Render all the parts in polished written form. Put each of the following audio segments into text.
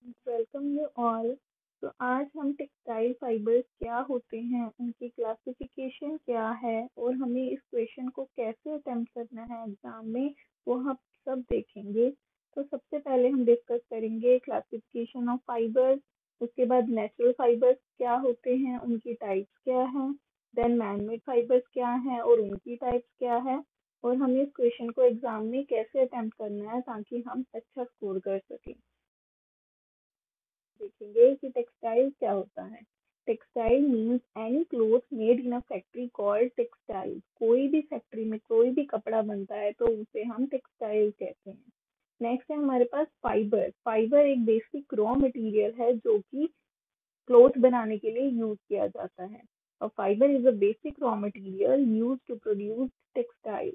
Welcome you all. तो आज हम टेक्सटाइल फाइबर्स क्या होते हैं, उनकी क्लासिफिकेशन क्या है और हमें इस क्वेश्चन को कैसे अटेम्प्ट करना है एग्जाम में, वो हम सब देखेंगे। तो सबसे पहले हम डिस्कस करेंगे क्लासिफिकेशन ऑफ फाइबर्स। उसके बाद नेचुरल फाइबर्स क्या होते हैं, उनकी टाइप्स क्या हैं। देन मैनमेड फाइबर्स क्या हैं और उनकी टाइप्स क्या है। और हमें इस क्वेश्चन को एग्जाम में कैसे अटेम्प्ट करना है ताकि हम अच्छा स्कोर कर सकें। देखेंगे कि टेक्सटाइल क्या होता है। Textile means any cloth made in a factory called textile. कोई भी फैक्ट्री में कोई भी कपड़ा बनता है तो उसे हम टेक्सटाइल कहते हैं। नेक्स्ट है हमारे पास फाइबर। फाइबर एक बेसिक रॉ मटेरियल है जो कि क्लोथ बनाने के लिए यूज किया जाता है। और fibre is a basic raw material used to produce textile.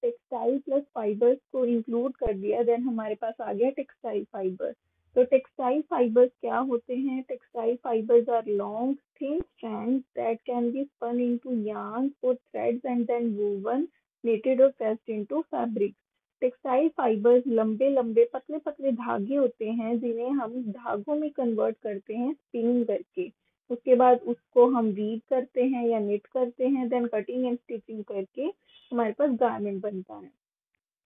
Textile plus fibres को इंक्लूड कर दिया, देन हमारे पास आ गया टेक्सटाइल फाइबर। तो टेक्सटाइल फाइबर्स क्या होते हैं? Textile fibres are long thin strands that can be spun into yarns or threads and then woven, knitted or pressed into fabric। Textile fibres लंबे लंबे पतले पतले धागे होते हैं जिन्हें हम धागों में कन्वर्ट करते हैं स्पिन करके। उसके बाद उसको हम वीव करते हैं या निट करते हैं, देन कटिंग एंड स्टिचिंग करके हमारे पास गारमेंट बनता है।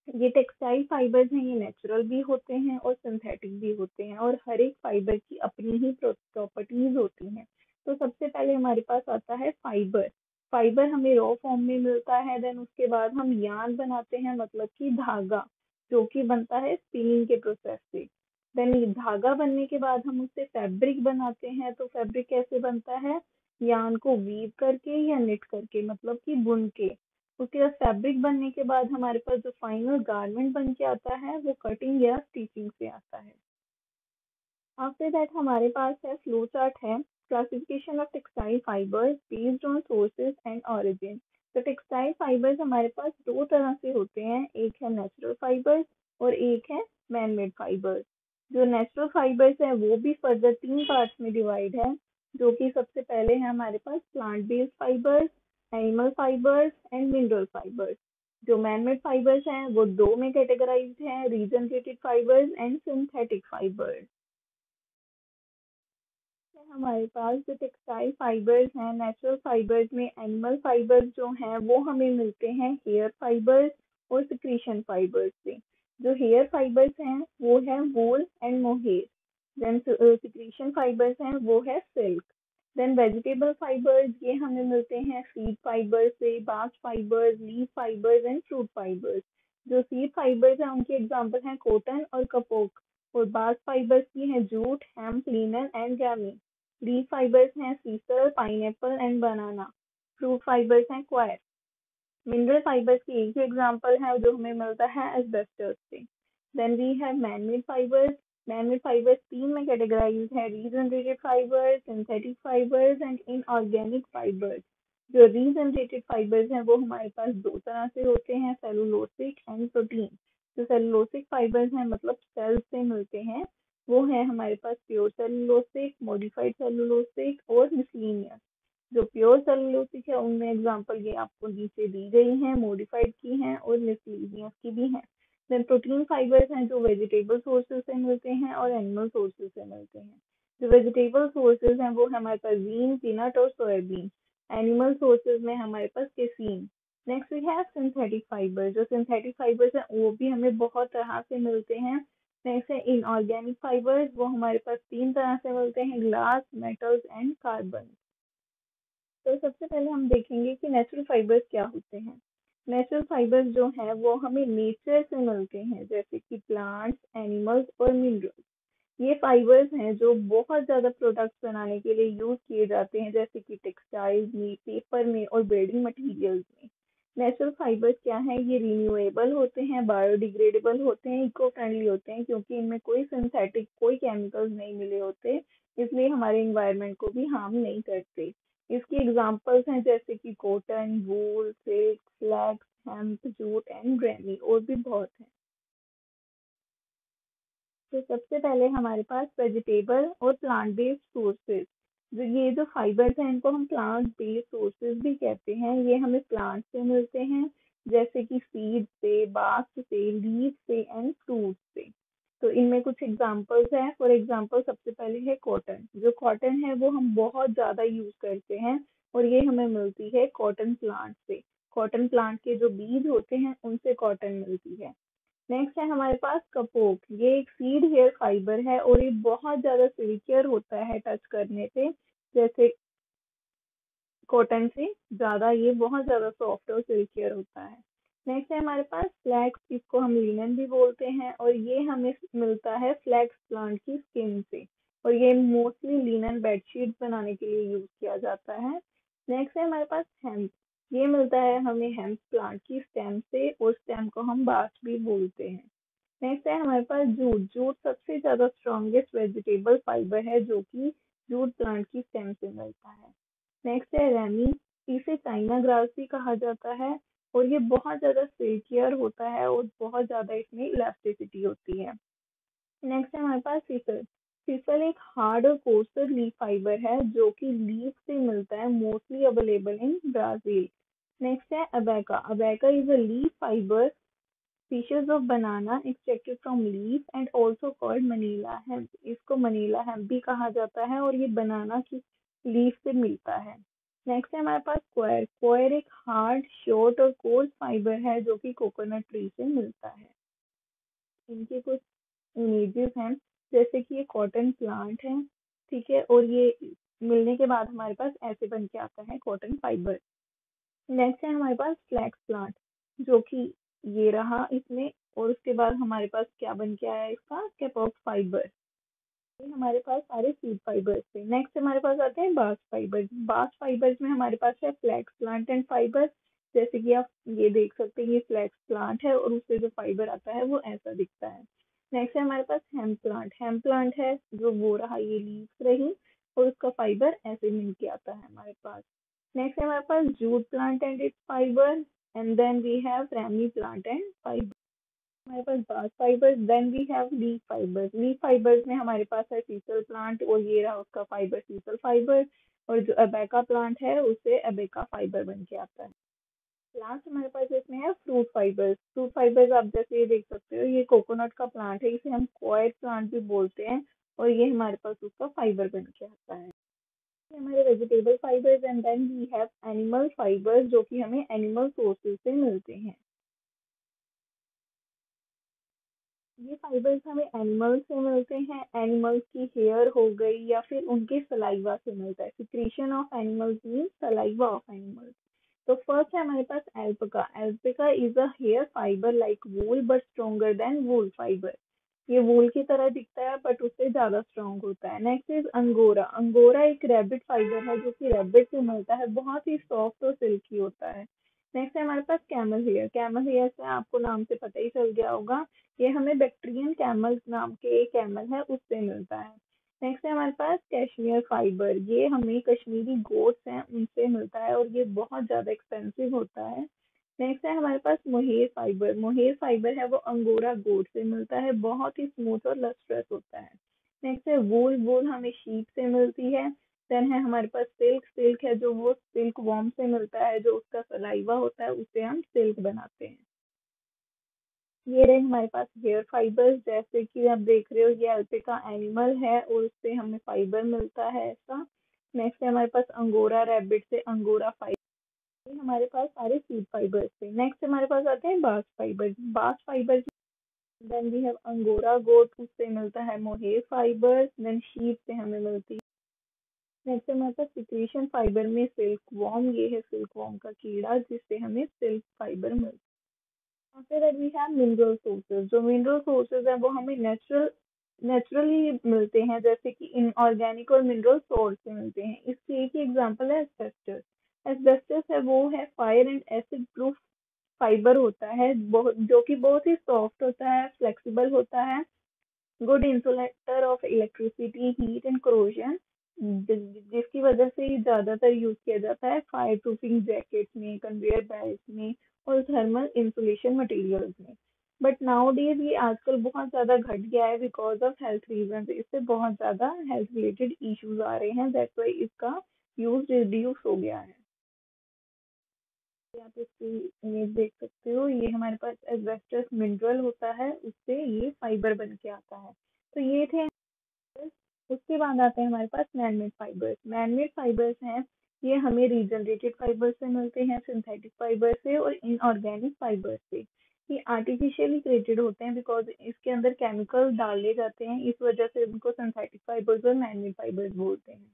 ये टेक्सटाइल फाइबर्स हैं, ये नेचुरल भी होते हैं और सिंथेटिक भी होते हैं और हर एक फाइबर की अपनी ही प्रॉपर्टीज होती हैं। तो सबसे पहले हमारे पास आता है फाइबर। फाइबर हमें रॉ फॉर्म में मिलता है, देन उसके बाद हम यार्न बनाते हैं, मतलब कि धागा, जो कि बनता है स्पिनिंग के प्रोसेस से। देन ये धागा बनने के बाद हम उससे फैब्रिक बनाते हैं। तो फैब्रिक कैसे बनता है? यार्न को वीव करके या निट करके, मतलब कि बुन के। उसके बाद फैब्रिक बनने के बाद हमारे पास जो फाइनल गारमेंट बन के आता है वो कटिंग या स्टिचिंग से आता है। आफ्टर दैट हमारे पास है फ्लो चार्ट है, classification of textile fibres based on sources and origin. तो टेक्सटाइल फाइबर्स हमारे पास दो तरह से होते हैं, एक है नेचुरल फाइबर्स और एक है मैन मेड फाइबर्स। जो नेचुरल फाइबर्स है वो भी फर्दर तीन पार्ट्स में डिवाइड है, जो कि सबसे पहले है हमारे पास plant based fibres, animal fibres and mineral fibres. जो मैन मेड फाइबर्स हैं वो दो में कैटेगराइज्ड हैं, regenerated fibres and synthetic fibres. हमारे पास जो टेक्सटाइल फाइबर्स हैं, नेचुरल फाइबर्स में एनिमल फाइबर्स जो हैं वो हमें मिलते हैं हेयर फाइबर्स और सिक्रीशन फाइबर्स से। जो हेयर फाइबर्स हैं वो है wool and mohair. Then secretion fibres हैं वो है सिल्क। देन वेजिटेबल फाइबर्स ये हमें मिलते हैं सीड फाइबर्स से, bast fibres, leaf fibres and fruit fibres. जो सीड फाइबर्स हैं उनके एग्जाम्पल हैं कॉटन और कपोक। और बास्ट फाइबर्स की हैं jute, hemp, linen and ramie. Leaf fibres हैं sisal, pineapple and banana. Fruit fibres हैं क्वायर। मिनरल फाइबर्स की एक ही एग्जांपल है जो हमें मिलता है एस्बेस्टस से। Then we have manmade fibres. Manmade fibres तीन में कैटेगराइज है, regenerated fibres, synthetic fibres and inorganic fibres. जो रीजनरेटेड फाइबर्स हैं वो हमारे पास दो तरह से होते हैं, सेलुलोसिक एंड प्रोटीन। जो सेलुलोसिक फाइबर्स हैं मतलब सेल से मिलते हैं, वो है हमारे पास प्योर सेलुलोसिक, मॉडिफाइड सेलुलोसिक और मिसलिनियस। जो प्योर सेलुलोसिक है उनमें एग्जांपल ये आपको नीचे दी गई हैं, मॉडिफाइड की हैं और मिसलिनियस की भी हैं। देन प्रोटीन फाइबर्स हैं जो वेजिटेबल सोर्सेज से मिलते हैं और एनिमल सोर्सेज से मिलते हैं। जो वेजिटेबल सोर्सेज हैं वो हमारे पास बीन, पीनट और सोयाबीन। एनिमल सोर्सेज में हमारे पास casein. Next we have synthetic fibres. जो सिंथेटिक फाइबर्स हैं वो भी हमें बहुत तरह से मिलते हैं। नेक्स्ट है इनऑर्गेनिक फाइबर्स, वो हमारे पास तीन तरह से मिलते हैं, ग्लास, मेटल्स एंड कार्बन। तो सबसे पहले हम देखेंगे कि नेचुरल फाइबर्स क्या होते हैं। नेचुरल फाइबर्स जो हैं वो हमें नेचर से मिलते हैं, जैसे कि प्लांट्स, एनिमल्स और मिनरल्स। ये फाइबर्स हैं जो बहुत ज़्यादा प्रोडक्ट्स बनाने के लिए यूज़ किए जाते हैं, जैसे कि टेक्सटाइल्स में, पेपर में और बिल्डिंग मटेरियल्स में। नेचुरल फाइबर्स क्या हैं? ये रिन्यूएबल होते हैं, बायोडिग्रेडेबल होते हैं, इको फ्रेंडली होते हैं, क्योंकि इनमें कोई सिंथेटिक कोई केमिकल्स नहीं मिले होते, इसलिए हमारे इन्वायरमेंट को भी हार्म नहीं करते। इसकी एग्जांपल्स हैं जैसे कि cotton, wool, silk, flax, hemp, jute and ग्रेनी, और भी बहुत हैं। तो सबसे पहले हमारे पास वेजिटेबल और प्लांट बेस्ड सोर्सेज। जो फाइबर्स हैं इनको हम प्लांट बेस्ड सोर्सेज भी कहते हैं। ये हमें प्लांट से मिलते हैं, जैसे कि सीड से, बास्ट से, लीफ से एंड फ्रूट से। तो इनमें कुछ एग्जांपल्स हैं। फॉर एग्जांपल सबसे पहले है कॉटन। जो कॉटन है वो हम बहुत ज़्यादा यूज़ करते हैं और ये हमें मिलती है कॉटन प्लांट से। कॉटन प्लांट के जो बीज होते हैं उनसे कॉटन मिलती है। नेक्स्ट है हमारे पास कपोक। ये एक सीड हेयर फाइबर है और ये बहुत ज़्यादा सिल्कियर होता है टच करने पे, जैसे कॉटन से ज़्यादा ये बहुत ज़्यादा सॉफ्ट और सिल्कियर होता है। नेक्स्ट है हमारे पास फ्लैक्स, इसको हम लिनन भी बोलते हैं और ये हमें मिलता है फ्लैक्स प्लांट की स्किन से और ये मोस्टली लिनन बेडशीट बनाने के लिए यूज़ किया जाता है। नेक्स्ट है हमारे पास हेम्प। ये मिलता है हमें हेम्प प्लांट की स्टेम से और स्टेम को हम बास्ट भी बोलते हैं। नेक्स्ट है हमारे पास जूट। जूट सबसे ज़्यादा स्ट्रॉन्गेस्ट वेजिटेबल फाइबर है जो कि जूट प्लांट की स्टेम से मिलता है। नेक्स्ट है रेमी। इसे चाइना ग्रास भी कहा जाता है और ये बहुत ज़्यादा सिल्कियर होता है और बहुत ज़्यादा इसमें इलास्टिसिटी होती है। नेक्स्ट है हमारे पास सीसल। सीसल एक हार्ड और कोर्सर लीफ फाइबर है जो कि लीफ से मिलता है, mostly available in Brazil. Next है abaca. Abaca is a leaf fibre species of banana extracted from leaf and also called manila hemp। इसको मनीला हेम्प भी कहा जाता है और ये बनाना की लीफ से मिलता है। नेक्स्ट है हमारे पास क्वायर। क्वायर एक हार्ड शॉर्ट और कोर्स फाइबर है जो कि कोकोनट ट्री से मिलता है। इनके कुछ इमेजेस हैं, जैसे कि ये कॉटन प्लांट है, ठीक है, और ये मिलने के बाद हमारे पास ऐसे बन के आता है कॉटन फाइबर। नेक्स्ट है हमारे पास फ्लैक्स प्लांट, जो कि ये रहा इसमें, और उसके बाद हमारे पास क्या बन के आया इसका कैपॉक्स फाइबर। ये हमारे पास सारे सीड फाइबर्स थे। नेक्स्ट हमारे पास आते हैं बास्ट फाइबर्स। बास्ट फाइबर्स में हमारे पास है फ्लैक्स प्लांट एंड फाइबर। जैसे कि आप ये देख सकते हैं ये फ्लैक्स प्लांट है और उससे जो फाइबर आता है वो ऐसा दिखता है। नेक्स्ट है हमारे पास हेम्प प्लांट। हेम्प प्लांट है जो वो रहा, ये लीव्स रही और उसका फाइबर ऐसे मिल के आता है हमारे पास। नेक्स्ट है हमारे पास jute plant and its fibre, and then we have ramie plant and fibre. हमारे पास bast fibres, then we have leaf fibres. Leaf fibres में हमारे पास है सीसल प्लांट और ये रहा उसका फाइबर सीसल फाइबर, और जो अबेका प्लांट है उससे अबेका फाइबर बन के आता है। लास्ट हमारे पास इसमें है फ्रूट फाइबर्स। फ्रूट फाइबर्स आप जैसे ये देख सकते हो, ये कोकोनट का प्लांट है, इसे हम कोयर प्लांट भी बोलते हैं और ये हमारे पास उसका फाइबर बन के आता है। ये हमारे vegetable fibres, and then we have animal fibres जो कि हमें एनिमल सोर्सेज से मिलते हैं। ये फाइबर्स हमें एनिमल्स से मिलते हैं। एनिमल्स की हेयर हो गई या फिर उनके सलाइवा से मिलता है। Secretion of animals mean saliva of animals. तो फर्स्ट है हमारे पास alpaca. Alpaca is a hair fibre like wool but stronger than wool fibre. ये वूल की तरह दिखता है बट उससे ज्यादा स्ट्रॉन्ग होता है। Next is angora. अंगोरा एक रैबिट फाइबर है जो कि रैबिट से मिलता है, बहुत ही सॉफ्ट और सिल्की होता है। नेक्स्ट है हमारे पास कैमल हेयर। कैमल हेयर से आपको नाम से पता ही चल गया होगा, ये हमें बैक्टीरियन कैमल नाम के एक कैमल है उससे मिलता है। नेक्स्ट है हमारे पास कैशमियर फाइबर। ये हमें कश्मीरी गोट्स हैं उनसे मिलता है और ये बहुत ज़्यादा एक्सपेंसिव होता है। नेक्स्ट है हमारे पास मोहेर फाइबर। मोहेर फाइबर है वो अंगोरा गोट से मिलता है, बहुत ही स्मूथ और लस्ट्रस होता है। नेक्स्ट है वूल। वूल हमें शीप से मिलती है। देन है हमारे पास सिल्क। सिल्क है जो वो सिल्क वॉर्म से मिलता है, जो उसका सलाइवा होता है उससे हम सिल्क बनाते हैं। ये रहे हमारे पास हेयर फाइबर्स, जैसे कि आप देख रहे हो ये अल्पिका एनिमल है और उससे हमें फाइबर मिलता है ऐसा। नेक्स्ट है हमारे पास अंगोरा रैबिट से अंगोरा फाइबर। ये हमारे पास सारे सीड फाइबर्स थे। नेक्स्ट हमारे पास आते हैं bast fibre. Bast fibre, then we have angora goat, उससे मिलता है मोहेर फाइबर, देन शीप से हमें मिलती है। नेक्स्ट हमारे पास सिक्रीशन फाइबर में सिल्क वॉर्म। ये है सिल्क वॉर्म का कीड़ा जिससे हमें सिल्क फाइबर मिलता है। After that we have mineral sources। जो मिनरल सोर्सेज है वो हमें नेचुरली मिलते हैं, जैसे कि इनऑर्गेनिक और मिनरल सोर्स से मिलते हैं। इसकी एक ही एग्जांपल है एस्बेस्टस। एस्बेस्टस है वो है fire and acid proof fibre होता है, बहुत जो कि बहुत ही सॉफ्ट होता है, फ्लेक्सिबल होता है, good insulator of electricity, heat and corrosion, जिसकी वजह से ये ज्यादातर यूज किया जाता है फायर प्रूफिंग जैकेट्स में, कन्वेयर बेल्ट में और थर्मल इंसुलेशन मटेरियल्स में। बट नाउ डेज ये आजकल बहुत ज्यादा घट गया है बिकॉज ऑफ हेल्थ रीजन। इससे बहुत ज्यादा हेल्थ रिलेटेड इश्यूज आ रहे हैं, दैट्स वाई इसका यूज रिड्यूस हो गया है। ये आप इसकी इमेज देख सकते हो, ये हमारे पास एस्बेस्टस मिनरल होता है, उससे ये फाइबर बन के आता है। तो ये थे fibers। उसके बाद आते हैं हमारे पास मैनमेड फाइबर्स। मैनमेड फाइबर्स हैं, ये हमें रीजनरेटेड फाइबर से मिलते हैं, सिंथेटिक फाइबर से और इनऑर्गेनिक फाइबर से। ये आर्टिफिशियली क्रिएटेड होते हैं बिकॉज इसके अंदर केमिकल डाले जाते हैं, इस वजह से उनको सिंथेटिक फाइबर्स और मैनमेड फाइबर्स बोलते हैं।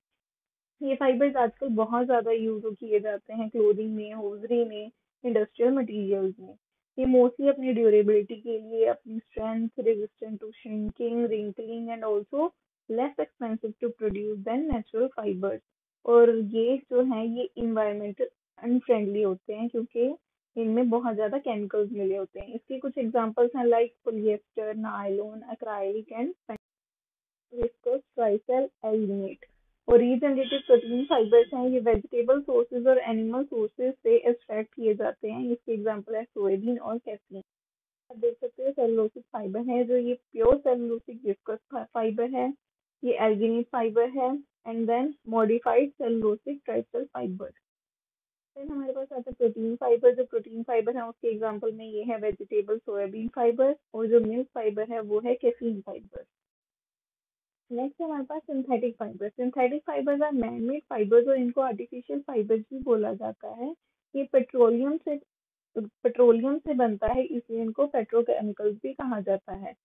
ये फाइबर्स आजकल बहुत ज़्यादा यूज किए जाते हैं क्लोथिंग में, होजरी में, इंडस्ट्रियल मटेरियल्स में। ये मोस्टली अपनी ड्यूरेबिलिटी के लिए, अपनी strength, resistant to shrinking, wrinkling and also less expensive to produce than natural fibres. और ये जो है ये इन्वायरमेंटल अनफ्रेंडली होते हैं क्योंकि इनमें बहुत ज़्यादा केमिकल्स मिले होते हैं। इसके कुछ एग्जांपल्स हैं like polyester, nylon, acrylic and viscose tricel alginate. और रीजनरेटेड प्रोटीन फाइबर्स हैं, ये वेजिटेबल सोर्सेज और एनिमल सोर्सेज से एक्सट्रैक्ट किए जाते हैं। इसके एग्जांपल है सोयाबीन और कैसीन। आप देख सकते हो सेलुलोसिक फाइबर है, जो ये प्योर सेलुलोसिक विस्कोस फाइबर है, ये एल्गिनेट फाइबर है, and then modified cellulosic tricel fibre. फिर हमारे पास आता है प्रोटीन फाइबर। जो प्रोटीन फाइबर है उसके एग्जांपल में ये है वेजिटेबल सोयाबीन फाइबर, और जो मिल्क फाइबर है वो है कैसीन फाइबर। नेक्स्ट हमारे पास synthetic fibre. Synthetic fibres are man made fibres और इनको आर्टिफिशियल फाइबर्स भी बोला जाता है। ये पेट्रोलियम से बनता है, इसलिए इनको पेट्रोकेमिकल्स भी कहा जाता है।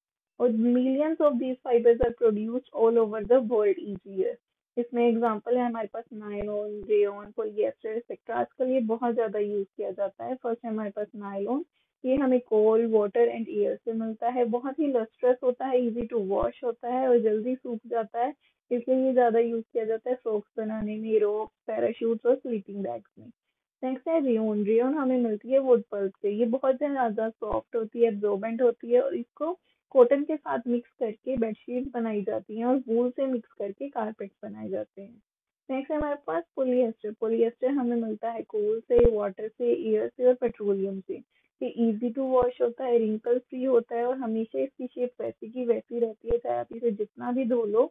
और millions of these fibres are produced all over the world each year. इसमें एग्जांपल है हमारे पास नायलॉन, रेयॉन, पॉलिएस्टर एक्सेट्रा। आजकल ये बहुत ज्यादा यूज किया जाता है। फर्स्ट है हमारे पास नायलॉन। ये हमें कोल, वाटर एंड एयर से मिलता है, बहुत ही लस्ट्रस होता है, इजी टू वॉश होता है और जल्दी सूख जाता है, इसलिए ये ज्यादा यूज किया जाता है फ्रॉक्स बनाने में, रोप, पैराशूट्स और स्लीपिंग बैग्स में। नेक्स्ट है रेयन। रेयन हमें मिलती है वुड पल्प से। ये बहुत ज्यादा सॉफ्ट होती है, एब्जॉर्बेंट होती है, और इसको कॉटन के साथ मिक्स करके बेडशीट बनाई जाती हैं और वूल से मिक्स करके कारपेट बनाए जाते हैं। नेक्स्ट है हमारे पास पोलिएस्टर। पोलिएस्टर हमें मिलता है कोल से, वाटर से, एयर से और पेट्रोलियम से। ये इजी टू वॉश होता है, रिंकल फ्री होता है और हमेशा इसकी शेप वैसी की वैसी रहती है, चाहे आप इसे जितना भी धो लो।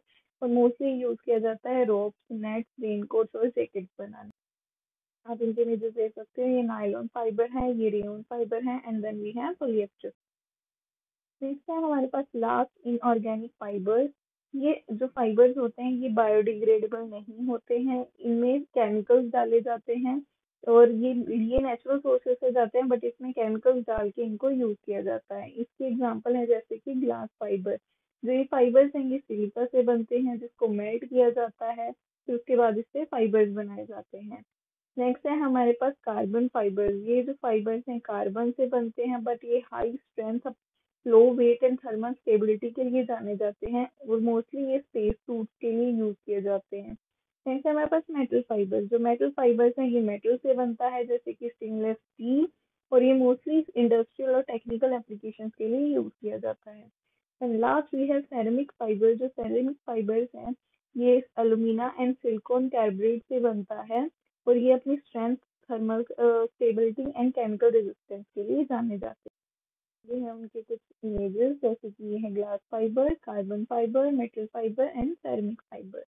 और मोस्टली यूज किया जाता है रोप्स, नेट्स, रेनकोट्स और जैकेट्स बनाने। आप इनके इमेजेस देख सकते हो, ये नायलॉन फाइबर है, ये रेयन फाइबर है, and then we have polyester. Next है हमारे पास लास्ट इनऑर्गेनिक फाइबर्स। ये जो फाइबर्स होते हैं ये बायोडिग्रेडेबल नहीं होते हैं, इनमें केमिकल्स डाले जाते हैं, और ये नेचुरल सोर्सेस से जाते हैं बट इसमें केमिकल्स डाल के इनको यूज किया जाता है। इसके एग्जांपल है जैसे कि ग्लास फाइबर। जो ये फाइबर्स हैं ये सिलिका से बनते हैं, जिसको मेल्ट किया जाता है, फिर उसके बाद इससे फाइबर्स बनाए जाते हैं। नेक्स्ट है हमारे पास कार्बन फाइबर्स। ये जो फाइबर्स हैं कार्बन से बनते हैं, बट ये high strength, low weight and thermal stability के लिए जाने जाते हैं, और मोस्टली ये स्पेस सूट्स के लिए यूज किए जाते हैं। नेक्स्ट है हमारे पास मेटल फाइबर्स। जो मेटल फाइबर्स हैं ये मेटल से बनता है, जैसे कि स्टेनलेस स्टील, और ये मोस्टली इंडस्ट्रियल और टेक्निकल एप्लीकेशन के लिए यूज किया जाता है। And last we have ceramic fibre. जो सेरेमिक फाइबर्स हैं ये एलुमिना एंड सिलिकॉन कार्बाइड से बनता है, और ये अपनी strength, thermal stability and chemical resistance के लिए जाने जाते हैं। ये है उनके कुछ इमेजेस, जैसे कि ये है glass fibre, carbon fibre, metal fibre and ceramic fibre.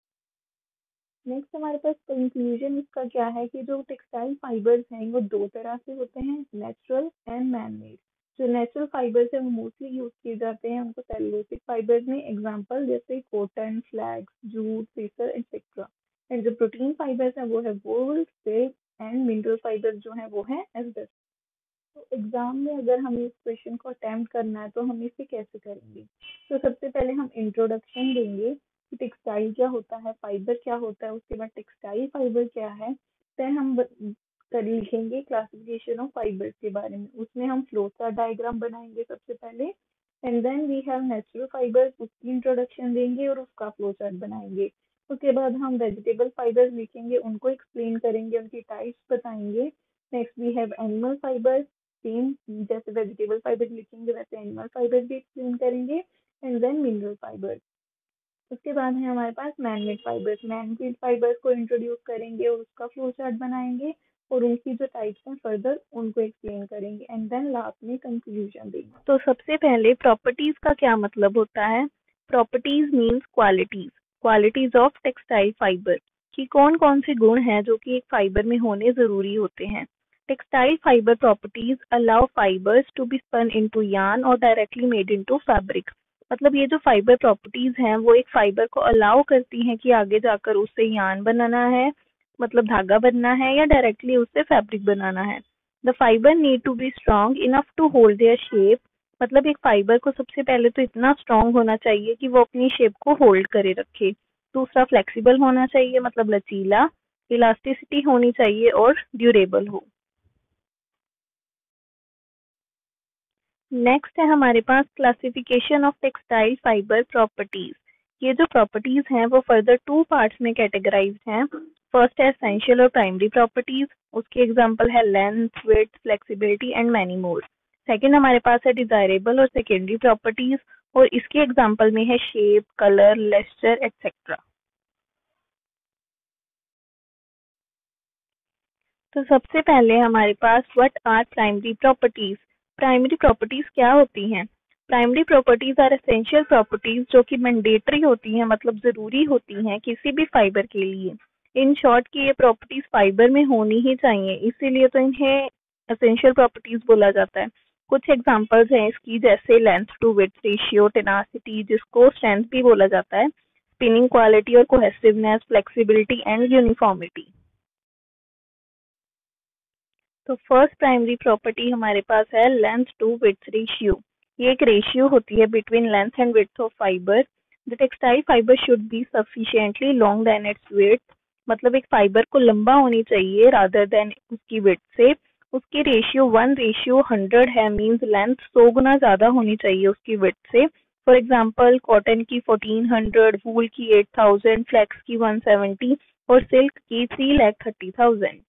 Next हमारे पास कंक्लूजन इसका क्या है कि जो टेक्सटाइल फाइबर्स हैं वो दो तरह से होते हैं, नेचुरल एंड मैन मेड। जो नेचुरल फाइबर्स हैं वो मोस्टली यूज किए जाते हैं उनको सेलुलोसिक फाइबर्स में, एग्जांपल जैसे cotton, flax, jute, sisal etcetera. And जो प्रोटीन फाइबर्स हैं वो है wool, silk and mineral fibre जो है वो है एस्बेस्टस। तो एग्जाम में अगर हमें इस क्वेश्चन को अटेम्प्ट करना है तो हम इसे कैसे करेंगे? तो सबसे पहले हम इंट्रोडक्शन देंगे कि टेक्सटाइल क्या होता है, फाइबर क्या होता है, उसके बाद टेक्सटाइल फाइबर क्या है। फिर हम कर लिखेंगे क्लासिफिकेशन ऑफ फाइबर्स के बारे में, उसमें हम फ्लो चार्ट डायग्राम बनाएंगे सबसे पहले। And then we have natural fibres, उसकी इंट्रोडक्शन देंगे और उसका फ्लो चार्ट बनाएंगे। उसके बाद हम वेजिटेबल फाइबर्स लिखेंगे, उनको एक्सप्लेन करेंगे, उनकी टाइप्स बताएंगे। Next we have animal fibres, same जैसे वेजिटेबल फाइबर लिखेंगे वैसे एनिमल फाइबर भी एक्सप्लेन करेंगे। And then mineral fibre. उसके बाद है हमारे पास मैनमेड फाइबर्स। मैनमेड फाइबर्स को इंट्रोड्यूस करेंगे और उसका फ्लो चार्ट बनाएंगे, और उनकी जो टाइप्स हैं फर्दर उनको एक्सप्लेन करेंगे, एंड देन लास्ट में कंक्लूजन देंगे। तो सबसे पहले प्रॉपर्टीज का क्या मतलब होता है? Properties means qualities, qualities of textile fibre, कि कौन कौन से गुण हैं जो कि एक फाइबर में होने जरूरी होते हैं। Textile fiber properties allow fibers to be spun into yarn or directly made into fabric. मतलब ये जो फाइबर प्रॉपर्टीज हैं वो एक फाइबर को अलाउ करती हैं कि आगे जाकर उससे यार्न बनाना है, मतलब धागा बनना है, या डायरेक्टली उससे फैब्रिक बनाना है. The fibre need to be strong enough to hold their shape. मतलब एक फाइबर को सबसे पहले तो इतना स्ट्रॉन्ग होना चाहिए कि वो अपनी शेप को होल्ड करे रखे. दूसरा फ्लेक्सिबल होना चाहिए, मतलब लचीला, इलास्टिसिटी होनी चाहिए और ड्यूरेबल हो. नेक्स्ट है हमारे पास classification of textile fibre properties. ये जो प्रॉपर्टीज हैं वो फर्दर 2 पार्ट्स में कैटेगराइज्ड हैं. फर्स्ट है एसेंशियल और प्राइमरी प्रॉपर्टीज. उसके एग्जांपल है length, width, flexibility and many more. Second हमारे पास है डिजायरेबल और सेकेंडरी प्रॉपर्टीज, और इसके एग्जांपल में है शेप, कलर, लेस्चर एक्सेट्रा. तो सबसे पहले हमारे पास what are primary properties. Primary properties क्या होती हैं? Primary properties are essential properties जो कि मैंडेटरी होती हैं, मतलब जरूरी होती हैं किसी भी फाइबर के लिए. इन शॉर्ट की ये प्रॉपर्टीज फाइबर में होनी ही चाहिए, इसीलिए तो इन्हें एसेंशियल प्रॉपर्टीज बोला जाता है. कुछ एग्जांपल्स हैं इसकी, जैसे length to width ratio, tenacity जिसको स्ट्रेंथ भी बोला जाता है, स्पिनिंग क्वालिटी और कोहेसिवनेस, फ्लेक्सिबिलिटी एंड यूनिफॉर्मिटी. तो फर्स्ट प्राइमरी प्रॉपर्टी हमारे पास है लेंथ टू विड्थ रेशियो. ये एक रेशियो होती है between length and width of fibre. The textile fibre should be sufficiently long than its width. मतलब एक फाइबर को लंबा होनी चाहिए रादर देन उसकी विड्थ से. उसकी रेशियो 1:100 है, मींस लेंथ 100 गुना ज्यादा होनी चाहिए उसकी विड्थ से. फॉर एग्जांपल कॉटन की 1400, वूल की 8000, फ्लेक्स की 170 और सिल्क की 3,30,000.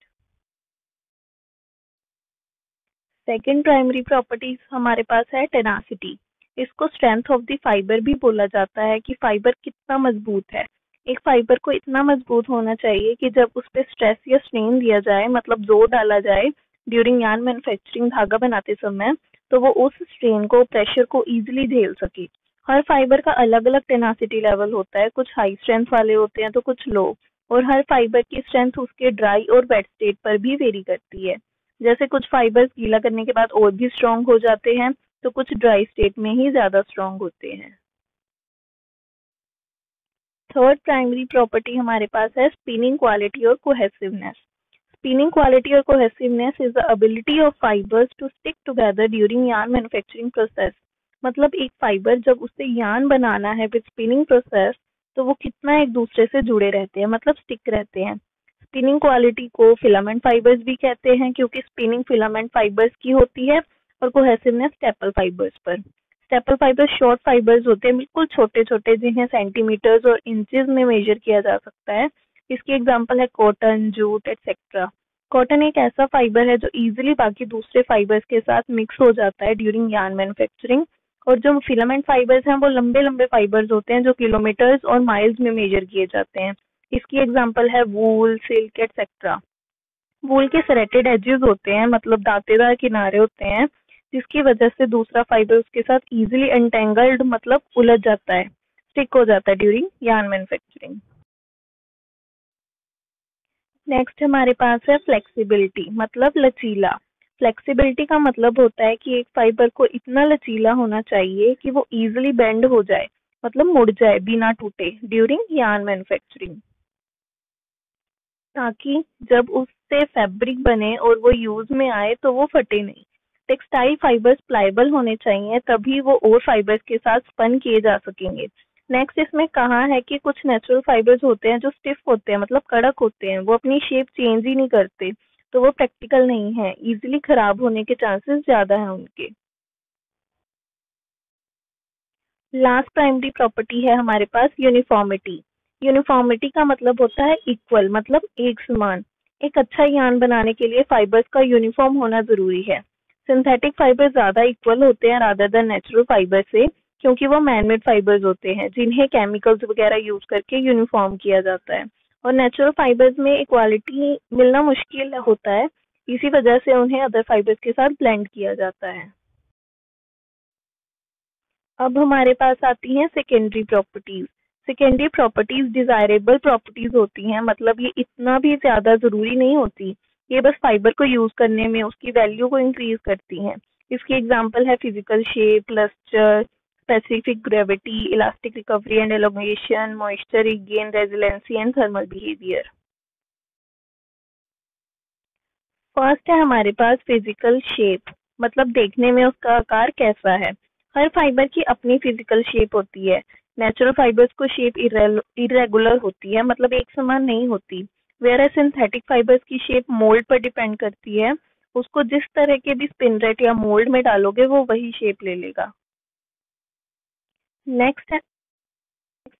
सेकेंड प्राइमरी प्रॉपर्टी हमारे पास है टेनासिटी. इसको स्ट्रेंथ ऑफ द फाइबर भी बोला जाता है कि फाइबर कितना मजबूत है. एक फाइबर को इतना मजबूत होना चाहिए कि जब उस पर स्ट्रेस या स्ट्रेन दिया जाए, मतलब जोर डाला जाए ड्यूरिंग यार्न मैन्युफैक्चरिंग, धागा बनाते समय, तो वो उस स्ट्रेन को, प्रेशर को इजीली झेल सके. हर फाइबर का अलग अलग टेनासिटी लेवल होता है, कुछ हाई स्ट्रेंथ वाले होते हैं तो कुछ लो. और हर फाइबर की स्ट्रेंथ उसके ड्राई और वेट स्टेट पर भी वेरी करती है. जैसे कुछ फाइबर्स गीला करने के बाद और भी स्ट्रांग हो जाते हैं, तो कुछ ड्राई स्टेट में ही ज्यादा स्ट्रांग होते हैं. थर्ड प्राइमरी प्रॉपर्टी हमारे पास है स्पिनिंग क्वालिटी और कोहेसिवनेस. स्पिनिंग क्वालिटी और cohesiveness is the ability of fibres to stick together during yarn manufacturing process. मतलब एक फाइबर जब उससे यार्न बनाना है विद स्पिनिंग प्रोसेस, तो वो कितना एक दूसरे से जुड़े रहते हैं, मतलब स्टिक रहते हैं. स्पिनिंग क्वालिटी को फिलामेंट फाइबर्स भी कहते हैं क्योंकि स्पिनिंग फिलामेंट फाइबर्स की होती है, और कोहेसिवनेस स्टेपल फाइबर्स पर. स्टेपल फाइबर्स शॉर्ट फाइबर्स होते हैं, बिल्कुल छोटे छोटे, जिन्हें सेंटीमीटर्स और इंचेस में मेजर किया जा सकता है. इसकी एग्जांपल है कॉटन, जूट एक्सेट्रा. कॉटन एक ऐसा फाइबर है जो इजीली बाकी दूसरे फाइबर्स के साथ मिक्स हो जाता है ड्यूरिंग यार्न मैन्युफैक्चरिंग. और जो फिलामेंट फाइबर्स हैं वो लंबे लंबे फाइबर्स होते हैं जो किलोमीटर्स और माइल्स में मेजर किए जाते हैं. इसकी एग्जांपल है वूल, सिल्क एक्सेट्रा. वूल के सेरेटेड एजेस होते हैं, मतलब दांतेदार किनारे होते हैं, जिसकी वजह से दूसरा फाइबर उसके साथ इजीली एंटेंगल्ड, मतलब उलझ जाता है, स्टिक हो जाता है ड्यूरिंग यार्न मैन्युफैक्चरिंग. नेक्स्ट हमारे पास है फ्लेक्सिबिलिटी, मतलब लचीला. फ्लेक्सिबिलिटी का मतलब होता है कि एक फाइबर को इतना लचीला होना चाहिए कि वो इजीली बेंड हो जाए, मतलब मुड़ जाए बिना टूटे ड्यूरिंग यार्न मैन्युफैक्चरिंग, ताकि जब उससे फैब्रिक बने और वो यूज में आए तो वो फटे नहीं. टेक्सटाइल फाइबर्स प्लायबल होने चाहिए, तभी वो और फाइबर्स के साथ स्पन किए जा सकेंगे. नेक्स्ट इसमें कहा है कि कुछ नेचुरल फाइबर्स होते हैं जो स्टिफ होते हैं, मतलब कड़क होते हैं, वो अपनी शेप चेंज ही नहीं करते, तो वो प्रैक्टिकल नहीं है, इजीली खराब होने के चांसेस ज्यादा हैं उनके. लास्ट प्राइमरी प्रॉपर्टी है हमारे पास यूनिफॉर्मिटी. यूनिफॉर्मिटी का मतलब होता है इक्वल, मतलब एक समान. एक अच्छा यार्न बनाने के लिए फाइबर्स का यूनिफॉर्म होना जरूरी है. सिंथेटिक फाइबर ज्यादा इक्वल होते हैं रादर देन नेचुरल फाइबर से, क्योंकि वो मैनमेड फाइबर्स होते हैं जिन्हें केमिकल्स वगैरह यूज करके यूनिफॉर्म किया जाता है. और नेचुरल फाइबर्स में इक्वालिटी मिलना मुश्किल होता है, इसी वजह से उन्हें अदर फाइबर्स के साथ ब्लेंड किया जाता है. अब हमारे पास आती हैं secondary properties. Secondary properties desirable properties होती हैं, मतलब ये इतना भी ज्यादा जरूरी नहीं होती. ये बस फाइबर को यूज करने में उसकी वैल्यू को इंक्रीज करती हैं। इसकी एग्जांपल है physical shape, lustre, specific gravity, elastic recovery and elongation, moisture regain, resiliency and thermal behaviour. First है हमारे पास फिजिकल शेप, मतलब देखने में उसका आकार कैसा है। हर फाइबर की अपनी फिजिकल शेप होती है। नेचुरल फाइबर्स को शेप इरेगुलर होती है, मतलब एक समान नहीं होती। वेयर सिंथेटिक फाइबर्स की शेप मोल्ड पर डिपेंड करती है। उसको जिस तरह के भी स्पिन रेट या मोल्ड में डालोगे वो वही शेप ले लेगा। नेक्स्ट है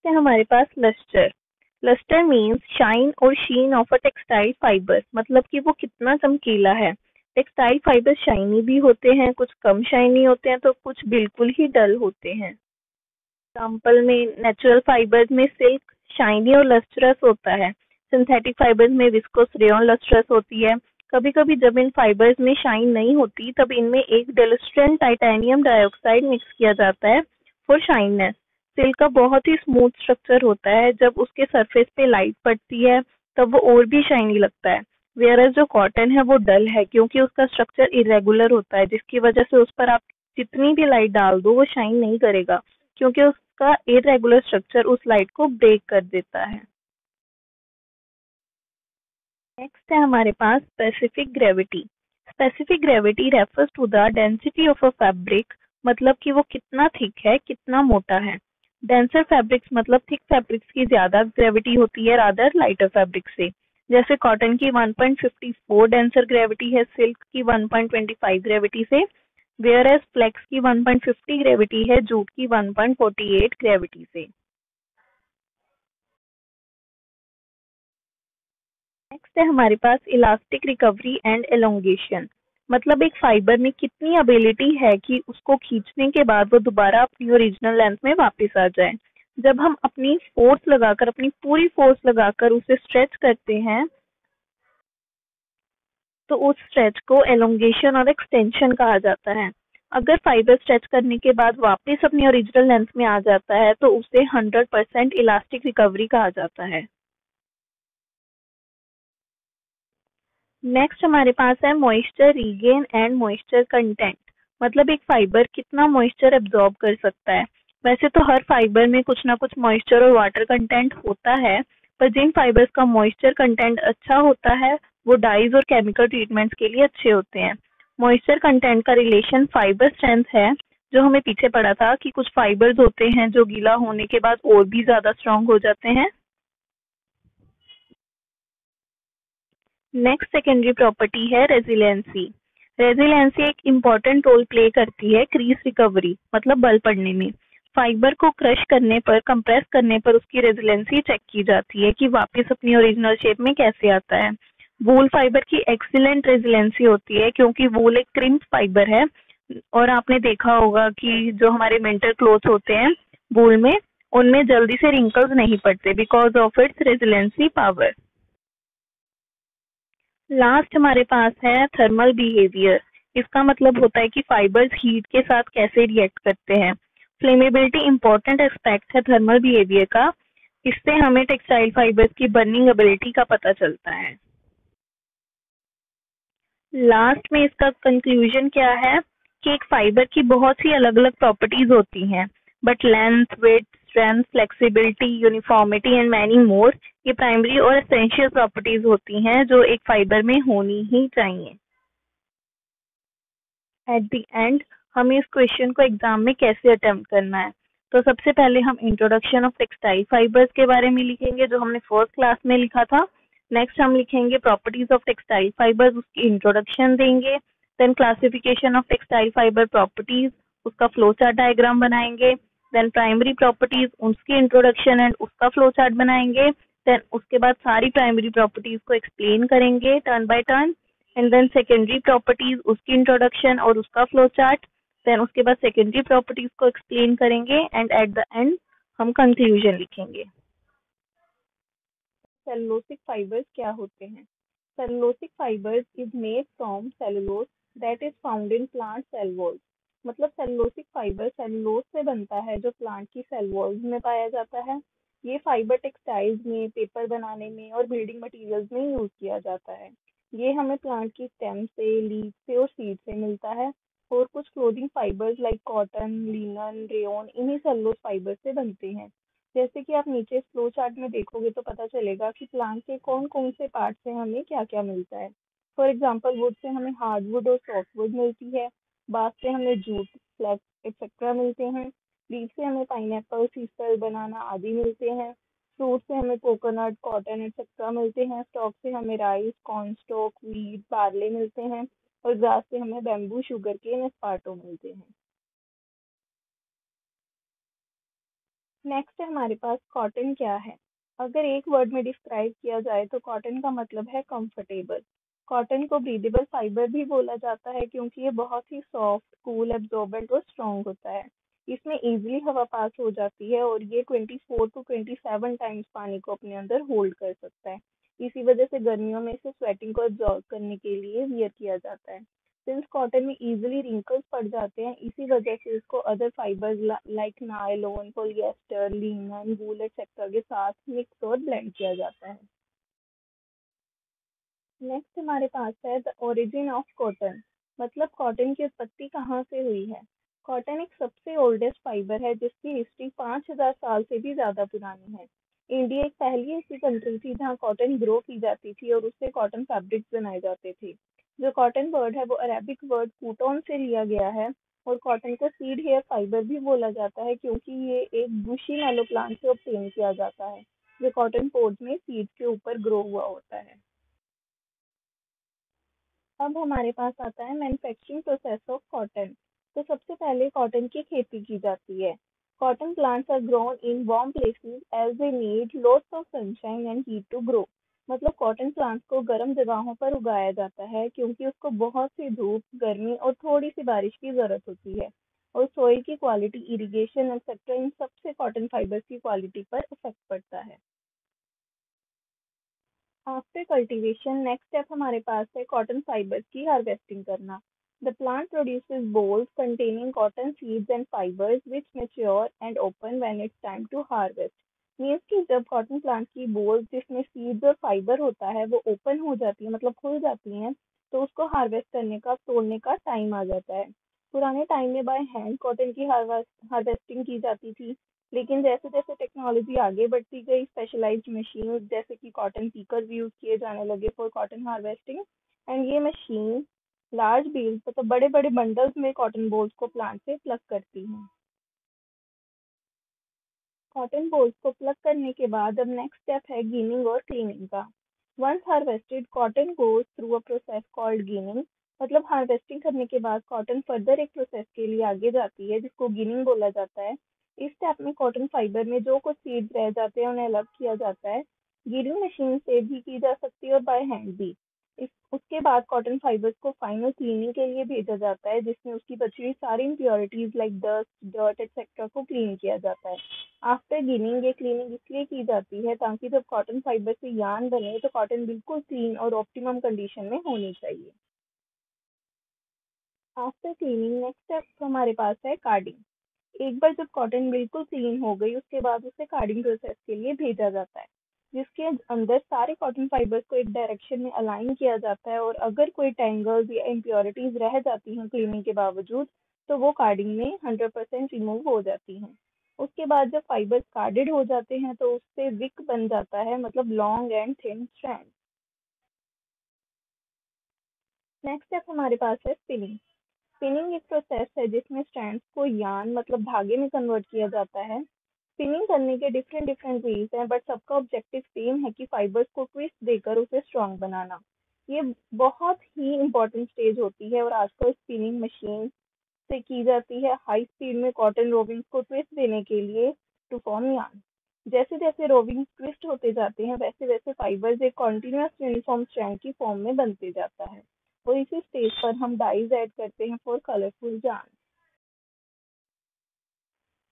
हमारे पास लस्टर। लस्टर मीन्स शाइन और शीन ऑफ अ टेक्सटाइल फाइबर, मतलब कि वो कितना चमकीला है। टेक्सटाइल फाइबर शाइनी भी होते हैं, कुछ कम शाइनी होते हैं तो कुछ बिल्कुल ही डल होते हैं। एग्जाम्पल में नेचुरल फाइबर्स में सिल्क शाइनी और लस्ट्रस होता है। सिंथेटिक फाइबर्स में विस्कोस रेयॉन लस्ट्रस होती है। कभी कभी जब इन फाइबर्स में शाइन नहीं होती तब इनमें एक डेलस्ट्रेन टाइटेनियम डाइऑक्साइड मिक्स किया जाता है फॉर शाइननेस। सिल्क का बहुत ही स्मूथ स्ट्रक्चर होता है, जब उसके सरफेस पे लाइट पड़ती है तब वो और भी शाइनी लगता है। वेयर जो कॉटन है वो डल है क्योंकि उसका स्ट्रक्चर इरेगुलर होता है, जिसकी वजह से उस पर आप जितनी भी लाइट डाल दो वो शाइन नहीं करेगा, क्योंकि उसका इरेगुलर स्ट्रक्चर उस लाइट को ब्रेक कर देता है। नेक्स्ट है हमारे पास specific gravity. Specific gravity refers to the density of a fabric, मतलब कि वो कितना थिक है, कितना मोटा है। डेंसर फैब्रिक्स मतलब थिक फैब्रिक्स की ज्यादा ग्रेविटी होती है रादर लाइटर फैब्रिक से। जैसे कॉटन की 1.54 डेंसर ग्रेविटी है सिल्क की 1.25 ग्रेविटी से, वेयर एज फ्लेक्स की 1.50 ग्रेविटी है जूट की 1.48 ग्रेविटी से। नेक्स्ट है हमारे पास इलास्टिक रिकवरी एंड एलोंगेशन, मतलब एक फाइबर में कितनी एबिलिटी है कि उसको खींचने के बाद वो दोबारा अपनी ओरिजिनल लेंथ में वापस आ जाए। जब हम अपनी फोर्स लगाकर, अपनी पूरी फोर्स लगाकर उसे स्ट्रेच करते हैं तो उस स्ट्रेच को एलोंगेशन और एक्सटेंशन कहा जाता है। अगर फाइबर स्ट्रेच करने के बाद वापस अपनी ओरिजिनल लेंथ में आ जाता है तो उसे 100% इलास्टिक रिकवरी कहा जाता है। नेक्स्ट हमारे पास है moisture regain and moisture content, मतलब एक फाइबर कितना मॉइस्चर एब्जॉर्ब कर सकता है। वैसे तो हर फाइबर में कुछ ना कुछ मॉइस्चर और वाटर कंटेंट होता है, पर जिन फाइबर्स का मॉइस्चर कंटेंट अच्छा होता है वो डाइज और केमिकल ट्रीटमेंट्स के लिए अच्छे होते हैं। मॉइस्चर कंटेंट का रिलेशन फाइबर स्ट्रेंथ है, जो हमें पीछे पढ़ा था कि कुछ फाइबर्स होते हैं जो गीला होने के बाद और भी ज्यादा स्ट्रांग हो जाते हैं। नेक्स्ट सेकेंडरी प्रॉपर्टी है रेजिलेंसी। रेजिलेंसी एक इम्पॉर्टेंट रोल प्ले करती है क्रीज रिकवरी, मतलब बल पड़ने में। फाइबर को क्रश करने पर, कंप्रेस करने पर उसकी रेजिलेंसी चेक की जाती है कि वापस अपनी ओरिजिनल शेप में कैसे आता है। वूल फाइबर की एक्सीलेंट रेजिलेंसी होती है क्योंकि वूल एक क्रिम्प फाइबर है, और आपने देखा होगा कि जो हमारे विंटर क्लोथ होते हैं वूल में, उनमें जल्दी से रिंकल्स नहीं पड़ते because of it's resiliency power. Last हमारे पास है थर्मल बिहेवियर। इसका मतलब होता है कि फाइबर्स हीट के साथ कैसे रिएक्ट करते हैं। फ्लेमेबिलिटी इंपॉर्टेंट एस्पेक्ट है थर्मल बिहेवियर का। इससे हमें टेक्सटाइल फाइबर्स की बर्निंग एबिलिटी का पता चलता है। लास्ट में इसका कंक्लूजन क्या है कि एक फाइबर की बहुत सी अलग अलग प्रॉपर्टीज होती हैं, but length, width, strength, flexibility, uniformity and many मोर, ये प्राइमरी और एसेंशियल प्रॉपर्टीज होती हैं जो एक फाइबर में होनी ही चाहिए। एट द एंड हमें इस क्वेश्चन को एग्जाम में कैसे अटेम्प्ट करना है, तो सबसे पहले हम इंट्रोडक्शन ऑफ टेक्सटाइल फाइबर्स के बारे में लिखेंगे जो हमने फर्स्ट क्लास में लिखा था। नेक्स्ट हम लिखेंगे प्रॉपर्टीज ऑफ टेक्सटाइल फाइबर्स, उसकी इंट्रोडक्शन देंगे। Then classification of textile fibre properties, उसका फ्लो चार्ट डायग्राम बनाएंगे। देन प्राइमरी प्रॉपर्टीज, उसकी इंट्रोडक्शन एंड उसका फ्लो चार्ट बनाएंगे। देन उसके बाद सारी प्राइमरी प्रॉपर्टीज को एक्सप्लेन करेंगे turn by turn. And then secondary properties, उसकी इंट्रोडक्शन और उसका फ्लो चार्ट। देन उसके बाद सेकेंडरी प्रॉपर्टीज को एक्सप्लेन करेंगे एंड एट द एंड हम कंक्लूजन लिखेंगे। सेलुलोसिक फाइबर्स क्या होते हैं? Cellulosic fibres is made from cellulose that is found in plant cell walls, मतलब सेलुलोसिक फाइबर सेलुलोज से बनता है जो प्लांट की सेल वॉल्स में पाया जाता है। ये फाइबर टेक्सटाइल्स में, पेपर बनाने में और बिल्डिंग मटेरियल्स में यूज किया जाता है। ये हमें प्लांट की स्टेम से, लीफ से और सीड से मिलता है। और कुछ clothing fibres like cotton, linen, rayon इन्हीं सेलुलोज फाइबर से बनते हैं। जैसे कि आप नीचे फ्लो चार्ट में देखोगे तो पता चलेगा कि प्लांट के कौन कौन से पार्ट से हमें क्या क्या मिलता है। फॉर एग्जाम्पल वुड से हमें हार्डवुड और सॉफ्टवुड मिलती है। बांस से हमें जूट, फ्लेक्स एक्सेट्रा मिलते हैं। लीफ से हमें पाइनएप्पल, सीसल, बनाना आदि मिलते हैं। फ्रूट से हमें कोकोनट, कॉटन एक्सेट्रा मिलते हैं। स्टॉक से हमें rice, corn stock, wheat, barley मिलते हैं। और ग्रास से हमें बैम्बू, शुगर केन, एस्पार्टो मिलते हैं। नेक्स्ट है हमारे पास कॉटन क्या है। अगर एक वर्ड में डिस्क्राइब किया जाए तो कॉटन का मतलब है कंफर्टेबल। कॉटन को ब्रीदेबल फाइबर भी बोला जाता है क्योंकि ये बहुत ही सॉफ्ट, कूल, एब्जॉर्बेंट और स्ट्रॉन्ग होता है। इसमें इजीली हवा पास हो जाती है और ये 24 to 27 टाइम्स पानी को अपने अंदर होल्ड कर सकता है। इसी वजह से गर्मियों में इसे स्वेटिंग को एब्जॉर्ब करने के लिए वियर किया जाता है। सिंस कॉटन में इजीली रिंकल्स पड़ जाते हैं, इसी वजह से इसको other fibres like nylon, polyester, linen, wool etcetera के साथ मिक्स और ब्लेंड किया जाता है। नेक्स्ट हमारे पास है द ओरिजिन ऑफ कॉटन। मतलब कॉटन की उत्पत्ति कहाँ से हुई है। कॉटन एक सबसे ओल्डेस्ट फाइबर है जिसकी हिस्ट्री 5000 साल से भी ज्यादा पुरानी है। इंडिया एक पहली ऐसी कंट्री थी जहाँ कॉटन ग्रो की जाती थी और उससे कॉटन फैब्रिक्स बनाए जाते थे। जो कॉटन वर्ड है वो अरेबिक वर्ड कूटोन से लिया गया है। और कॉटन को सीड हेयर फाइबर भी बोला जाता है क्योंकि ये एक बुशी मैलो प्लांट से ऑब्टेन किया जाता है जो कॉटन पोड्स में सीड्स के ऊपर ग्रो हुआ होता है। अब हमारे पास आता है मैन्युफैक्चरिंग प्रोसेस ऑफ कॉटन। तो सबसे पहले कॉटन की खेती की जाती है। Cotton plants are grown in warm places as they need lots of sunshine and heat to grow. मतलब कॉटन प्लांट्स को गर्म जगहों पर उगाया जाता है क्योंकि उसको बहुत सी धूप, गर्मी और थोड़ी सी बारिश की जरूरत होती है। और सोइल की क्वालिटी, इरिगेशन एक्सेट्रा इन सबसे कॉटन फाइबर्स की क्वालिटी पर इफेक्ट पड़ता है। आफ्टर कल्टीवेशन नेक्स्ट स्टेप हमारे पास है कॉटन फाइबर्स की हार्वेस्टिंग करना। The plant produces bolls containing cotton seeds and fibers which mature and open when it's time to harvest। Means कि जब कॉटन प्लांट की बोल्स जिसमें सीड्स और फाइबर होता है वो ओपन हो जाती है, मतलब खुल जाती हैं, तो उसको हार्वेस्ट करने का, तोड़ने का टाइम आ जाता है। पुराने टाइम में बाय हैंड कॉटन की हार्वेस्टिंग की जाती थी। लेकिन जैसे जैसे टेक्नोलॉजी आगे बढ़ती गई, स्पेशलाइज्ड मशीन जैसे कि कॉटन पीकर भी यूज किए जाने लगे फॉर कॉटन हार्वेस्टिंग। एंड ये मशीन लार्ज बेल्स, मतलब बड़े बड़े बंडल्स में कॉटन बोल्स को प्लांट से प्लग करती हैं। कॉटन बोल्स को प्लग करने के बाद अब नेक्स्ट स्टेप है गिनिंग और क्लीनिंग का। Once harvested cotton goes through a process called ginning. मतलब हार्वेस्टिंग करने के बाद कॉटन फर्दर एक प्रोसेस के लिए आगे जाती है जिसको गिनिंग बोला जाता है। इस स्टेप में कॉटन फाइबर में जो कुछ सीड्स रह जाते हैं उन्हें अलग किया जाता है। गिनिंग मशीन से भी की जा सकती है और बाय हैंड भी। उसके बाद कॉटन फाइबर्स को फाइनल क्लीनिंग के लिए भेजा जाता है जिसमें उसकी बची हुई सारी impurities like dust, dirt etcetera को क्लीन किया जाता है। आफ्टर गिनिंग ये क्लीनिंग इसलिए की जाती है ताकि जब कॉटन फाइबर से यार्न बने तो कॉटन बिल्कुल क्लीन और ऑप्टिमम कंडीशन में होनी चाहिए। आफ्टर क्लीनिंग नेक्स्ट स्टेप हमारे पास है कार्डिंग। एक बार जब कॉटन बिल्कुल क्लीन हो गई उसके बाद उसे कार्डिंग प्रोसेस के लिए भेजा जाता है जिसके अंदर सारे कॉटन फाइबर्स को एक डायरेक्शन में अलाइन किया जाता है। और अगर कोई टैंगल्स या इम्प्योरिटीज रह जाती हैं क्लीनिंग के बावजूद तो वो कार्डिंग में 100% रिमूव हो जाती हैं। उसके बाद जब फाइबर्स कार्डेड हो जाते हैं तो उससे विक बन जाता है, मतलब long and thin strand. Next step हमारे पास है स्पिनिंग। स्पिनिंग एक प्रोसेस है जिसमें स्ट्रैंड्स को यार्न, मतलब धागे में कन्वर्ट किया जाता है। स्पिनिंग करने के डिफरेंट डिफरेंट वेज हैं बट सबका ऑब्जेक्टिव सेम है कि फाइबर्स को ट्विस्ट देकर उसे स्ट्रॉन्ग बनाना। ये बहुत ही इंपॉर्टेंट स्टेज होती है और आजकल स्पिनिंग मशीन से की जाती है हाई स्पीड में कॉटन रोविंग्स को ट्विस्ट देने के लिए टू फॉर्म यार्न। जैसे जैसे रोविंग्स ट्विस्ट होते जाते हैं वैसे वैसे फाइबर्स एक कॉन्टिन्यूअस यूनिफॉर्म स्ट्रैंड की फॉर्म में बनते जाता है। और इसी स्टेज पर हम डाइज ऐड करते हैं फॉर कलरफुल जार्न।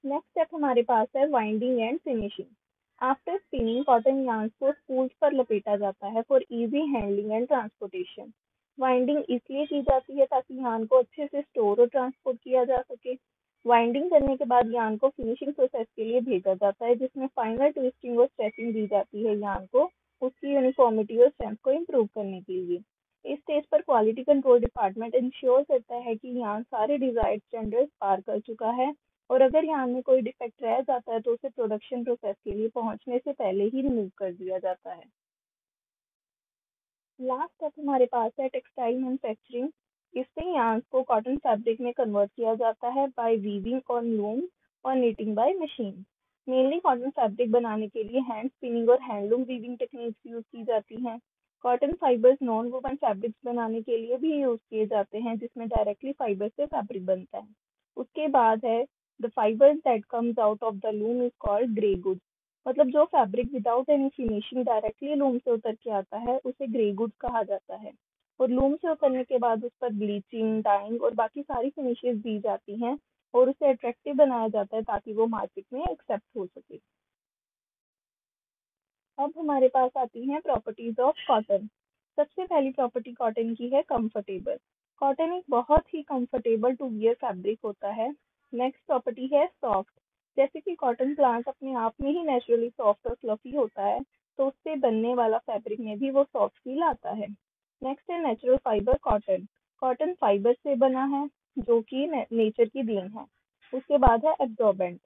नेक्स्ट स्टेप हमारे पास है winding and finishing. After spinning cotton yarns को स्पूल्स पर लपेटा जाता है for easy handling and transportation. Winding इसलिए की जाती है ताकि yarn को अच्छे से स्टोर और ट्रांसपोर्ट किया जा सके। वाइंडिंग करने के बाद yarn को फिनिशिंग प्रोसेस के लिए भेजा जाता है जिसमें फाइनल ट्विस्टिंग और स्ट्रेचिंग दी जाती है yarn को उसकी यूनिफॉर्मिटी और स्ट्रेंथ को इम्प्रूव करने के लिए। इस स्टेज पर क्वालिटी कंट्रोल डिपार्टमेंट इंश्योर करता है कि यार्न सारे डिजायर्ड स्टैंडर्ड्स पार कर चुका है, और अगर यार्न में कोई डिफेक्ट रह जाता है तो उसे प्रोडक्शन प्रोसेस के लिए पहुंचने से पहले ही रिमूव कर दिया जाता है। लास्ट स्टेप हमारे पास है टेक्सटाइल मैन्युफैक्चरिंग। इससे यार्न को कॉटन फैब्रिक में कन्वर्ट किया जाता है बाय वीविंग ऑन लूम और knitting by machine. Mainly cotton fabric बनाने के लिए हैंड स्पिनिंग और हैंडलूम वीविंग टेक्निक्स यूज की जाती हैं। Cotton fibres non woven fabrics बनाने के लिए भी यूज किए जाते हैं, जिसमें डायरेक्टली फाइबर से फैब्रिक बनता है। उसके बाद है the fibres that comes out of the loom is called grey goods. मतलब जो fabric without any finishing directly loom से उतर के आता है उसे ग्रे गुड्स कहा जाता है। और लूम से उतरने के बाद उस पर ब्लीचिंग, डाइंग और बाकी सारी फिनिशेस दी जाती हैं और उसे अट्रैक्टिव बनाया जाता है ताकि वो मार्केट में एक्सेप्ट हो सके। अब हमारे पास आती हैं प्रॉपर्टीज ऑफ कॉटन। सबसे पहली प्रॉपर्टी कॉटन की है कंफर्टेबल। कॉटन एक बहुत ही कंफर्टेबल टू वियर फैब्रिक होता है। नेक्स्ट प्रॉपर्टी है सॉफ्ट। जैसे कि कॉटन प्लांट अपने आप में ही नेचुरली सॉफ्ट और फ्लफी होता है, तो उससे बनने वाला फैब्रिक में भी वो सॉफ्ट फील आता है। नेक्स्ट है natural fibre cotton. Cotton fibre से बना है जो कि नेचर की देन है। उसके बाद है एब्जॉर्बेंट।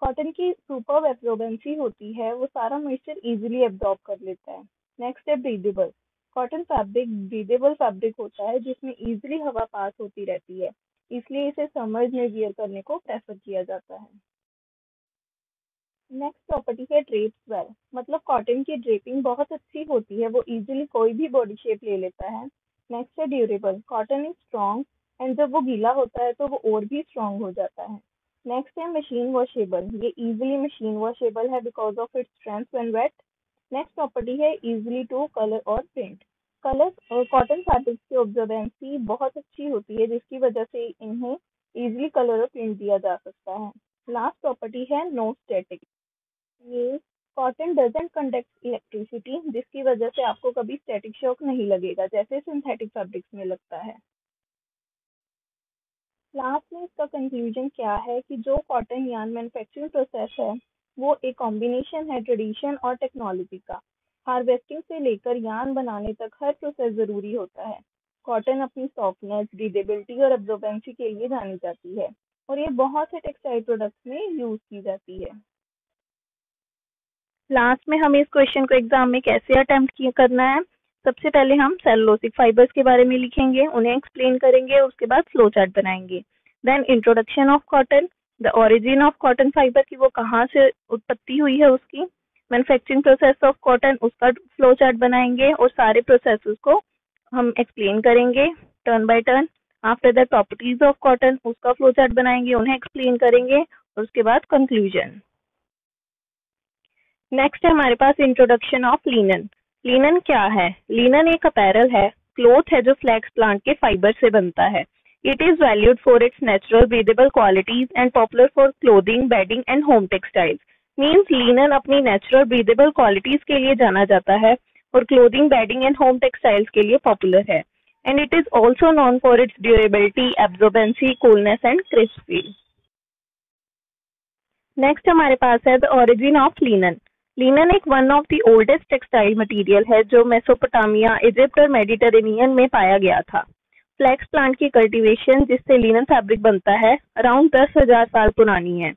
कॉटन की सुपर्ब एब्जॉर्बेंसी होती है, वो सारा मॉइस्चर इजीली एब्जॉर्ब कर लेता है। नेक्स्ट है breathable. Cotton fabric breathable fabric होता है जिसमें इजीली हवा पास होती रहती है, इसलिए इसे समर्स में वियर करने को प्रेफर किया जाता है। नेक्स्ट प्रॉपर्टी है ड्रेप स्वेल। मतलब कॉटन की ड्रेपिंग बहुत अच्छी होती है, वो इजीली कोई भी बॉडी शेप ले लेता है। नेक्स्ट है durable. Cotton is strong and जब वो गीला होता है तो वो और भी स्ट्रॉन्ग हो जाता है। नेक्स्ट है मशीन वॉशेबल। ये इजीली मशीन वॉशेबल है because of its strength when wet. Next property है इजीली टू कलर और प्रिंट। कलर कॉटन फैब्रिक्स की ऑब्जर्वेंसी बहुत अच्छी होती है, जिसकी वजह से इन्हें इजीली कलर और प्रिंट दिया जा सकता है। लास्ट प्रॉपर्टी है नो स्टैटिक। ये कॉटन डजंट कंडक्ट इलेक्ट्रिसिटी, जिसकी वजह से आपको कभी स्टैटिक शॉक नहीं लगेगा जैसे सिंथेटिक फैब्रिक्स में लगता है। लास्ट में इसका कंक्लूजन क्या है कि जो कॉटन यार्न मैन्युफैक्चरिंग प्रोसेस है वो एक कॉम्बिनेशन है ट्रेडिशन और टेक्नोलॉजी का। हार्वेस्टिंग से लेकर यार्न बनाने तक हर प्रोसेस ज़रूरी होता है। कॉटन अपनी सॉफ्टनेस, ब्रीदेबिलिटी और एब्जॉर्बेंसी के लिए जानी जाती है, और ये बहुत से टेक्सटाइल प्रोडक्ट्स में यूज़ की जाती है। लास्ट में हमें इस क्वेश्चन को एग्जाम में कैसे अटेम्प्ट करना है। सबसे पहले हम सेलुलोसिक फाइबर्स के बारे में लिखेंगे, उन्हें एक्सप्लेन करेंगे, उसके बाद फ्लो चार्ट बनाएंगे। Then introduction of cotton, the origin of cotton fibre की वो कहाँ से उत्पत्ति हुई है उसकी, मैन्युफैक्चरिंग प्रोसेस ऑफ कॉटन उसका फ्लो चार्ट बनाएंगे और सारे प्रोसेस को हम एक्सप्लेन करेंगे turn by turn. After that properties of cotton उसका फ्लो चार्ट बनाएंगे, उन्हें एक्सप्लेन करेंगे और उसके बाद कंक्लूजन। नेक्स्ट है हमारे पास इंट्रोडक्शन ऑफ लिनन। लिनन क्या है? लिनन एक अपैरल है, क्लोथ है जो फ्लैक्स प्लांट के फाइबर से बनता है। It is valued for its natural breathable qualities and popular for clothing, bedding and home textiles. Means linen अपनी नेचुरल ब्रीदेबल क्वालिटीज के लिए जाना जाता है और clothing, bedding and home textiles के लिए पॉपुलर है। And it is also known for its durability, absorbency, coolness and crisp feel. Next हमारे पास है the origin of linen. Linen एक one of the oldest textile material है जो Mesopotamia, Egypt और मेडिटेरेनियन में पाया गया था। फ्लैक्स प्लांट की कल्टीवेशन जिससे लिनन फैब्रिक बनता है अराउंड 10,000 साल पुरानी है।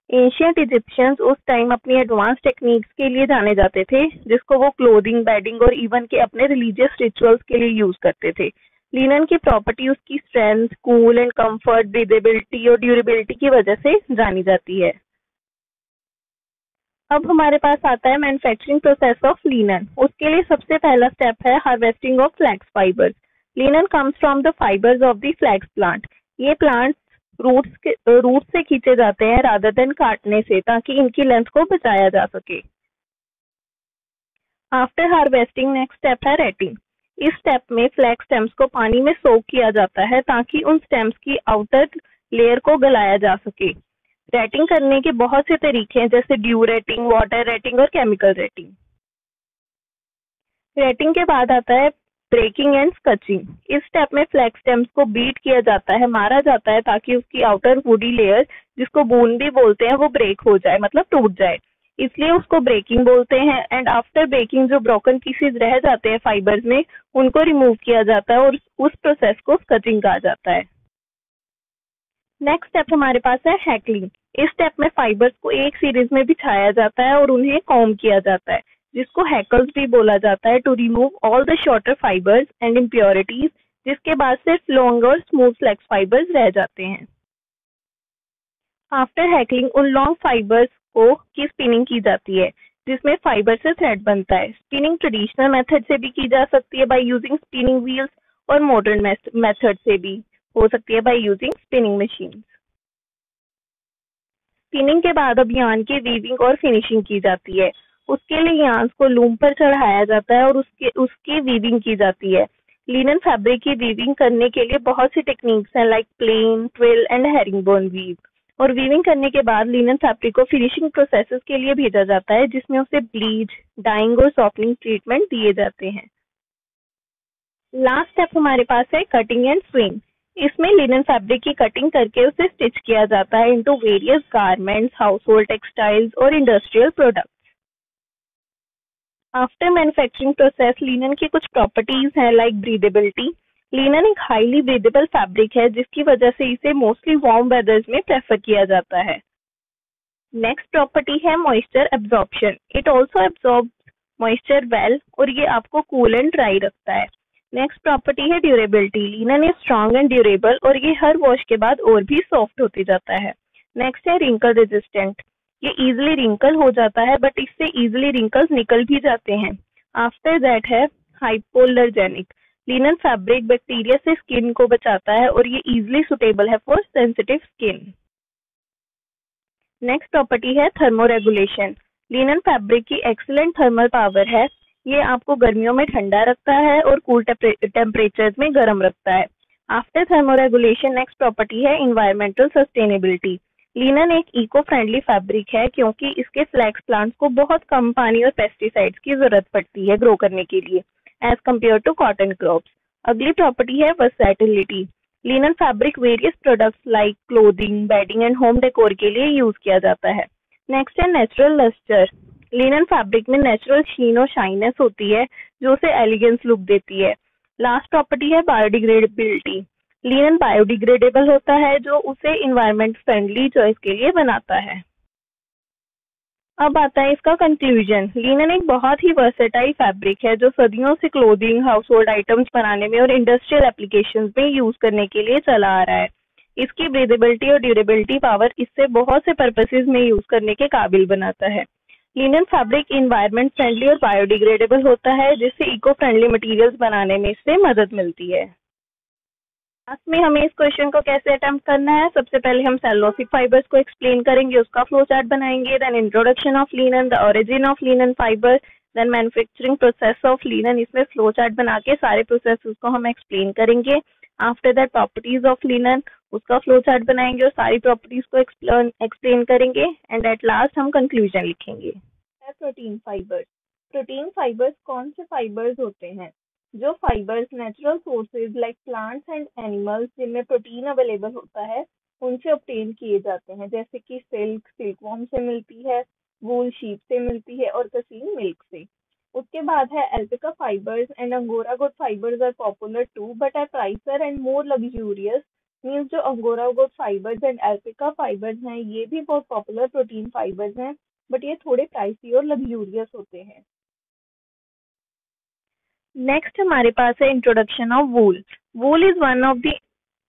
एंशियंट इजिप्शियंस उस टाइम अपनी एडवांस टेक्निक्स के लिए जाने जाते थे, जिसको वो क्लोथिंग, बेडिंग और इवन के अपने रिलीजियस रिचुअल्स के लिए यूज करते थे। लिनन की प्रॉपर्टी उसकी strength, cool and comfort, breathability और ड्यूरेबिलिटी की वजह से जानी जाती है। अब हमारे पास आता है मैन्युफैक्चरिंग प्रोसेस ऑफ लिनन। उसके लिए सबसे पहला स्टेप है harvesting of flax fibres. Linen comes from the fibres of the flax plant. ये प्लांट्स रूट से खींचे जाते हैं रादर देन काटने से, ताकि इनकी लेंथ को बचाया जा सके। आफ्टर हार्वेस्टिंग नेक्स्ट स्टेप है रेटिंग। इस स्टेप में फ्लैक्स स्टेम्स को पानी में सोक किया जाता है ताकि उन स्टेम्स की आउटर लेयर को गलाया जा सके। रेटिंग करने के बहुत से तरीके हैं, जैसे ड्यू रेटिंग, वाटर रेटिंग और केमिकल रेटिंग। रेटिंग के बाद आता है ब्रेकिंग एंड स्कचिंग। इस स्टेप में फ्लैक्स स्टेम्स को बीट किया जाता है, मारा जाता है, ताकि उसकी आउटर वुडी लेयर, जिसको बून भी बोलते हैं, वो ब्रेक हो जाए, मतलब टूट जाए। इसलिए उसको ब्रेकिंग बोलते हैं। एंड आफ्टर ब्रेकिंग जो ब्रोकन पीसेस रह जाते हैं फाइबर्स में, उनको रिमूव किया जाता है और उस प्रोसेस को स्कचिंग कहा जाता है। नेक्स्ट स्टेप हमारे पास है हैकलिंग। इस स्टेप में फाइबर्स को एक सीरीज में बिछाया जाता है और उन्हें कॉम्ब किया जाता है, जिसको हैकल्स भी बोला जाता है, to remove all the shorter fibres and impurities, जिसके बाद सिर्फ लॉन्ग और स्मूथ फ्लेक्स फाइबर्स रह जाते हैं। आफ्टर हैकलिंग उन लॉन्ग फाइबर्स को की स्पिनिंग की जाती है, जिसमें फाइबर से थ्रेड बनता है। स्पिनिंग ट्रेडिशनल मेथड से भी की जा सकती है बाय यूजिंग स्पिनिंग व्हील्स, और मॉडर्न मेथड से भी हो सकती है by using spinning machine. Spinning के बाद अब यार्न की वीविंग और फिनिशिंग की जाती है। उसके लिए यार्न को लूम पर चढ़ाया जाता है और उसकी वीविंग की जाती है। लिनन फैब्रिक की वीविंग करने के लिए बहुत सी टेक्निक्स हैं, like plain, twill and herringbone weave. और वीविंग करने के बाद लिनन फैब्रिक को फिनिशिंग प्रोसेसेस के लिए भेजा जाता है, जिसमें उसे ब्लीच, डाइंग और सॉफ्टनिंग ट्रीटमेंट दिए जाते हैं। लास्ट स्टेप हमारे पास है कटिंग एंड स्विंग। इसमें लिनन फैब्रिक की कटिंग करके उसे स्टिच किया जाता है into various garments, household textiles और industrial products. After manufacturing process linen की कुछ प्रॉपर्टीज हैं, लाइक ब्रीदेबिलिटी। लिनन एक हाईली ब्रीदेबल फैब्रिक है, जिसकी वजह से इसे मोस्टली वार्म वेदर्स में प्रेफर किया जाता है। नेक्स्ट प्रॉपर्टी है moisture absorption. It also absorb moisture well, और ये आपको कूल एंड ड्राई रखता है। नेक्स्ट प्रॉपर्टी है durability. Linen is strong and durable, और ये हर वॉश के बाद और भी सॉफ्ट होते जाता है। नेक्स्ट है रिंकल रेजिस्टेंट। ये इजिली रिंकल हो जाता है, बट इससे इजिली रिंकल्स निकल भी जाते हैं। आफ्टर दैट है हाइपोलर्जेनिक। लिनन फैब्रिक बैक्टीरिया से स्किन को बचाता है, और ये इजिली सुटेबल है for sensitive skin. Next property है थर्मोरेगुलेशन। लिनन फैब्रिक की एक्सीलेंट थर्मल पावर है। ये आपको गर्मियों में ठंडा रखता है और कूल टेम्परेचर्स में गर्म रखता है। आफ्टर थर्मोरेगुलेशन नेक्स्ट प्रॉपर्टी है इन्वायरमेंटल सस्टेनेबिलिटी। लिनन एक इको फ्रेंडली फैब्रिक है, क्योंकि इसके फ्लैक्स प्लांट्स को बहुत कम पानी और पेस्टिसाइड्स की जरूरत पड़ती है ग्रो करने के लिए, as compare to cotton crops. अगली प्रॉपर्टी है versatility. Linen fabric various products like clothing, bedding and home decor के लिए यूज किया जाता है। नेक्स्ट है नेचुरल लस्टर। लिनन फैब्रिक में नेचुरल शीन और शाइनेस होती है, जो उसे एलिगेंस लुक देती है। लास्ट प्रॉपर्टी है बायोडिग्रेडेबिलिटी। लिनन बायोडिग्रेडेबल होता है, जो उसे इन्वायरमेंट फ्रेंडली चॉइस के लिए बनाता है। अब आता है इसका कंक्लूजन। लिनन एक बहुत ही वर्सेटाइल फैब्रिक है, जो सदियों से क्लोथिंग, हाउसहोल्ड आइटम्स बनाने में और इंडस्ट्रियल एप्लीकेशंस में यूज करने के लिए चला आ रहा है। इसकी ब्रीदेबिलिटी और ड्यूरेबिलिटी पावर इससे बहुत से पर्पसेस में यूज करने के काबिल बनाता है। लिनन फैब्रिक इन्वायरमेंट फ्रेंडली और बायोडिग्रेडेबल होता है, जिससे इको फ्रेंडली मटेरियल्स बनाने में इससे मदद मिलती है। लास्ट में हमें इस क्वेश्चन को कैसे अटेम्प्ट करना है। सबसे पहले हम सेलुलोसिक फाइबर्स को एक्सप्लेन करेंगे, उसका फ्लो चार्ट बनाएंगे। Then introduction of linen, the origin of linen fibre, then manufacturing process of linen. इसमें फ्लो चार्ट बना के सारे प्रोसेस को हम एक्सप्लेन करेंगे। After that properties of linen, उसका फ्लो चार्ट बनाएंगे और सारी प्रॉपर्टीज को एक्सप्लेन करेंगे। एंड एट लास्ट हम कंक्लूजन लिखेंगे। Protein fibres. प्रोटीन फाइबर्स कौन से फाइबर्स होते हैं? जो fibres natural sources like plants and animals जिनमें प्रोटीन अवेलेबल होता है, उनसे ऑब्टेन किए जाते हैं, जैसे कि सिल्कवॉर्म से मिलती है, वूल शीप से मिलती है, और कसीन मिल्क से। उसके बाद है alpaca fibres and angora goat fibres are popular too, but are pricier and more luxurious. Means जो angora goat fibres and alpaca fibres हैं, ये भी बहुत पॉपुलर प्रोटीन फाइबर्स हैं, बट ये थोड़े प्राइसी और लग्जूरियस होते हैं। नेक्स्ट हमारे पास है introduction of wool. Wool is one of the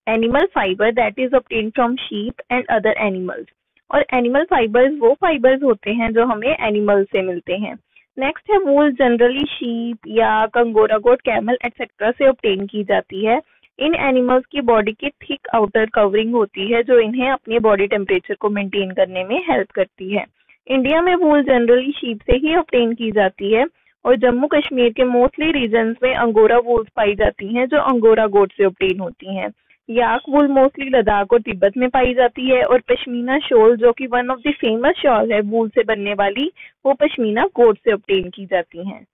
animal fibre that is obtained from sheep and other animals. और एनिमल फाइबर्स वो फाइबर्स होते हैं जो हमें एनिमल से मिलते हैं। नेक्स्ट है वूल जनरली शीप या कंगोरा गोट, कैमल एटसेट्रा से ऑब्टेन की जाती है। इन एनिमल्स की बॉडी की थिक आउटर कवरिंग होती है, जो इन्हें अपने बॉडी टेम्परेचर को मेंटेन करने में हेल्प करती है। इंडिया में वूल जनरली शीप से ही ऑब्टेन की जाती है, और जम्मू कश्मीर के मोस्टली रीजन्स में अंगोरा वूल्स पाई जाती हैं, जो अंगोरा गोट से ऑब्टेन होती हैं। याक वूल मोस्टली लद्दाख और तिब्बत में पाई जाती है, और पश्मीना शॉल, जो कि one of the famous shawl है वूल से बनने वाली, वो पश्मीना गोट से ऑब्टेन की जाती हैं।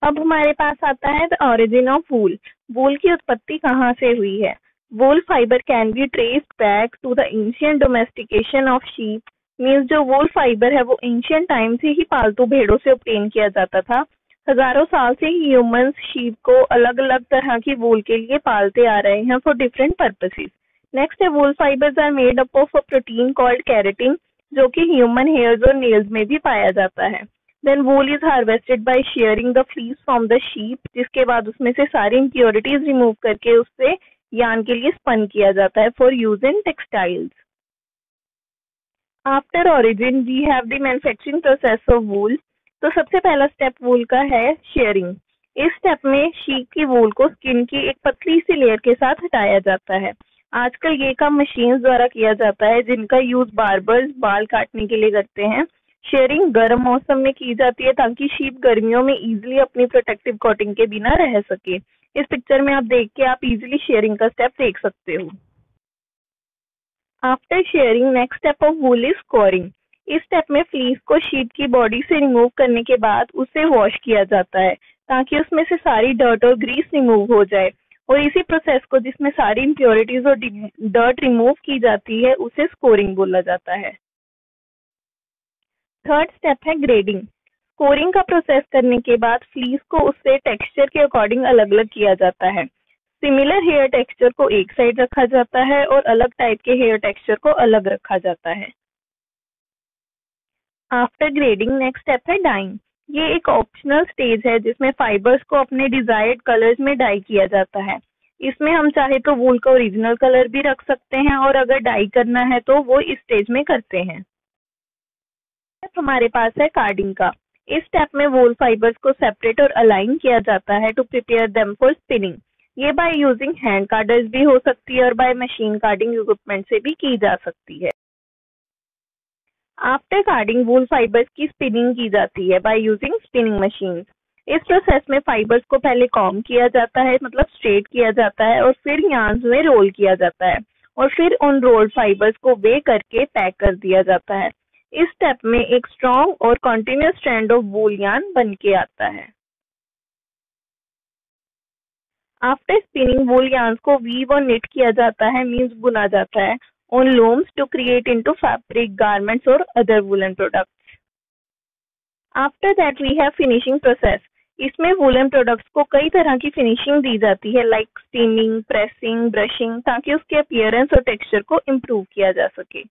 अब हमारे पास आता है the origin of wool. Wool की उत्पत्ति कहाँ से हुई है? Wool fibre can be traced back to the ancient domestication of sheep. Means जो वूल फाइबर है वो एंशिएंट टाइम से ही पालतू भेड़ों से ऑब्टेन किया जाता था। हजारों साल से ही ह्यूमंस शीप को अलग अलग तरह की वूल के लिए पालते आ रहे हैं फॉर डिफरेंट पर्पसेस। नेक्स्ट है wool fibres are made up of a protein called keratin, जो कि ह्यूमन हेयर्स और नेल्स में भी पाया जाता है। Then wool is harvested by shearing the fleece from the sheep, जिसके बाद उसमें से सारी इम्प्योरिटीज रिमूव करके उससे यार्न के लिए स्पन किया जाता है for use in textiles. After origin we have the manufacturing process of wool. तो सबसे पहला स्टेप वूल का है शेयरिंग। इस स्टेप में शीप की वूल को स्किन की एक पतली सी लेयर के साथ हटाया जाता है। आजकल ये काम मशीन्स द्वारा किया जाता है, जिनका यूज बार्बर्स बाल काटने के लिए करते हैं। शेयरिंग गर्म मौसम में की जाती है ताकि शीप गर्मियों में इजीली अपनी प्रोटेक्टिव कोटिंग के बिना रह सके। इस पिक्चर में आप देख के आप इजीली शेयरिंग का स्टेप देख सकते हो। After sharing next step of wool is scoring. इस स्टेप में फ्लीस को शीप की बॉडी से रिमूव करने के बाद उसे वॉश किया जाता है ताकि उसमें से सारी डर्ट और ग्रीस रिमूव हो जाए। और इसी प्रोसेस को, जिसमें सारी इम्प्योरिटीज और डर्ट रिमूव की जाती है, उसे स्कोरिंग बोला जाता है। थर्ड स्टेप है ग्रेडिंग। स्कोरिंग का प्रोसेस करने के बाद फ्लीस को उससे टेक्सचर के अकॉर्डिंग अलग अलग किया जाता है। सिमिलर हेयर टेक्सचर को एक साइड रखा जाता है और अलग टाइप के हेयर टेक्सचर को अलग रखा जाता है। आफ्टर ग्रेडिंग नेक्स्ट स्टेप है डाइंग। ये एक ऑप्शनल स्टेज है जिसमें फाइबर्स को अपने डिजायर्ड कलर्स में डाई किया जाता है। इसमें हम चाहे तो वूल का ओरिजिनल कलर भी रख सकते हैं और अगर डाई करना है तो वो इस स्टेज में करते हैं। हमारे पास है कार्डिंग का। इस स्टेप में वूल फाइबर्स को सेपरेट और अलाइन किया जाता है to prepare them for spinning. ये बाय यूजिंग हैंड कार्डर्स भी हो सकती है और बाय मशीन कार्डिंग इक्विपमेंट से भी की जा सकती है। आफ्टर कार्डिंग वूल फाइबर्स की स्पिनिंग की जाती है बाय यूजिंग स्पिनिंग मशीन्स। इस प्रोसेस में फाइबर्स को पहले कॉम्ब किया जाता है, मतलब स्ट्रेट किया जाता है, और फिर यार्न्स में रोल किया जाता है और फिर उन रोल्ड फाइबर्स को वे करके पैक कर दिया जाता है। इस स्टेप में एक स्ट्रॉन्ग और continuous strand of wool yarn बन के आता है। आफ्टर स्पिनिंग वूल यार्न्स को वीव और निट किया जाता है, मीन्स बुना जाता है on looms to create into fabric, garments or other woolen products. After that we have finishing process. इसमें वूलन प्रोडक्ट्स को कई तरह की फिनिशिंग दी जाती है, लाइक स्टीमिंग, प्रेसिंग, ब्रशिंग, ताकि उसके अपीयरेंस और टेक्सचर को इम्प्रूव किया जा सके।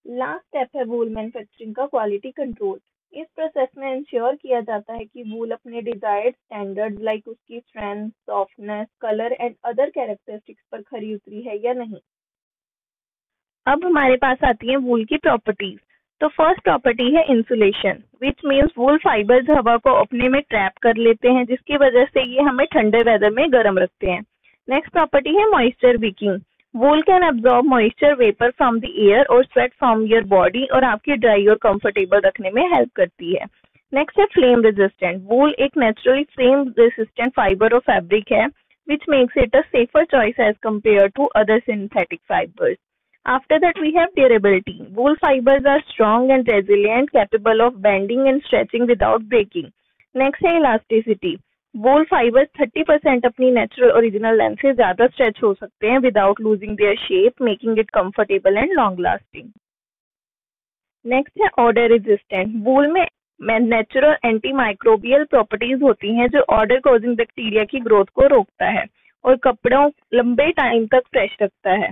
लास्ट स्टेप है वूल मैन्युफैक्चरिंग का क्वालिटी कंट्रोल। इस प्रोसेस में इंश्योर किया जाता है कि वूल अपने डिजायर्ड स्टैंडर्ड्स लाइक उसकी strength, softness, colour and other characteristics पर खरी उतरी है या नहीं। अब हमारे पास आती है वूल की प्रॉपर्टीज। तो फर्स्ट प्रॉपर्टी है insulation, which means wool fibres हवा को अपने में ट्रैप कर लेते हैं, जिसकी वजह से ये हमें ठंडे वेदर में गर्म रखते हैं। नेक्स्ट प्रॉपर्टी है moisture Viking. Wool can absorb moisture vapour from the air और स्वेट फ्रॉम योर बॉडी और आपकी ड्राई और कंफर्टेबल रखने में हेल्प करती है। नेक्स्ट है फ्लेम रेजिस्टेंट। वूल एक नेचुरली फ्लेम रेजिस्टेंट फाइबर और फैब्रिक है, which makes it a safer choice as compared to other synthetic fibers. After that we have durability. Wool fibers are strong and resilient, capable of bending and stretching without breaking. Next है elasticity. Wool fibers 30% अपनी natural original length से ज़्यादा stretch हो सकते हैं without losing their shape, making it comfortable and long lasting. Next है odor resistant. Wool में natural antimicrobial properties होती हैं जो ऑर्डर कॉजिंग बैक्टीरिया की ग्रोथ को रोकता है और कपड़ों लंबे टाइम तक फ्रेश रखता है।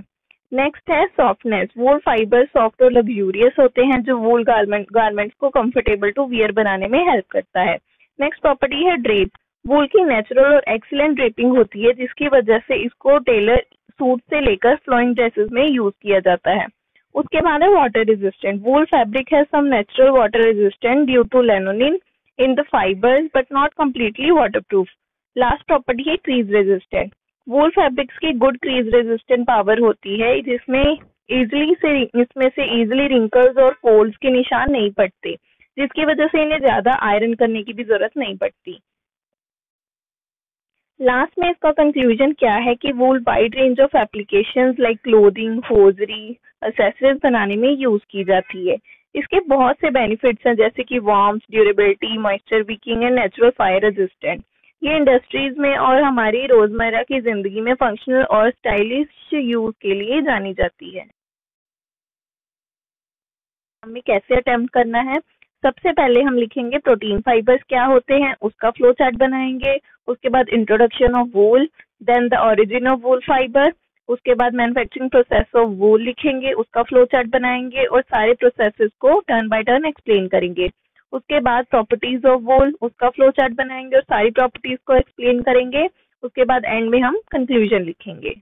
नेक्स्ट है सॉफ्टनेस। वूल फाइबर सॉफ्ट और लग्जूरियस होते हैं जो वूल गारमेंट्स को कंफर्टेबल टू वियर बनाने में हेल्प करता है। नेक्स्ट प्रॉपर्टी है ड्रेप। वूल की नेचुरल और एक्सीलेंट ड्रेपिंग होती है, जिसकी वजह से इसको टेलर सूट से लेकर फ्लोइंग ड्रेसेस में यूज किया जाता है। उसके बाद है वाटर रेजिस्टेंट। वूल फैब्रिक है some natural water resistant due to lanolin in the fibres but not completely waterproof. Last property है क्रीज रेजिस्टेंट। वूल फैब्रिक्स की गुड क्रीज रेजिस्टेंट पावर होती है, जिसमें इसमें से इजीली रिंकल्स और फोल्ड्स के निशान नहीं पड़ते, जिसकी वजह से इन्हें ज्यादा आयरन करने की भी जरूरत नहीं पड़ती। लास्ट में इसका कंक्लूजन क्या है कि wool wide range of applications like clothing, hosiery, accessories बनाने में यूज की जाती है। इसके बहुत से बेनिफिट्स हैं, जैसे कि warmth, durability, moisture Viking and natural fire resistant. ये इंडस्ट्रीज में और हमारी रोजमर्रा की जिंदगी में फंक्शनल और स्टाइलिश यूज के लिए जानी जाती है। हमें कैसे अटेम्प्ट करना है? सबसे पहले हम लिखेंगे प्रोटीन फाइबर्स क्या होते हैं, उसका फ्लो चार्ट बनाएंगे। उसके बाद introduction of wool, then the origin of wool fibre. उसके बाद मैन्युफैक्चरिंग प्रोसेस ऑफ वूल लिखेंगे, उसका फ्लो चार्ट बनाएंगे और सारे प्रोसेसेस को टर्न बाय टर्न एक्सप्लेन करेंगे। उसके बाद प्रॉपर्टीज ऑफ वूल, उसका फ्लो चार्ट बनाएंगे और सारी प्रॉपर्टीज को एक्सप्लेन करेंगे। उसके बाद एंड में हम कंक्लूजन लिखेंगे।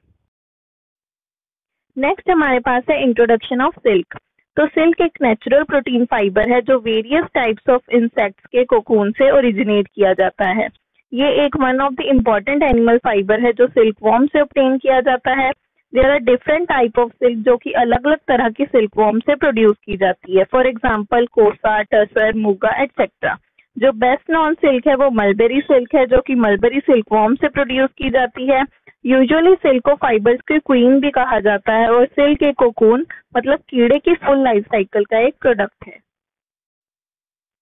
नेक्स्ट हमारे पास है इंट्रोडक्शन ऑफ सिल्क। तो सिल्क एक नेचुरल प्रोटीन फाइबर है जो वेरियस टाइप्स ऑफ इंसेक्ट्स के कोकून से ओरिजिनेट किया जाता है। ये एक one of the important animal fibre है जो सिल्क वॉर्म से ऑब्टेन किया जाता है। There are different type of silk जो कि अलग अलग तरह की सिल्क वॉर्म से प्रोड्यूस की जाती है। फॉर एग्जाम्पल कोसा, टसर, मुगा एटसेट्रा। जो बेस्ट नॉन सिल्क है वो मलबेरी सिल्क है जो कि मलबेरी सिल्क वॉर्म से प्रोड्यूस की जाती है। यूजुअली सिल्क को फाइबर्स की क्वीन भी कहा जाता है और सिल्क एक कोकून मतलब कीड़े की फुल लाइफ साइकिल का एक प्रोडक्ट है।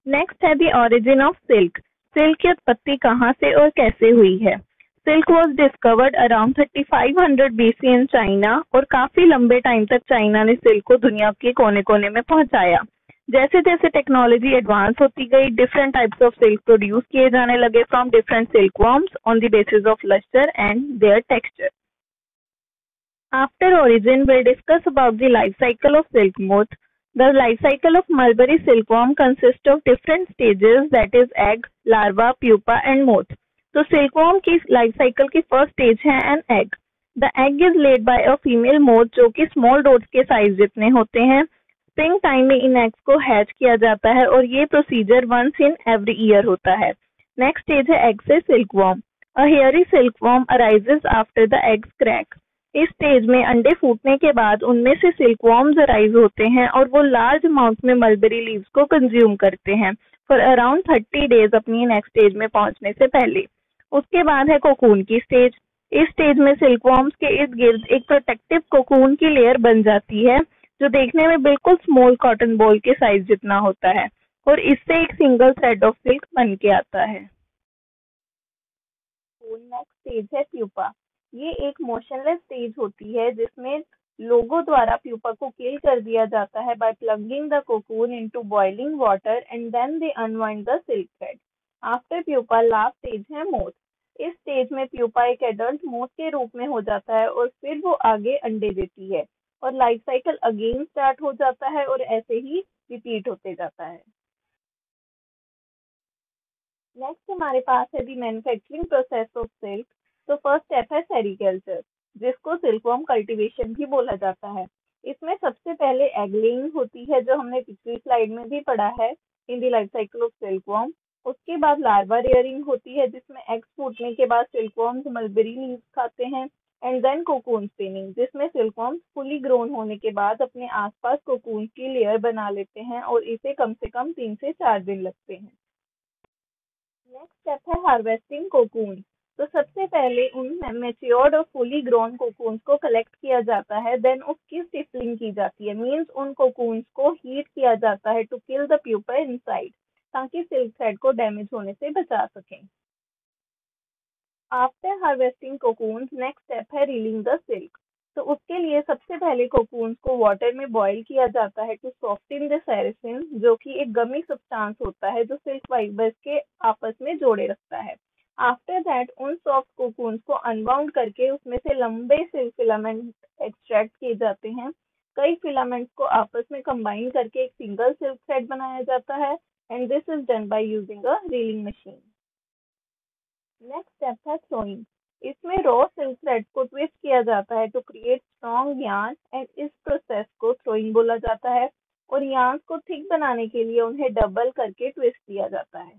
नेक्स्ट है the origin of silk. Silk की उत्पत्ति कहाँ से और कैसे हुई है? Silk was discovered around 3500 BC in China और काफी लंबे टाइम तक चाइना ने सिल्क को दुनिया के कोने कोने में पहुंचाया। जैसे जैसे टेक्नोलॉजी एडवांस होती गई, different types of silk produce किए जाने लगे from different silk worms on the basis of lustre and their texture. After origin, we'll discuss about the life cycle of silk moth. The life cycle of mulberry silkworm consists of different stages, that is egg, larva, pupa and moth. तो silkworm की life cycle की first stage है an egg. The egg is laid by a female moth जो कि small dots के size जितने होते हैं। स्प्रिंग टाइम में इन एग्स को हैच किया जाता है और ये procedure once in every year होता है। नेक्स्ट स्टेज है एग से silkworm. A hairy silkworm arises after the eggs crack. इस स्टेज में अंडे फूटने के बाद उनमें से सिल्कवॉर्म्स अराइज होते हैं और वो लार्ज अमाउंट में मलबेरी लीव्स को कंज्यूम करते हैं फॉर अराउंड 30 डेज अपनी नेक्स्ट स्टेज में पहुंचने से पहले। उसके बाद है कोकून की स्टेज। इस स्टेज में सिल्कवॉर्म्स के इर्द गिर्द एक प्रोटेक्टिव कोकून की लेयर बन जाती है जो देखने में बिल्कुल स्मॉल कॉटन बॉल के साइज जितना होता है और इससे एक सिंगल थ्रेड ऑफ सिल्क बन के आता है। नेक्स्ट स्टेज है प्यूपा। ये एक मोशनलेस स्टेज होती है जिसमें लोगों द्वारा प्यूपा को किल कर दिया जाता है by plunging the cocoon into boiling water and then they unwind the silk thread. After pupa last stage है मोथ। इस स्टेज में प्यूपा एक एडल्ट मोथ के रूप में हो जाता है और फिर वो आगे अंडे देती है और लाइफ साइकिल अगेन स्टार्ट हो जाता है और ऐसे ही रिपीट होते जाता है। नेक्स्ट हमारे पास है दी मैन्युफैक्चरिंग प्रोसेस ऑफ सिल्क। तो फर्स्ट स्टेप है सेरीकल्चर जिसको सिल्कवॉर्म कल्टीवेशन भी बोला जाता है। इसमें सबसे पहले एग लेइंग होती है जो हमने पिछली स्लाइड में भी पढ़ा है in the life cycle of silkworm. उसके बाद लार्वा रेयरिंग होती है जिसमें एग्स फूटने के बाद सिल्कवॉर्म्स मलबेरी लीव्स खाते हैं एंड देन कोकून स्पिनिंग जिसमें सिल्कवॉर्म्स फुली ग्रोन होने के बाद अपने आसपास कोकून की लेयर बना लेते हैं और इसे कम से कम 3 से 4 दिन लगते हैं। नेक्स्ट स्टेप है हार्वेस्टिंग कोकून। तो सबसे पहले उन मैच्योर्ड और फुली ग्रोन कोकून्स को कलेक्ट किया जाता है, देन उसकी स्टिफलिंग की जाती है, मींस उन कोकून्स को हीट किया जाता है to kill the pupa inside ताकि सिल्क थ्रेड को डैमेज होने से बचा सकें। After harvesting cocoons next step है रीलिंग द सिल्क। तो उसके लिए सबसे पहले कोकून्स को वाटर में बॉईल किया जाता है टू सॉफ्टन द सेरेसिन जो कि एक गमी सब्सटेंस होता है जो सिल्क फाइबर्स के आपस में जोड़े रखता है। आफ्टर दैट उन सॉफ्ट कोकून्स को अनबाउंड करके उसमें से लंबे सिल्क फिलामेंट एक्सट्रैक्ट किए जाते हैं। कई फिलामेंट्स को आपस में कंबाइन करके एक सिंगल सिल्क थ्रेड बनाया जाता है and this is done by using a reeling machine. Next step है थ्रोइंग। इसमें रॉ सिल्क थ्रेड्स को ट्विस्ट किया जाता है to create strong yarn and इस प्रोसेस को थ्रोइंग बोला जाता है और यार्न को थिक बनाने के लिए उन्हें डबल करके ट्विस्ट किया जाता है।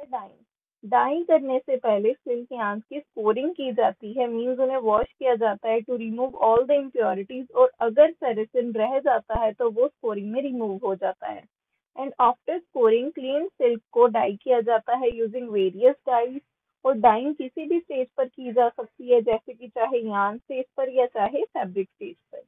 डाइंग डाइंग करने से पहले सिल्क यार्न की स्कोरिंग की जाती है, मींस उन्हें वॉश किया जाता है to remove all the impurities और अगर सेरेसिन रह जाता है तो वो स्कोरिंग में रिमूव हो जाता है। And after scoring clean silk को डाई किया जाता है यूजिंग वेरियस डाइज और डाइंग किसी भी स्टेज पर की जा सकती है जैसे कि चाहे यार्न स्टेज पर या चाहे फैब्रिक स्टेज पर।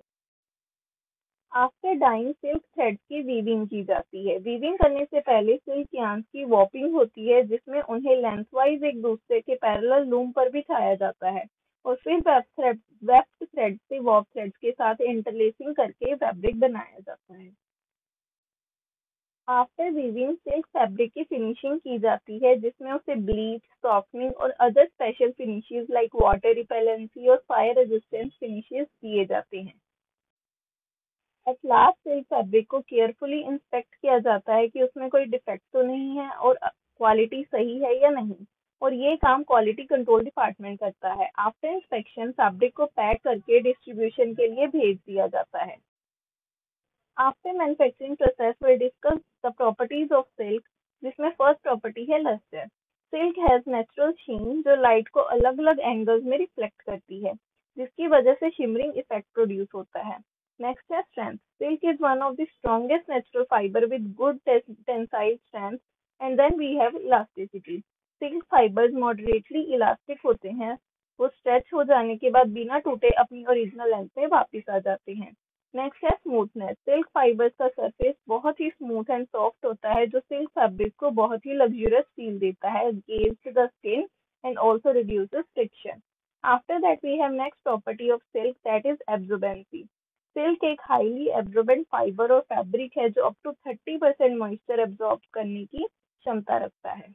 आफ्टर डाइंग सिल्क थ्रेड्स की वीविंग की जाती है। वीविंग करने से पहले सिल्क यार्न्स की वॉपिंग होती है, जिसमें उन्हें लेंथवाइज एक दूसरे के पैरेलल लूम पर बिछाया जाता है और फिर वेफ्ट थ्रेड से वॉप थ्रेड्स के साथ इंटरलेसिंग करके फैब्रिक बनाया जाता है। आफ्टर वीविंग सिल्क फैब्रिक की फिनिशिंग की जाती है, जिसमें उसे ब्लीच, सॉफ्टनिंग और other special finishes like water repellency और फायर रेजिस्टेंस फिनिशेस दिए जाते हैं। एट लास्ट सिल्क फैब्रिक को केयरफुली इंस्पेक्ट किया जाता है कि उसमें कोई डिफेक्ट तो नहीं है और क्वालिटी सही है या नहीं, और ये काम क्वालिटी कंट्रोल डिपार्टमेंट करता है। आफ्टर इंस्पेक्शन फैब्रिक को पैक करके डिस्ट्रीब्यूशन के लिए भेज दिया जाता है। After manufacturing process will discuss the properties of silk, जिसमें फर्स्ट प्रॉपर्टी है लस्टर। सिल्क हैज नेचुरल शीन जो लाइट को अलग अलग एंगल्स में रिफ्लेक्ट करती है, जिसकी वजह से शिमरिंग इफेक्ट प्रोड्यूस होता है। नेक्स्ट है strength. Silk is one of the strongest natural fibre with good tensile strength. And then we have elasticity. Silk fibres moderately elastic होते हैं, वो स्ट्रेच हो जाने के बाद बिना टूटे अपनी ओरिजिनल लेंथ में वापस आ जाते हैं। नेक्स्ट है स्मूथनेस। सिल्क फाइबर्स का सरफेस बहुत ही स्मूथ एंड सॉफ्ट होता है, जो सिल्क फैब्रिक को बहुत ही लग्जरियस फील देता है against the skin and also reduces friction. After that we have next property of silk, that is absorbency. Silk एक हाईली एब्जॉर्बेंट फाइबर और फैब्रिक है जो अप टू 30% मॉइस्चर एब्जॉर्ब करने की क्षमता रखता है।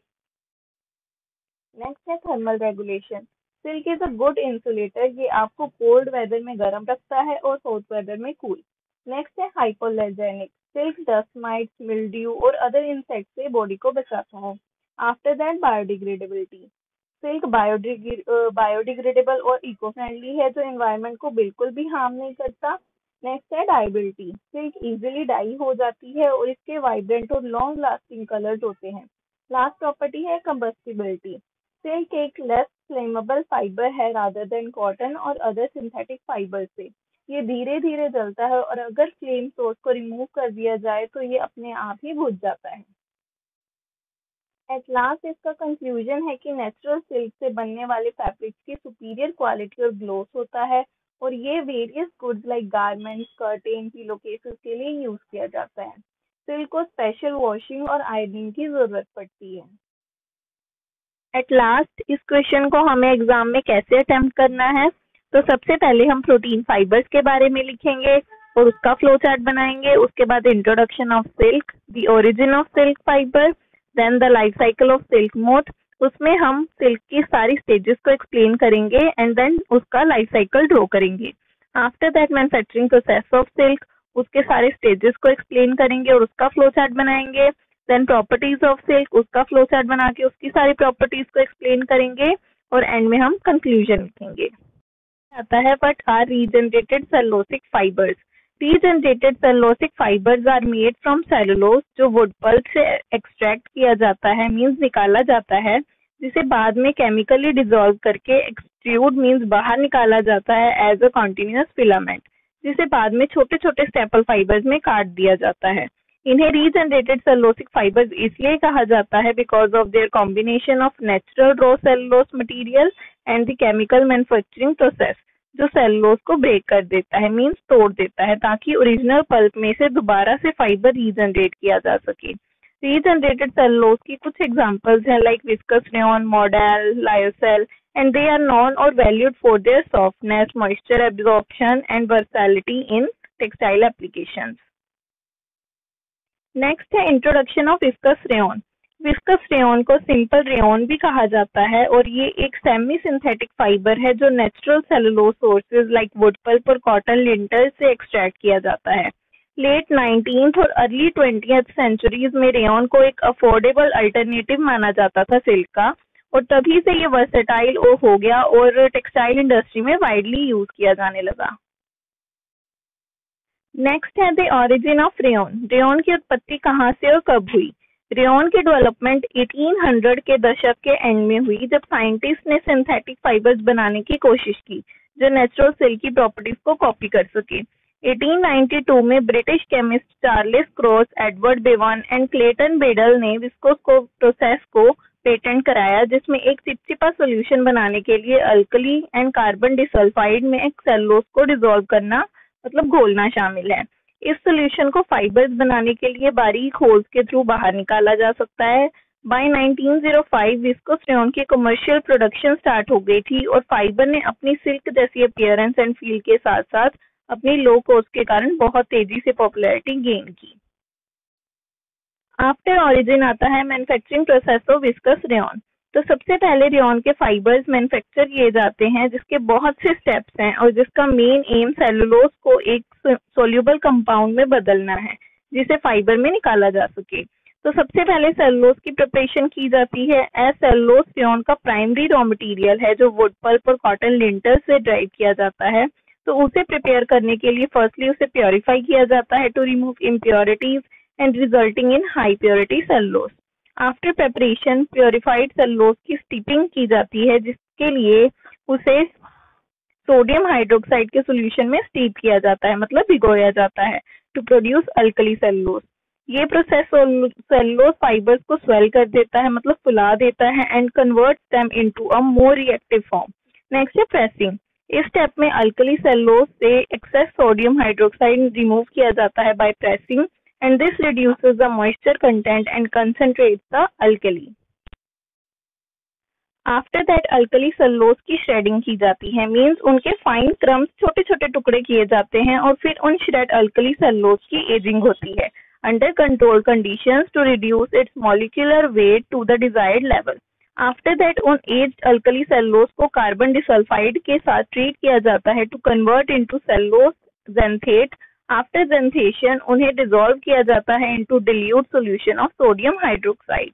नेक्स्ट है thermal regulation. Silk is a good insulator, ये आपको कोल्ड वेदर में गर्म रखता है और हॉट वेदर में कूल। नेक्स्ट है हाइपोअलर्जेनिक। सिल्क डस्ट माइट्स, मिल्ड्यू और अदर इंसेक्ट से बॉडी को बचाता है। After that biodegradability. Silk biodegradable और इको फ्रेंडली है, जो एनवायरनमेंट को बिल्कुल भी हार्म नहीं करता। नेक्स्ट है डाइबिलिटी। सिल्क इजीली डाई हो जाती है और इसके वाइब्रेंट और लॉन्ग लास्टिंग कलर्स होते हैं। लास्ट प्रॉपर्टी है कंबस्टिबिलिटी। सिल्क एक लेस फ्लेमेबल फाइबर है रादर देन कॉटन और अदर सिंथेटिक फाइबर से। ये धीरे धीरे जलता है और अगर फ्लेम सोर्स को रिमूव कर दिया जाए तो ये अपने आप ही बुझ जाता है। एट लास्ट इसका कंक्लूजन है कि नेचुरल सिल्क से बनने वाले फैब्रिक्स की सुपीरियर क्वालिटी और ग्लोस होता है, और ये various goods like garments, curtain, pillow cases के लिए यूज किया जाता है। सिल्क को स्पेशल वॉशिंग और आयरनिंग की जरूरत पड़ती है। एट लास्ट इस क्वेश्चन को हमें एग्जाम में कैसे अटेम्प्ट करना है, तो सबसे पहले हम प्रोटीन फाइबर्स के बारे में लिखेंगे और उसका फ्लो चार्ट बनाएंगे। उसके बाद introduction of silk, the origin of silk fibre, then the life cycle of silk moth. उसमें हम सिल्क की सारी स्टेजेस को एक्सप्लेन करेंगे एंड देन उसका लाइफ साइकिल ड्रॉ करेंगे। After that manufacturing process of silk, उसके सारे स्टेजेस को एक्सप्लेन करेंगे और उसका फ्लो चार्ट बनाएंगे। देन प्रॉपर्टीज ऑफ सिल्क, उसका फ्लो चार्ट बना के उसकी सारी प्रॉपर्टीज को एक्सप्लेन करेंगे और एंड में हम कंक्लूजन लिखेंगे। आता है what are regenerated cellulosic fibres. Regenerated cellulosic fibres are made from cellulose, जो वुड पल्प से एक्सट्रैक्ट किया जाता है, मींस निकाला जाता है, जिसे बाद में केमिकली डिसॉल्व करके एक्सट्रूड मींस बाहर निकाला जाता है एज अ कॉन्टिन्यूअस फिलामेंट, जिसे बाद में छोटे छोटे स्टेपल फाइबर्स में काट दिया जाता है। इन्हें रीजनरेटेड सेलुलोसिक फाइबर्स इसलिए कहा जाता है because of their combination of natural raw cellulose material and the chemical manufacturing process, जो सेलुलोज को ब्रेक कर देता है, मींस तोड़ देता है, ताकि ओरिजिनल पल्प में से दोबारा से फाइबर रीजनरेट किया जा सके। रीजनरेटेड सेलुलोज की कुछ एग्जांपल्स हैं like viscose rayon, modal, lyocell, and they are known or valued for their softness, moisture absorption and versatility in textile applications. Next है introduction of viscose rayon. Viscose rayon को simple rayon भी कहा जाता है और ये एक सेमी सिंथेटिक फाइबर है जो natural cellulose sources like would pulp और कॉटन लिंटर से एक्सट्रैक्ट किया जाता है। लेट 19th और अर्ली 20th सेंचुरीज में रेयॉन को एक अफोर्डेबल अल्टरनेटिव माना जाता था सिल्क का, और तभी से ये वर्सेटाइल हो गया और टेक्सटाइल इंडस्ट्री में वाइडली यूज किया जाने लगा। नेक्स्ट है the origin of rayon. Rayon की उत्पत्ति कहाँ से और कब हुई? रेयॉन की डेवलपमेंट 1800 के दशक के एंड में हुई, जब साइंटिस्ट ने सिंथेटिक फाइबर्स बनाने की कोशिश की जो नेचुरल सिल्क की प्रॉपर्टीज को कॉपी कर सके। 1892 में British chemist Charles Cross, Edward Bevan and Clayton Beadle ने विस्कोस को प्रोसेस को पेटेंट कराया, जिसमें एक चिपचिपा सॉल्यूशन बनाने के लिए अल्कली एंड कार्बन डिसल्फाइड में एक सेलुलोज को डिसॉल्व करना मतलब घोलना शामिल है। इस सोल्यूशन को फाइबर्स बनाने के लिए बारीक होल्स के थ्रू बाहर निकाला जा सकता है। बाय 1905 विस्कोस रेयॉन की कमर्शियल प्रोडक्शन स्टार्ट हो गई थी और फाइबर ने अपनी सिल्क जैसी अपीयरेंस एंड फील के साथ साथ अपनी लो कॉस्ट के कारण बहुत तेजी से पॉपुलैरिटी गेन की। आफ्टर ऑरिजिन आता है manufacturing process of viscose rayon. तो सबसे पहले रेयॉन के फाइबर्स मैन्युफैक्चर किए जाते हैं जिसके बहुत से स्टेप्स हैं और जिसका मेन एम सेलुलोज को एक सोल्यूबल कंपाउंड में बदलना है जिसे फाइबर में निकाला जा सके। तो सबसे पहले सेलुलोज की प्रिपरेशन की जाती है। एज सेलुलोज रेयॉन का प्राइमरी रॉ मटेरियल है जो वुड पल्प और कॉटन लिंटर से ड्राइव किया जाता है। तो उसे प्रिपेयर करने के लिए फर्स्टली उसे प्योरीफाई किया जाता है to remove impurities and resulting in high purity cellulose. After preparation, purified cellulose की स्टीपिंग की जाती है जिसके लिए उसे सोडियम हाइड्रोक्साइड के सॉल्यूशन में स्टीप किया जाता है, मतलब भिगोया जाता है टू प्रोड्यूस अल्कली सेलुलोज। ये प्रोसेस सेलुलोज फाइबर्स को स्वेल कर देता है, मतलब फुला देता है and converts them into a more reactive form. Next है प्रेसिंग। इस स्टेप में अल्कली सेलुलोज से एक्सेस सोडियम हाइड्रोक्साइड रिमूव किया जाता है by pressing and this reduces the moisture content and concentrates the alkali. After that alkali cellulose की shredding की जाती है, means उनके fine crumbs छोटे छोटे टुकड़े किए जाते हैं और फिर उन shred alkali cellulose की aging होती है under controlled conditions to reduce its molecular weight to the desired level. After that उन aged alkali cellulose को carbon disulfide के साथ treat किया जाता है to convert into cellulose xanthate. After xanthation उन्हें डिसॉल्व किया जाता है into dilute solution of sodium hydroxide.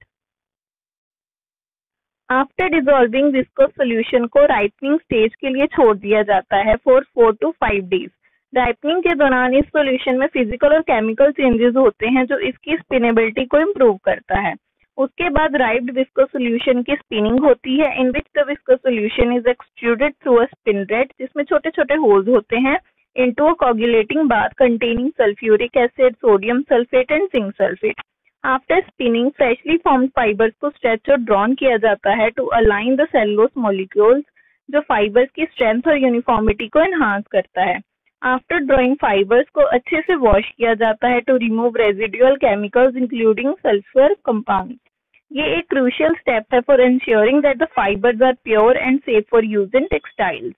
After dissolving viscose solution को राइपनिंग स्टेज के लिए छोड़ दिया जाता है फॉर 4 to 5 days। राइपनिंग के दौरान इस सॉल्यूशन में फिजिकल और केमिकल चेंजेस होते हैं जो इसकी स्पिनेबिलिटी को इम्प्रूव करता है। उसके बाद राइप्ड विस्कोस सॉल्यूशन की स्पिनिंग होती है in which the viscose solution is extruded through a spinneret जिसमें छोटे छोटे होल्स होते हैं into a coagulating bath containing sulfuric acid, sodium sulfate and zinc sulfate. After spinning, freshly formed fibers को stretch और drawn किया जाता है to align the cellulose molecules जो fibers की strength और uniformity को enhance करता है। After drawing fibers को अच्छे से wash किया जाता है to remove residual chemicals including sulfur compounds. ये एक crucial step है for ensuring that the fibers are pure and safe for use in textiles.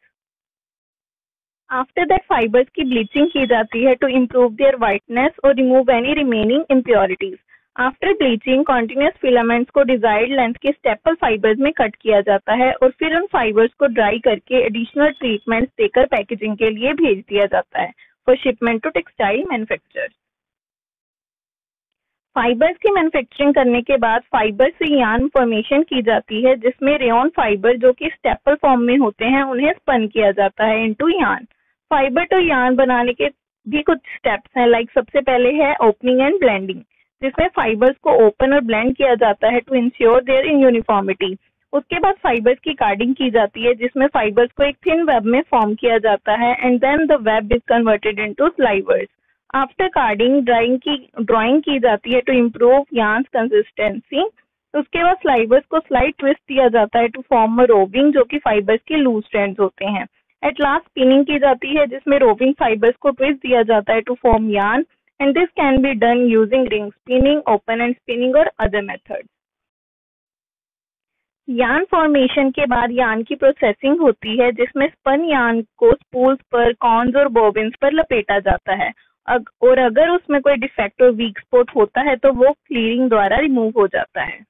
After that fibres की ब्लीचिंग की जाती है टू इम्प्रूव देयर वाइटनेस और remove any remaining impurities. After bleaching continuous filaments को desired length के staple fibres में cut किया जाता है और फिर उन फाइबर्स को ड्राई करके एडिशनल ट्रीटमेंट्स देकर पैकेजिंग के लिए भेज दिया जाता है for shipment to textile manufacturers. Fibres की मैन्युफैक्चरिंग करने के बाद फाइबर से यार्न फॉर्मेशन की जाती है जिसमें रेयॉन फाइबर जो कि स्टेपल फॉर्म में होते हैं उन्हें स्पन किया जाता है into yarn. Fibre to yarn बनाने के भी कुछ स्टेप्स हैं, लाइक सबसे पहले है ओपनिंग एंड ब्लेंडिंग जिसमें फाइबर्स को ओपन और ब्लेंड किया जाता है to ensure their in uniformity. उसके बाद फाइबर्स की कार्डिंग की जाती है जिसमें फाइबर्स को एक थिन वेब में फॉर्म किया जाता है and then the web is converted into slivers. After carding drawing की जाती है टू इम्प्रूव यार्न कंसिस्टेंसी। उसके बाद स्लाइवर्स को स्लाइड ट्विस्ट दिया जाता है टू फॉर्म रोविंग जो कि फाइबर्स के लूज स्ट्रैंड्स होते हैं। एट लास्ट स्पिनिंग की जाती है जिसमें रोविंग फाइबर्स को ट्विस्ट दिया जाता है to form yarn and this can be done using ring spinning, open end spinning और अदर मेथड्स। यार्न फॉर्मेशन के बाद यार्न की प्रोसेसिंग होती है जिसमें स्पन यार्न को स्पूल्स पर, कॉर्न्स और बॉबिन्स पर लपेटा जाता है और अगर उसमें कोई डिफेक्ट और वीक स्पॉट होता है तो वो क्लीयरिंग द्वारा रिमूव हो जाता है।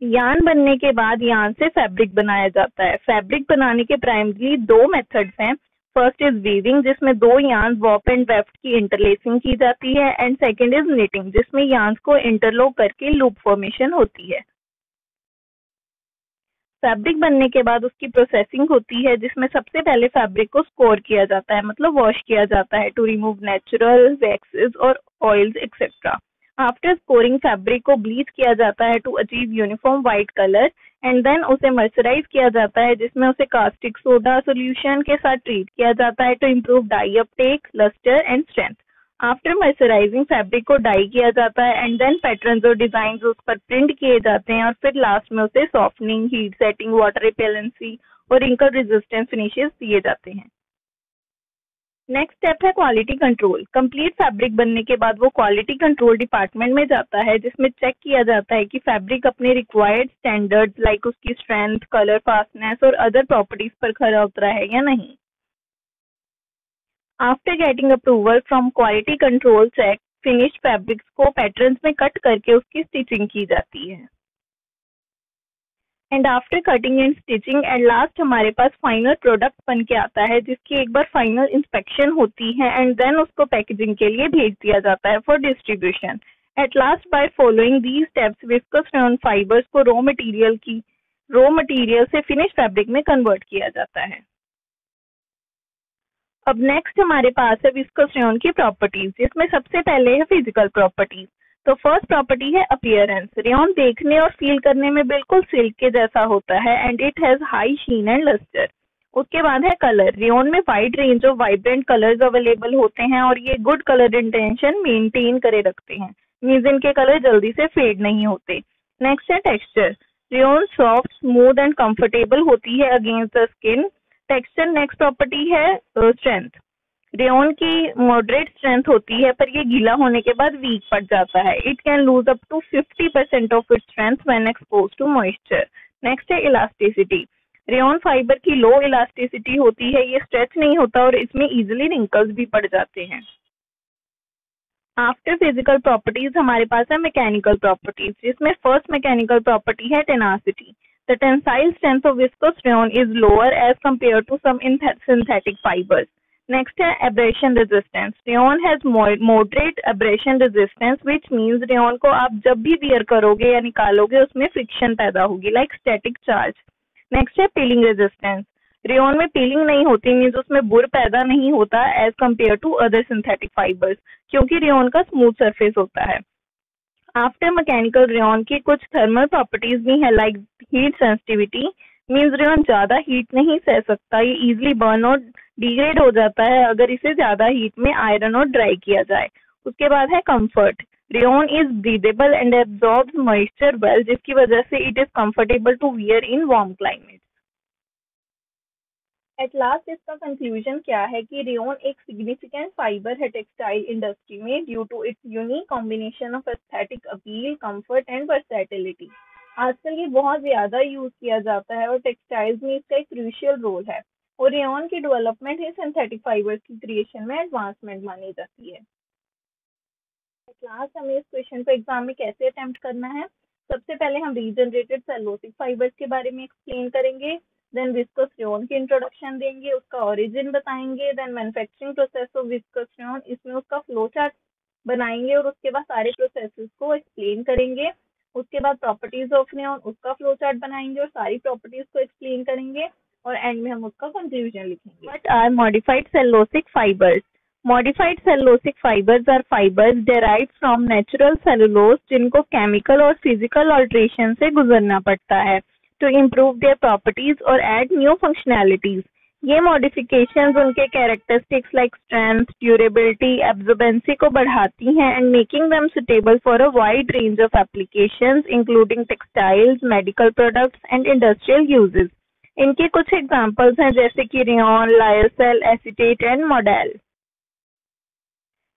यार्न बनने के बाद यार्न से फैब्रिक बनाया जाता है। फैब्रिक बनाने के प्राइमरी 2 मेथड्स हैं। फर्स्ट इज वीविंग जिसमें 2 यार्न वॉप एंड वेफ्ट की इंटरलेसिंग की जाती है एंड सेकंड इज निटिंग जिसमें यार्न्स को इंटरलॉक करके लूप फॉर्मेशन होती है। फैब्रिक बनने के बाद उसकी प्रोसेसिंग होती है जिसमें सबसे पहले फैब्रिक को स्कोर किया जाता है, मतलब वॉश किया जाता है टू रिमूव नेचुरल वैक्सेस और oils etcetera. After scouring fabric को ब्लीच किया जाता है to achieve uniform white colour and then उसे मर्सराइज किया जाता है जिसमें उसे कास्टिक सोडा सॉल्यूशन के साथ ट्रीट किया जाता है to improve dye uptake, lustre and strength. After mercerising fabric को डाई किया जाता है एंड देन पैटर्न्स और डिजाइन उस पर प्रिंट किए जाते हैं और फिर लास्ट में उसे softening, heat setting, water repellency और रिंकल रेजिस्टेंस फिनिशेस दिए जाते हैं। नेक्स्ट स्टेप है क्वालिटी कंट्रोल। कंप्लीट फैब्रिक बनने के बाद वो क्वालिटी कंट्रोल डिपार्टमेंट में जाता है, जिसमें चेक किया जाता है कि फैब्रिक अपने रिक्वायर्ड स्टैंडर्ड्स लाइक उसकी स्ट्रेंथ, कलर, फास्टनेस और अदर प्रॉपर्टीज पर खरा उतरा है या नहीं। After getting approval from quality control check, finished fabrics को पैटर्न्स में कट करके उसकी स्टिचिंग की जाती है। And after cutting and stitching at last हमारे पास फाइनल प्रोडक्ट बन के आता है, जिसकी एक बार फाइनल इंस्पेक्शन होती है एंड देन उसको पैकेजिंग के लिए भेज दिया जाता है for distribution. At last by following these steps viscous rayon fibres को रॉ मटेरियल से फिनिश फैब्रिक में कन्वर्ट किया जाता है। अब नेक्स्ट हमारे पास है विस्कस रेयॉन की प्रॉपर्टीज, जिसमें सबसे पहले है फिजिकल प्रॉपर्टीज। तो फर्स्ट प्रॉपर्टी है अपीयरेंस। रेयॉन देखने और फील करने में बिल्कुल सिल्क के जैसा होता है and it has high sheen and lustre. उसके बाद है कलर। रेयॉन में wide range of vibrant colours available होते हैं और ये गुड कलर इंटेंशन मेंटेन करे रखते हैं, मींस इनके कलर जल्दी से फेड नहीं होते। नेक्स्ट है texture. Rayon soft, smooth and comfortable होती है against the skin. Texture next property है स्ट्रेंथ। रेयॉन की मॉडरेट स्ट्रेंथ होती है, पर ये गीला होने के बाद वीक पड़ जाता है। It can lose up to 50% of its strength when expose to moisture. Next है इलास्टिसिटी। रेयॉन फाइबर की लो इलास्टिसिटी होती है, ये स्ट्रेच नहीं होता और इसमें इजिली रिंकल्स भी पड़ जाते हैं। आफ्टर फिजिकल प्रॉपर्टीज हमारे पास है मैकेनिकल प्रॉपर्टीज, जिसमें फर्स्ट मैकेनिकल प्रॉपर्टी है tenacity. The tensile strength of viscose rayon is lower as compared to some synthetic fibers. Next है abrasion resistance. Rayon has moderate abrasion resistance, which means rayon को आप जब भी wear करोगे या निकालोगे उसमें friction पैदा होगी, like static charge. Next है peeling resistance. Rayon में peeling नहीं होती, means उसमें बुर पैदा नहीं होता as compared to other synthetic fibers, क्योंकि rayon का smooth surface होता है। आफ्टर मैकेनिकल रेयॉन की कुछ थर्मल प्रॉपर्टीज भी है, like heat sensitivity, means rayon ज्यादा हीट नहीं सह सकता, ये इजीली बर्न और डिग्रेड हो जाता है अगर इसे ज्यादा हीट में आयरन और ड्राई किया जाए। उसके बाद है comfort. Rayon is breathable and absorbs moisture well, जिसकी वजह से it is comfortable to wear in warm climate. At last इसका कंक्लूजन क्या है कि रेयॉन एक सिग्निफिकेंट फाइबर है टेक्सटाइल इंडस्ट्री में due to its unique combination of aesthetic appeal, comfort and versatility. आजकल ये बहुत ज्यादा यूज किया जाता है और टेक्सटाइल्स में इसका एक क्रूशियल रोल है, और रेयॉन की डेवलपमेंट ही सिंथेटिक फाइबर्स की क्रिएशन में एडवांसमेंट मानी जाती है। क्लास हमें इस क्वेश्चन को एग्जाम में कैसे अटेम्प्ट करना है। सबसे पहले हम रीजनरेटेड सेलुलोसिक फाइबर्स के बारे में एक्सप्लेन करेंगे, देन विस्कस रेयॉन की इंट्रोडक्शन देंगे, उसका ओरिजिन बताएंगे, then manufacturing process of viscose rayon, इसमें उसका फ्लो चार्ट बनाएंगे और उसके बाद सारे प्रोसेसेस को एक्सप्लेन करेंगे। उसके बाद प्रॉपर्टीज ऑफ रेयॉन, उसका फ्लो चार्ट बनाएंगे और सारी प्रॉपर्टीज को एक्सप्लेन करेंगे, और एंड में हम उसका कंक्लूजन लिखेंगे। What are modified cellulosic fibres? Modified cellulosic fibres are fibres derived from natural cellulose, जिनको केमिकल और फिजिकल अल्ट्रेशन से गुजरना पड़ता है to improve their properties or add new functionalities. ये modifications उनके characteristics like strength, durability, absorbency को बढ़ाती हैं and making them suitable for a wide range of applications including textiles, medical products and industrial uses. इनके कुछ examples हैं जैसे कि rayon, lyocell, acetate and modal.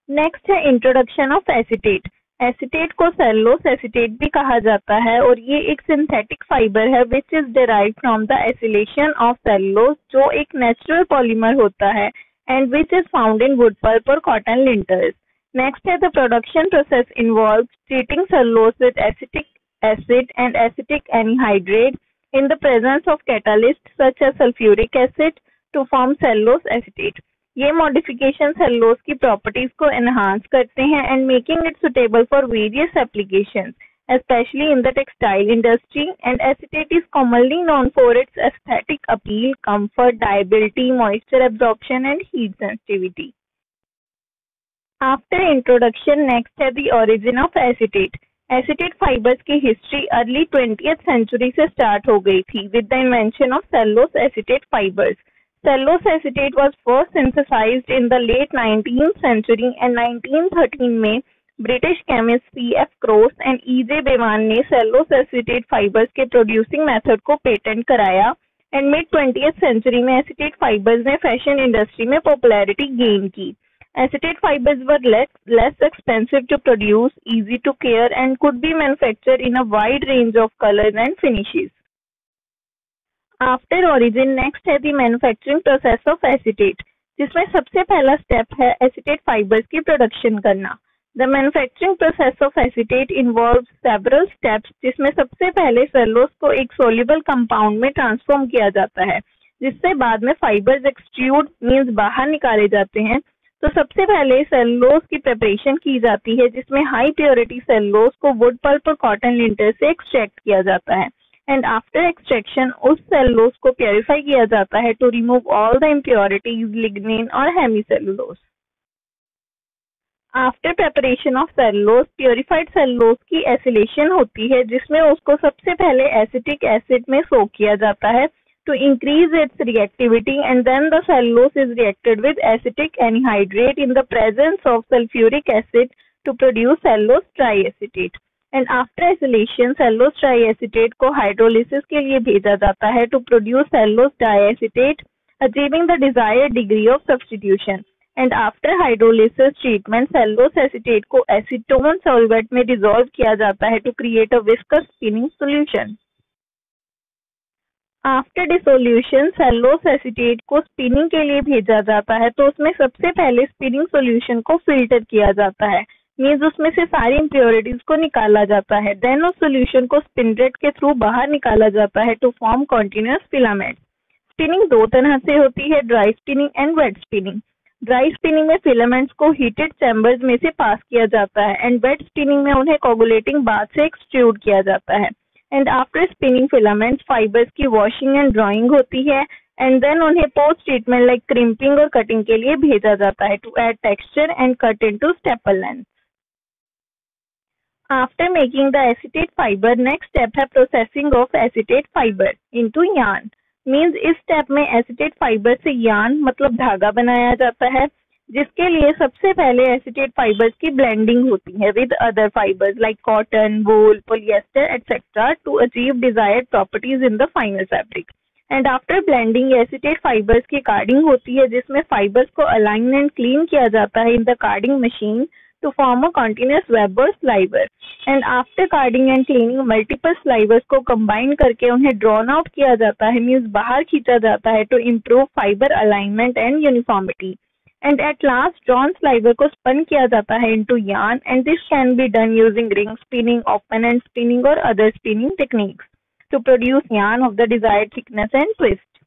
Next है introduction of acetate. एसिटेट को सेलुलोस एसिटेट भी कहा जाता है और ये एक सिंथेटिक फाइबर है which is derived from the acylation of cellulose, जो एक नेचुरल पॉलीमर होता है and which is found in wood pulp और कॉटन लिंटर्स। नेक्स्ट है the production process involves treating cellulose with acetic acid and acetic anhydride in the presence of catalyst such as sulphuric acid to form cellulose acetate. ये modification cellulose की properties को enhance करते हैं and making it suitable for various applications, especially in the textile industry, and acetate is commonly known for its aesthetic appeal, comfort, durability, moisture absorption and heat sensitivity. After introduction, next है the origin of acetate. Acetate fibers की history early 20th century से start हो गई थी with the invention of cellulose acetate fibers. Cellulose acetate was first synthesized in the late 19th century and 1913 में British chemist C.F. Cross and E.J. बेवान ने cellulose acetate fibres के producing method को patent कराया and mid 20th century में acetate fibres ने fashion industry में popularity gain की. Acetate fibers were less expensive to produce, easy to care, and could be manufactured in a wide range of colors and finishes. After origin, next है the manufacturing process of acetate, जिसमें सबसे पहला step है acetate fibers की production करना. The manufacturing process of acetate involves several steps, जिसमें सबसे पहले cellulose को एक soluble compound में transform किया जाता है, जिससे बाद में fibers extrude means बाहर निकाले जाते हैं. तो सबसे पहले सेलुलोज की प्रिपरेशन की जाती है, जिसमें हाई प्योरिटी सेलुलोज को वुड पल्प और कॉटन लिंटर से एक्सट्रैक्ट किया जाता है. एंड आफ्टर एक्सट्रैक्शन उस सेलुलोज को प्योरीफाई किया जाता है to remove all the impurities, lignin और hemicellulose. After preparation of cellulose, purified cellulose की एसिलेशन होती है, जिसमें उसको सबसे पहले एसिटिक एसिड में सोक किया जाता है to increase its reactivity, and then the cellulose is reacted with acetic anhydride in the presence of sulfuric acid to produce cellulose triacetate. And after acylation, cellulose triacetate को hydrolysis के लिए भेजा जाता है to produce cellulose diacetate, achieving the desired degree of substitution. And after hydrolysis treatment, cellulose acetate को acetone solvent में dissolve किया जाता है to create a viscous spinning solution. After dissolution cellulose acetate को स्पिनिंग के लिए भेजा जाता है, तो उसमें सबसे पहले स्पिनिंग सॉल्यूशन को फिल्टर किया जाता है, मींस उसमें से सारी इम्प्योरिटीज को निकाला जाता है. देन उस सॉल्यूशन को स्पिनरेट के थ्रू बाहर निकाला जाता है to form continuous filament. Spinning दो तरह से होती है, dry spinning and wet spinning. Dry spinning में फिलामेंट्स को हीटेड चैम्बर्स में से पास किया जाता है, एंड वेट स्पिनिंग में उन्हें कोगुलेटिंग बाथ से एक्सट्रूड किया जाता है. And after spinning filaments fibres की वॉशिंग एंड ड्राइंग होती है, एंड देन उन्हें पोस्ट ट्रीटमेंट लाइक क्रिम्पिंग और कटिंग के लिए भेजा जाता है to add texture and cut into staple length. After making the acetate fibre, next step है processing of acetate fibre into yarn. Means इस स्टेप में एसीटेट फाइबर से यार्न मतलब धागा बनाया जाता है, जिसके लिए सबसे पहले एसीटेट फाइबर्स की ब्लेंडिंग होती है with other fibres like cotton, wool, polyester etcetera to achieve desired properties in the final fabric. And after blending acetate fibres की कार्डिंग होती है, जिसमें फाइबर्स को अलाइन एंड क्लीन किया जाता है in the carding machine to form a continuous web और sliver. And after carding and cleaning multiple slivers को कंबाइन करके उन्हें ड्रॉन आउट किया जाता है, मींस बाहर खींचा जाता है to improve fibre alignment and uniformity. And at last, drawn sliver को spun किया जाता है into yarn, and this can be done using ring spinning, open-end spinning or other spinning techniques to produce yarn of the desired thickness and twist.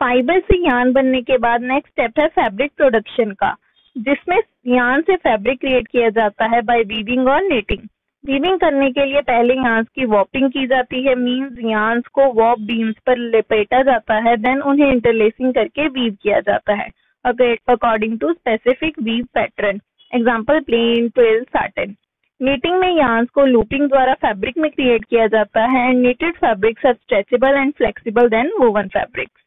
Fibre से yarn बनने के बाद next step है fabric production का, जिसमें yarn से fabric create किया जाता है बाय वीविंग और नेटिंग. वीविंग करने के लिए पहले यार्न्स की वॉपिंग की जाती है, मींस यार्न्स को वॉप बीम्स पर लपेटा जाता है, देन उन्हें इंटरलेसिंग करके वीव किया जाता है according to specific weave pattern, example plain, twill, satin. Knitting में यार्न्स को लूपिंग द्वारा फैब्रिक में क्रिएट किया जाता है, and knitted fabrics are stretchable and flexible than woven fabrics.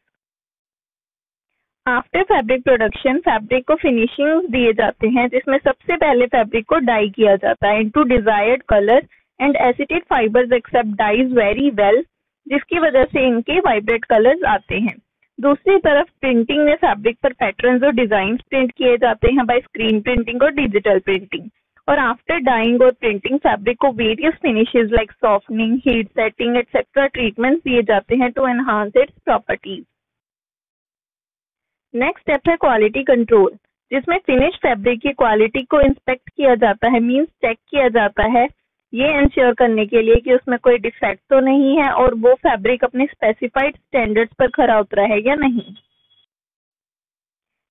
After fabric production, fabric को फिनिशिंग दिए जाते हैं, जिसमें सबसे पहले फैब्रिक को डाई किया जाता है into desired colour, and acetate fibres accept dyes very well, जिसकी वजह से इनके वाइब्रेट कलर्स आते हैं. दूसरी तरफ प्रिंटिंग में फैब्रिक पर पैटर्न्स और डिजाइन प्रिंट किए जाते हैं बाय स्क्रीन प्रिंटिंग और डिजिटल प्रिंटिंग. और आफ्टर डाइंग और प्रिंटिंग फैब्रिक को various finishes like softening, heat setting etcetera treatments दिए जाते हैं to enhance its properties. Next step है क्वालिटी कंट्रोल, जिसमें फिनिश फैब्रिक की क्वालिटी को इंस्पेक्ट किया जाता है, मींस चेक किया जाता है, ये इंश्योर करने के लिए कि उसमें कोई डिफेक्ट तो नहीं है और वो फैब्रिक अपने स्पेसिफाइड स्टैंडर्ड्स पर खरा उतरा है या नहीं.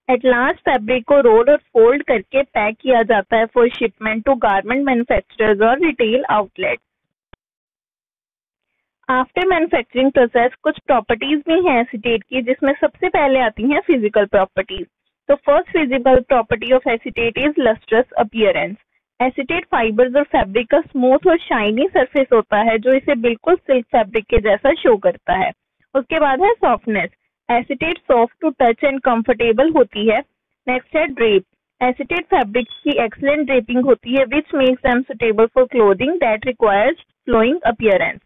एट लास्ट फैब्रिक को रोल और फोल्ड करके पैक किया जाता है for shipment to garment manufacturers और retail outlet. After manufacturing process कुछ प्रॉपर्टीज भी हैं एसीटेट की, जिसमें सबसे पहले आती हैं फिजिकल प्रॉपर्टीज. तो first physical property of acetate is lustrous appearance. Acetate fibres और फैब्रिक का स्मूथ और शाइनी सरफेस होता है, जो इसे बिल्कुल सिल्क फैब्रिक के जैसा शो करता है. उसके बाद है softness. Acetate soft to touch and comfortable होती है. नेक्स्ट है ड्रेप. एसीटेट फैब्रिक्स की एक्सीलेंट ड्रेपिंग होती है, which makes them suitable for clothing that requires flowing appearance.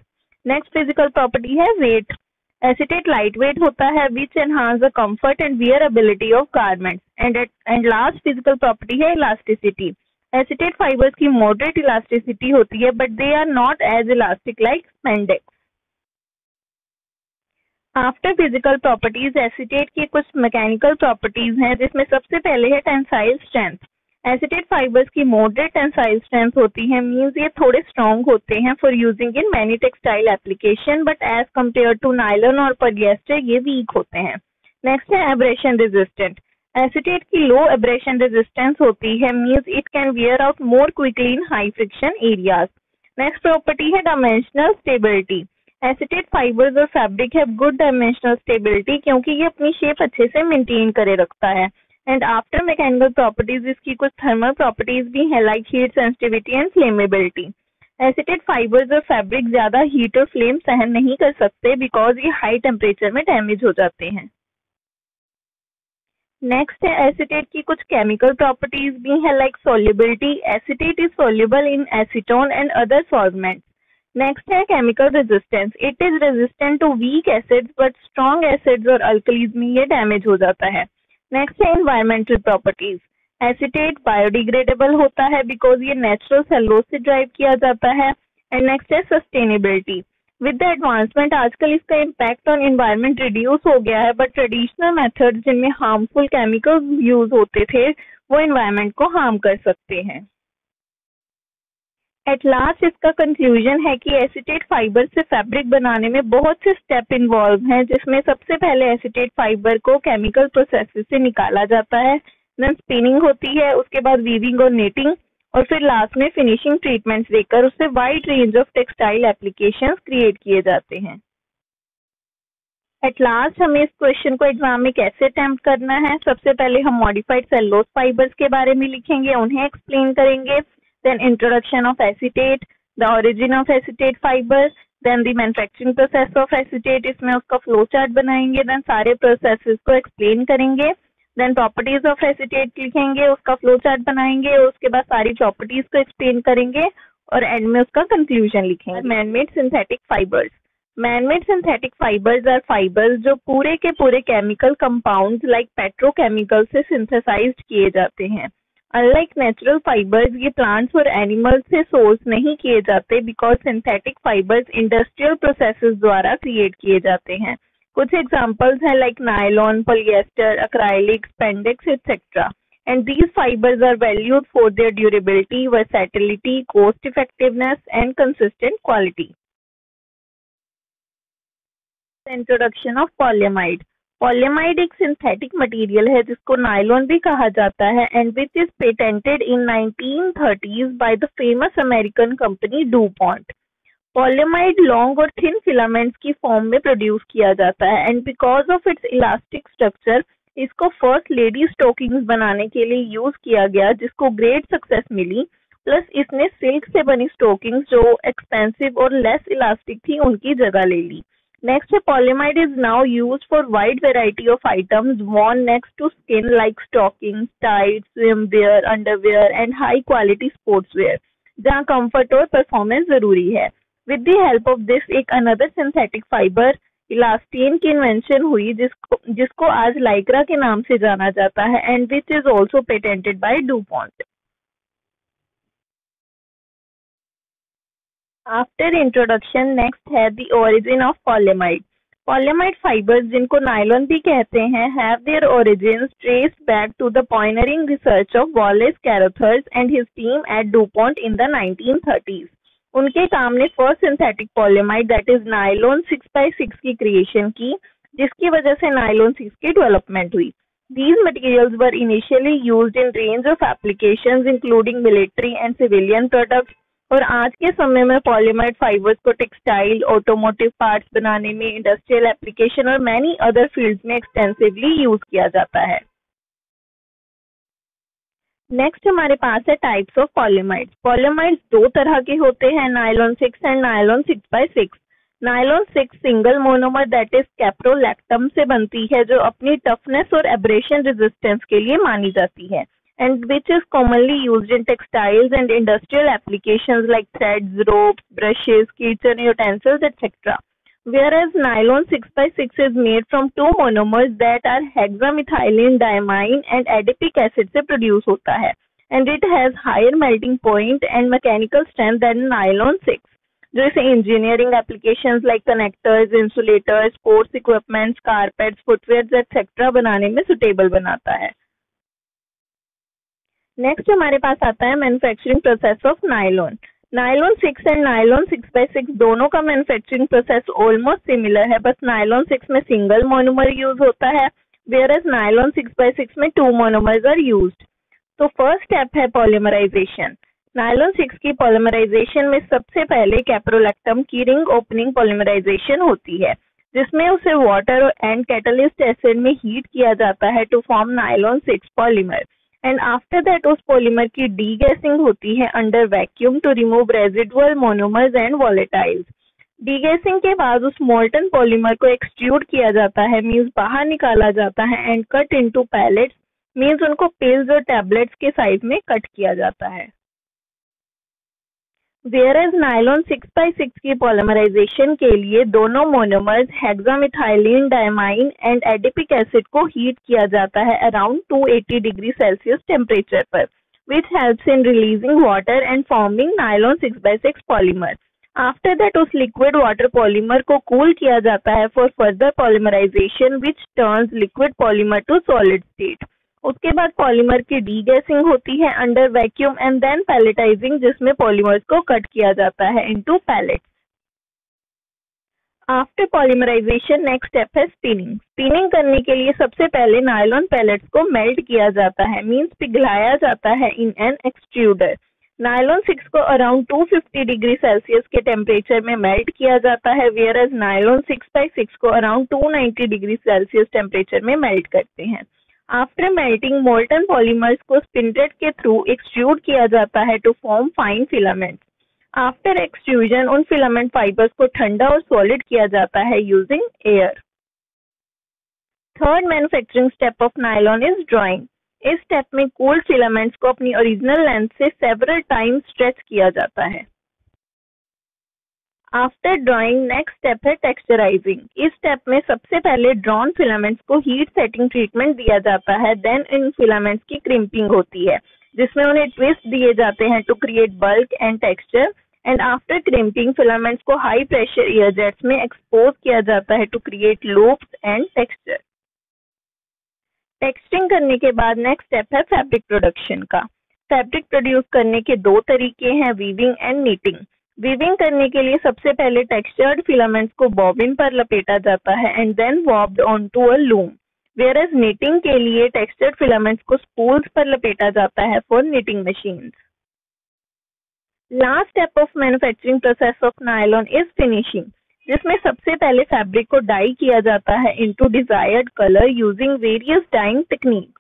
Next physical property है वेट. एसीटेट लाइट वेट होता है which enhance the comfort and wearability of garments. And last physical property है elasticity. Acetate fibres की moderate elasticity होती है but they are not as elastic like spandex. After physical properties acetate की कुछ mechanical properties हैं जिसमें सबसे पहले है टेंसाइल स्ट्रेंथ। एसीटेट फाइबर्स की मॉडरेट टेंसाइल स्ट्रेंथ होती है, मींस ये थोड़े स्ट्रॉन्ग होते हैं for using in many textile application, but as compare to nylon और पॉलिएस्टर ये वीक होते हैं। नेक्स्ट है एब्रेशन रेजिस्टेंट। एसीटेट की लो एब्रेशन रेजिस्टेंस होती है, means it can wear out more quickly in high friction areas. Next property है dimensional stability. Acetate fibres और fabric have good dimensional stability क्योंकि ये अपनी शेप अच्छे से मेंटेन करे रखता है। एंड आफ्टर मैकेनिकल प्रॉपर्टीज इसकी कुछ थर्मल प्रॉपर्टीज भी हैं like heat sensitivity and flammability. Acetate fibres और फैब्रिक ज्यादा हीट और फ्लेम सहन नहीं कर सकते बिकॉज ये हाई टेम्परेचर में डैमेज हो जाते हैं। नेक्स्ट है एसीटेट की कुछ केमिकल प्रॉपर्टीज भी हैं like solubility. Acetate is soluble in acetone and other solvents. Next है chemical resistance. It is resistant to weak acids but strong acids और अल्कलीज में ये डैमेज हो जाता है। नेक्स्ट है एनवायरमेंटल प्रॉपर्टीज। एसीटेट बायोडिग्रेडेबल होता है बिकॉज ये नेचुरल सेलुलोज से ड्राइव किया जाता है। एंड नेक्स्ट है सस्टेनेबिलिटी। विद द एडवांसमेंट आजकल इसका इम्पैक्ट ऑन एनवायरमेंट रिड्यूस हो गया है बट ट्रेडिशनल मेथड्स जिनमें हार्मफुल केमिकल्स यूज होते थे वो एनवायरमेंट को हार्म कर सकते हैं। एट लास्ट इसका कंक्लूजन है कि एसीटेट फाइबर से फैब्रिक बनाने में बहुत से स्टेप इन्वॉल्व हैं जिसमें सबसे पहले एसीटेट फाइबर को केमिकल प्रोसेसेस से निकाला जाता है, देन स्पिनिंग होती है, उसके बाद वीविंग और नेटिंग और फिर लास्ट में फिनिशिंग ट्रीटमेंट्स देकर उससे wide range of textile applications create किए जाते हैं। एट लास्ट हमें इस क्वेश्चन को एग्जाम में कैसे अटेम्प्ट करना है, सबसे पहले हम मॉडिफाइड सेलुलोज फाइबर्स के बारे में लिखेंगे, उन्हें एक्सप्लेन करेंगे। Then introduction of acetate, the origin of acetate fibers, then the manufacturing process of acetate, इसमें उसका फ्लो चार्ट बनाएंगे, then सारे प्रोसेसेस को एक्सप्लेन करेंगे, then properties of acetate लिखेंगे, उसका फ्लो चार्ट बनाएंगे, उसके बाद सारी प्रॉपर्टीज को एक्सप्लेन करेंगे और एंड में उसका कंक्लूजन लिखेंगे। Man made synthetic fibres. Man made synthetic fibres are fibres जो पूरे के पूरे केमिकल कंपाउंड्स लाइक पेट्रोकेमिकल से सिंथेसाइज्ड किए जाते हैं। अनलाइक नेचुरल फाइबर्स ये प्लांट्स और एनिमल्स से सोर्स नहीं किए जाते because synthetic fibres industrial processes द्वारा क्रिएट किए जाते हैं। कुछ एग्जांपल्स हैं like nylon, polyester, acrylic, spandex etcetera. And these fibres are valued for their durability, versatility, cost effectiveness and consistent quality. Introduction of polyamide. Polyamide एक synthetic material है जिसको nylon भी कहा जाता है and which is patented in 1930s by the famous American company DuPont. Polyamide long और thin filaments की form में प्रोड्यूस किया जाता है and because of it's elastic structure इसको फर्स्ट लेडी स्टॉकिंग्स बनाने के लिए यूज किया गया जिसको ग्रेट सक्सेस मिली। प्लस इसने सिल्क से बनी स्टॉकिंग्स जो एक्सपेंसिव और लेस इलास्टिक थी उनकी जगह ले ली। Next, polyamide is now used for wide variety of items worn next to skin like stockings, tights, swimwear, underwear and high quality sportswear, जहाँ comfort और performance जरूरी है। With the help of this, एक another synthetic fiber इलास्टीन की invention हुई जिसको आज Lycra के नाम से जाना जाता है and which is also patented by DuPont. After introduction next है the origin of polyamide. Polyamide fibres जिनको नायलॉन भी कहते हैं have their origins traced back to the pioneering research of Wallace Carothers and his team at DuPont in the 1930s। उनके काम ने first synthetic polyamide that is nylon 6x6 की creation की जिसकी वजह से नायलॉन 6 की डेवलपमेंट हुई। These materials were initially used in range of applications including military and civilian products और आज के समय में पॉलीएमाइड फाइबर्स को टेक्सटाइल, ऑटोमोटिव पार्ट्स बनाने में, इंडस्ट्रियल एप्लीकेशन और मैनी अदर फील्ड्स में एक्सटेंसिवली यूज किया जाता है। नेक्स्ट हमारे पास है टाइप्स ऑफ पॉलीएमाइड्स। पॉलीएमाइड्स दो तरह के होते हैं, nylon 6 and nylon 6x6। Nylon 6 single monomer that is caprolactam से बनती है जो अपनी टफनेस और एब्रेशन रेजिस्टेंस के लिए मानी जाती है and which is commonly used in textiles and industrial applications like threads, ropes, brushes, kitchen utensils, etc. whereas nylon 6x6 is made from two monomers that are hexamethylene diamine and adipic acid से produce होता है, and it has higher melting point and mechanical strength than nylon 6, जो इसे engineering applications like connectors, insulators, sports equipments, carpets, footwears etc. बनाने में suitable बनाता है. Next हमारे पास आता है manufacturing process of nylon. Nylon 6 and nylon 6x6 दोनों का मैन्युफैक्चरिंग प्रोसेस ऑलमोस्ट सिमिलर है, बस नायलॉन 6 में सिंगल मोनोमर यूज होता है, वेयरएज नायलॉन 6x6 में 2 मोनोमर्स आर यूज्ड. तो फर्स्ट स्टेप है पॉलीमराइजेशन. नायलॉन 6 की पॉलीमराइजेशन में सबसे पहले कैप्रोलैक्टम की रिंग ओपनिंग पॉलीमराइजेशन होती है, जिसमें उसे वाटर एंड कैटलिस्ट एसिड में हीट किया जाता है to form nylon 6 polymer. And after that उस पॉलीमर की डीगैसिंग होती है under vacuum to remove residual monomers and volatiles. Degassing के बाद उस मोल्टन पॉलीमर को एक्सट्रूड किया जाता है, मीन्स बाहर निकाला जाता है, and cut into pellets, means उनको पिल्स और टैबलेट्स के साइज में कट किया जाता है. वेयरएज नायलॉन 6x6 की पॉलीमराइजेशन के लिए दोनों monomers hexamethylene diamine and adipic acid को हीट किया जाता है अराउंड 280 डिग्री सेल्सियस टेम्परेचर पर, which helps in releasing water and forming nylon 6x6 polymer. After that उस लिक्विड वाटर पॉलीमर को कूल किया जाता है for further polymerisation which turns liquid polymer to solid state. उसके बाद पॉलीमर की degassing होती है under vacuum and then pelletising, जिसमें पॉलीमर्स को कट किया जाता है into pellets. After polymerisation next step है स्पिनिंग. स्पिनिंग करने के लिए सबसे पहले नायलॉन पैलेट्स को मेल्ट किया जाता है, मीन्स पिघलाया जाता है इन एन एक्सट्रूडर. नायलॉन 6 को अराउंड 250 डिग्री सेल्सियस के टेम्परेचर में मेल्ट किया जाता है, वेयरएज नायलॉन 6x6 को अराउंड 290 डिग्री सेल्सियस टेम्परेचर में मेल्ट करते हैं. आफ्टर मेल्टिंग मोल्टन पॉलीमर्स को स्पिंड्रेट के थ्रू एक्सट्रूड किया जाता है to form fine filaments. After extrusion उन फिलामेंट फाइबर्स को ठंडा और सॉलिड किया जाता है using air. Third manufacturing step of nylon is drawing. इस स्टेप में कूल्ड फिलामेंट्स को अपनी ओरिजिनल लेंथ से सेवरल टाइम स्ट्रेच किया जाता है. आफ्टर ड्राइंग नेक्स्ट स्टेप है टेक्सचराइजिंग. इस स्टेप में सबसे पहले ड्रॉन फिलामेंट्स को हीट सेटिंग ट्रीटमेंट दिया जाता है, देन इन फिलामेंट्स की क्रिम्पिंग होती है, जिसमें उन्हें ट्विस्ट दिए जाते हैं to create bulk and texture. And after crimping filaments को हाई प्रेशर एयर जेट्स में एक्सपोज किया जाता है to create loops and texture. Texturing करने के बाद नेक्स्ट स्टेप है फैब्रिक प्रोडक्शन का. फैब्रिक प्रोड्यूस करने के दो तरीके हैं, वीविंग एंड नीटिंग. वीविंग करने के लिए सबसे पहले टेक्सचर्ड फिलामेंट्स को बॉबिन पर लपेटा जाता है and then warped on to a loom, whereas knitting के लिए टेक्सचर्ड फिलामेंट्स को स्पूल्स पर लपेटा जाता है for knitting machines. Last step of manufacturing process of nylon is finishing, जिसमें सबसे पहले फैब्रिक को डाई किया जाता है into desired colour using various dyeing techniques.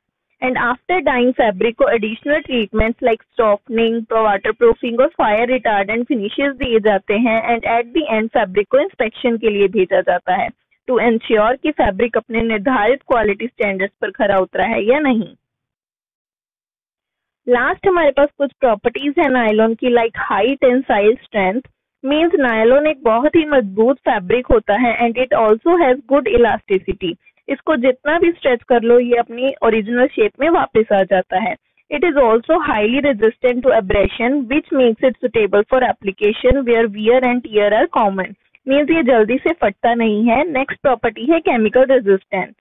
And after dyeing fabric को additional treatments like softening, waterproofing और fire retardant finishes दिए जाते हैं and at the end fabric को inspection के लिए भेजा जाता है to ensure कि fabric अपने निर्धारित quality standards पर खरा उतरा है या नहीं. लास्ट हमारे पास कुछ प्रॉपर्टीज है नायलॉन की, like high tensile strength, means nylon एक बहुत ही मजबूत फैब्रिक होता है and it also has good elasticity. इसको जितना भी स्ट्रेच कर लो ये अपनी ओरिजिनल शेप में वापस आ जाता है. It is also highly resistant to abrasion which makes it suitable for application where wear and tear are common, means ये जल्दी से फटता नहीं है. नेक्स्ट प्रॉपर्टी है chemical resistance.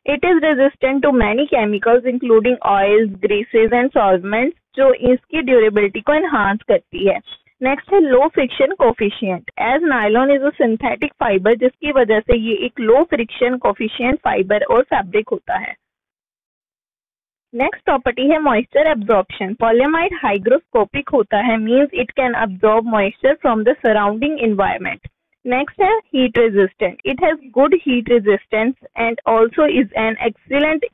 It is resistant to many chemicals including oils, greases and solvents, जो इसकी durability को एनहांस करती है. नेक्स्ट है low friction coefficient. As nylon is a synthetic fibre, जिसकी वजह से ये एक लो फ्रिक्शन कोफिशिएंट फाइबर और फैब्रिक होता है. नेक्स्ट प्रॉपर्टी है मॉइस्चर एब्जॉर्प्शन. पॉलीमाइड हाइग्रोस्कोपिक होता है, means it can absorb moisture from the surrounding environment. Next है heat resistant. It has good heat resistance and also is an excellent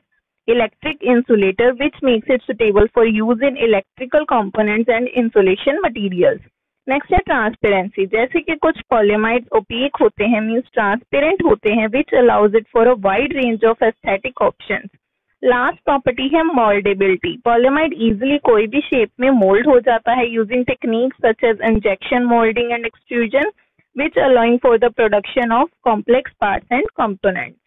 electric insulator which makes it suitable for use in electrical components and insulation materials. Next है transparency. जैसे कि कुछ पॉलीमाइड्स OPEC होते हैं, means transparent होते हैं, which allows it for a wide range of aesthetic options. Last property है मोल्डेबिलिटी. Polyamide easily कोई भी शेप में मोल्ड हो जाता है using techniques such as injection moulding and extrusion. which allowing for the production of complex parts and components.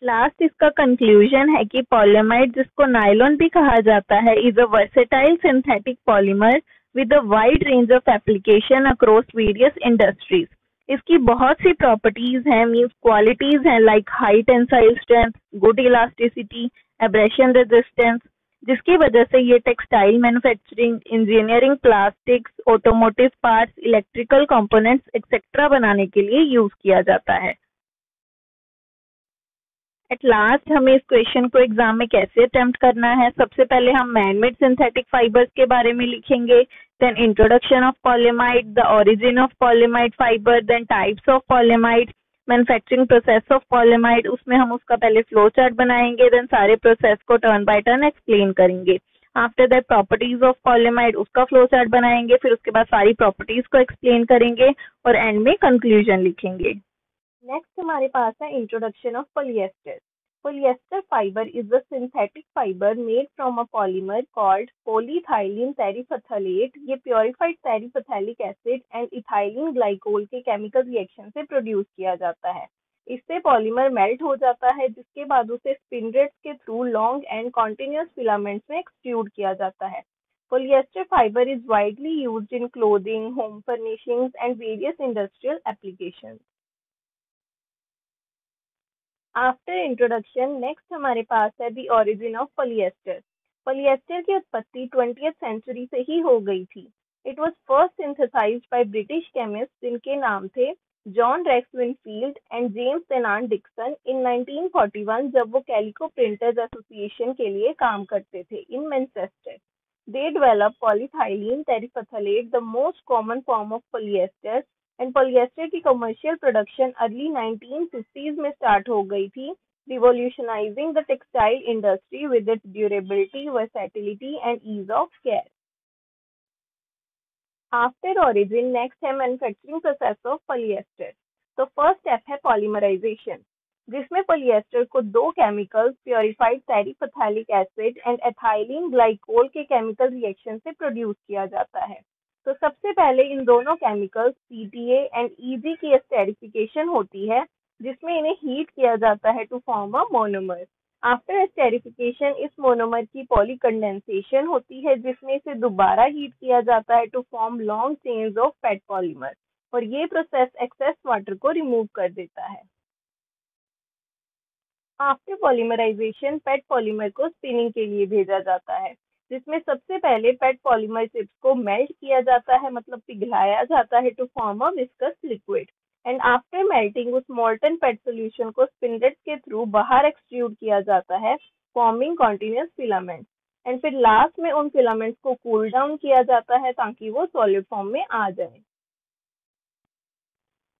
Last इसका conclusion है कि पॉलीमाइड, जिसको नायलॉन भी कहा जाता है, is a versatile synthetic polymer with a wide range of application across various industries. इसकी बहुत सी प्रॉपर्टीज हैं, मींस क्वालिटीज हैं, like high tensile strength, good elasticity, abrasion resistance, जिसकी वजह से ये textile manufacturing, engineering, plastics, automotive parts, electrical components etcetera बनाने के लिए यूज किया जाता है। एट लास्ट हमें इस क्वेश्चन को एग्जाम में कैसे अटेम्प्ट करना है। सबसे पहले हम मैनमेड सिंथेटिक फाइबर्स के बारे में लिखेंगे, then introduction of polyamide, the origin of polyamide fibre, then types of polyamide, manufacturing process of polyamide, उसमें हम उसका पहले फ्लो चार्ट बनाएंगे, देन सारे प्रोसेस को टर्न बाय टर्न एक्सप्लेन करेंगे। After that properties of polyamide, उसका फ्लो चार्ट बनाएंगे, फिर उसके बाद सारी प्रॉपर्टीज को एक्सप्लेन करेंगे और एंड में कंक्लूजन लिखेंगे। नेक्स्ट हमारे पास है introduction of polyester. Polyester fiber is a synthetic fiber made from a polymer called polyethylene terephthalate। ये purified terephthalic acid and ethylene glycol के chemical reaction से प्रोड्यूस किया जाता है। इससे पॉलीमर मेल्ट हो जाता है, जिसके बाद उसे स्पिनरेट्स के through long and continuous filaments में एक्सट्रूड किया जाता है। Polyester fiber is widely used in clothing, home furnishings and various industrial applications। After introduction next हमारे पास है the origin of polyester. Polyester की उत्पत्ति 20th सेंचुरी से ही हो गई थी। It was first synthesised by British chemist जिनके नाम थे John Rex Whinfield and James Tennant Dickson in 1941, जब वो कैलिको प्रिंटर्स एसोसिएशन के लिए काम करते थे in Manchester. They develop polyethylene terephthalate, the most common form of polyester, and polyester की कमर्शियल प्रोडक्शन अर्ली 1950s में स्टार्ट हो गई थी, revolutionising the textile industry with its durability, versatility and ease of care. After origin next है manufacturing process of polyester. तो first step है polymerisation, जिसमें polyester को दो chemicals purified terephthalic acid and ethylene glycol के केमिकल रिएक्शन से produce किया जाता है। तो सबसे पहले इन दोनों केमिकल्स PTA एंड EG की एस्टेरिफिकेशन होती है, जिसमें इन्हें हीट किया जाता है to form a monomer. After esterification इस मोनोमर की पॉलीकंडेंसेशन होती है, जिसमें इसे दोबारा हीट किया जाता है to form long chains of PET polymer, और ये प्रोसेस एक्सेस वाटर को रिमूव कर देता है। आफ्टर पॉलीमराइजेशन पेट पॉलीमर को स्पिनिंग के लिए भेजा जाता है, जिसमें सबसे पहले पेट पॉलीमर चिप्स को मेल्ट किया जाता है, मतलब पिघलाया जाता है to form a viscous liquid, and after melting उस मोल्टन पेट सोल्यूशन को स्पिनरेट्स के थ्रू बाहर एक्सट्रूड किया जाता है, फॉर्मिंग कॉन्टिन्यूअस फिलामेंट्स, एंड फिर लास्ट में उन फिलामेंट्स को कूल डाउन किया जाता है ताकि वो सॉलिड फॉर्म में आ जाए।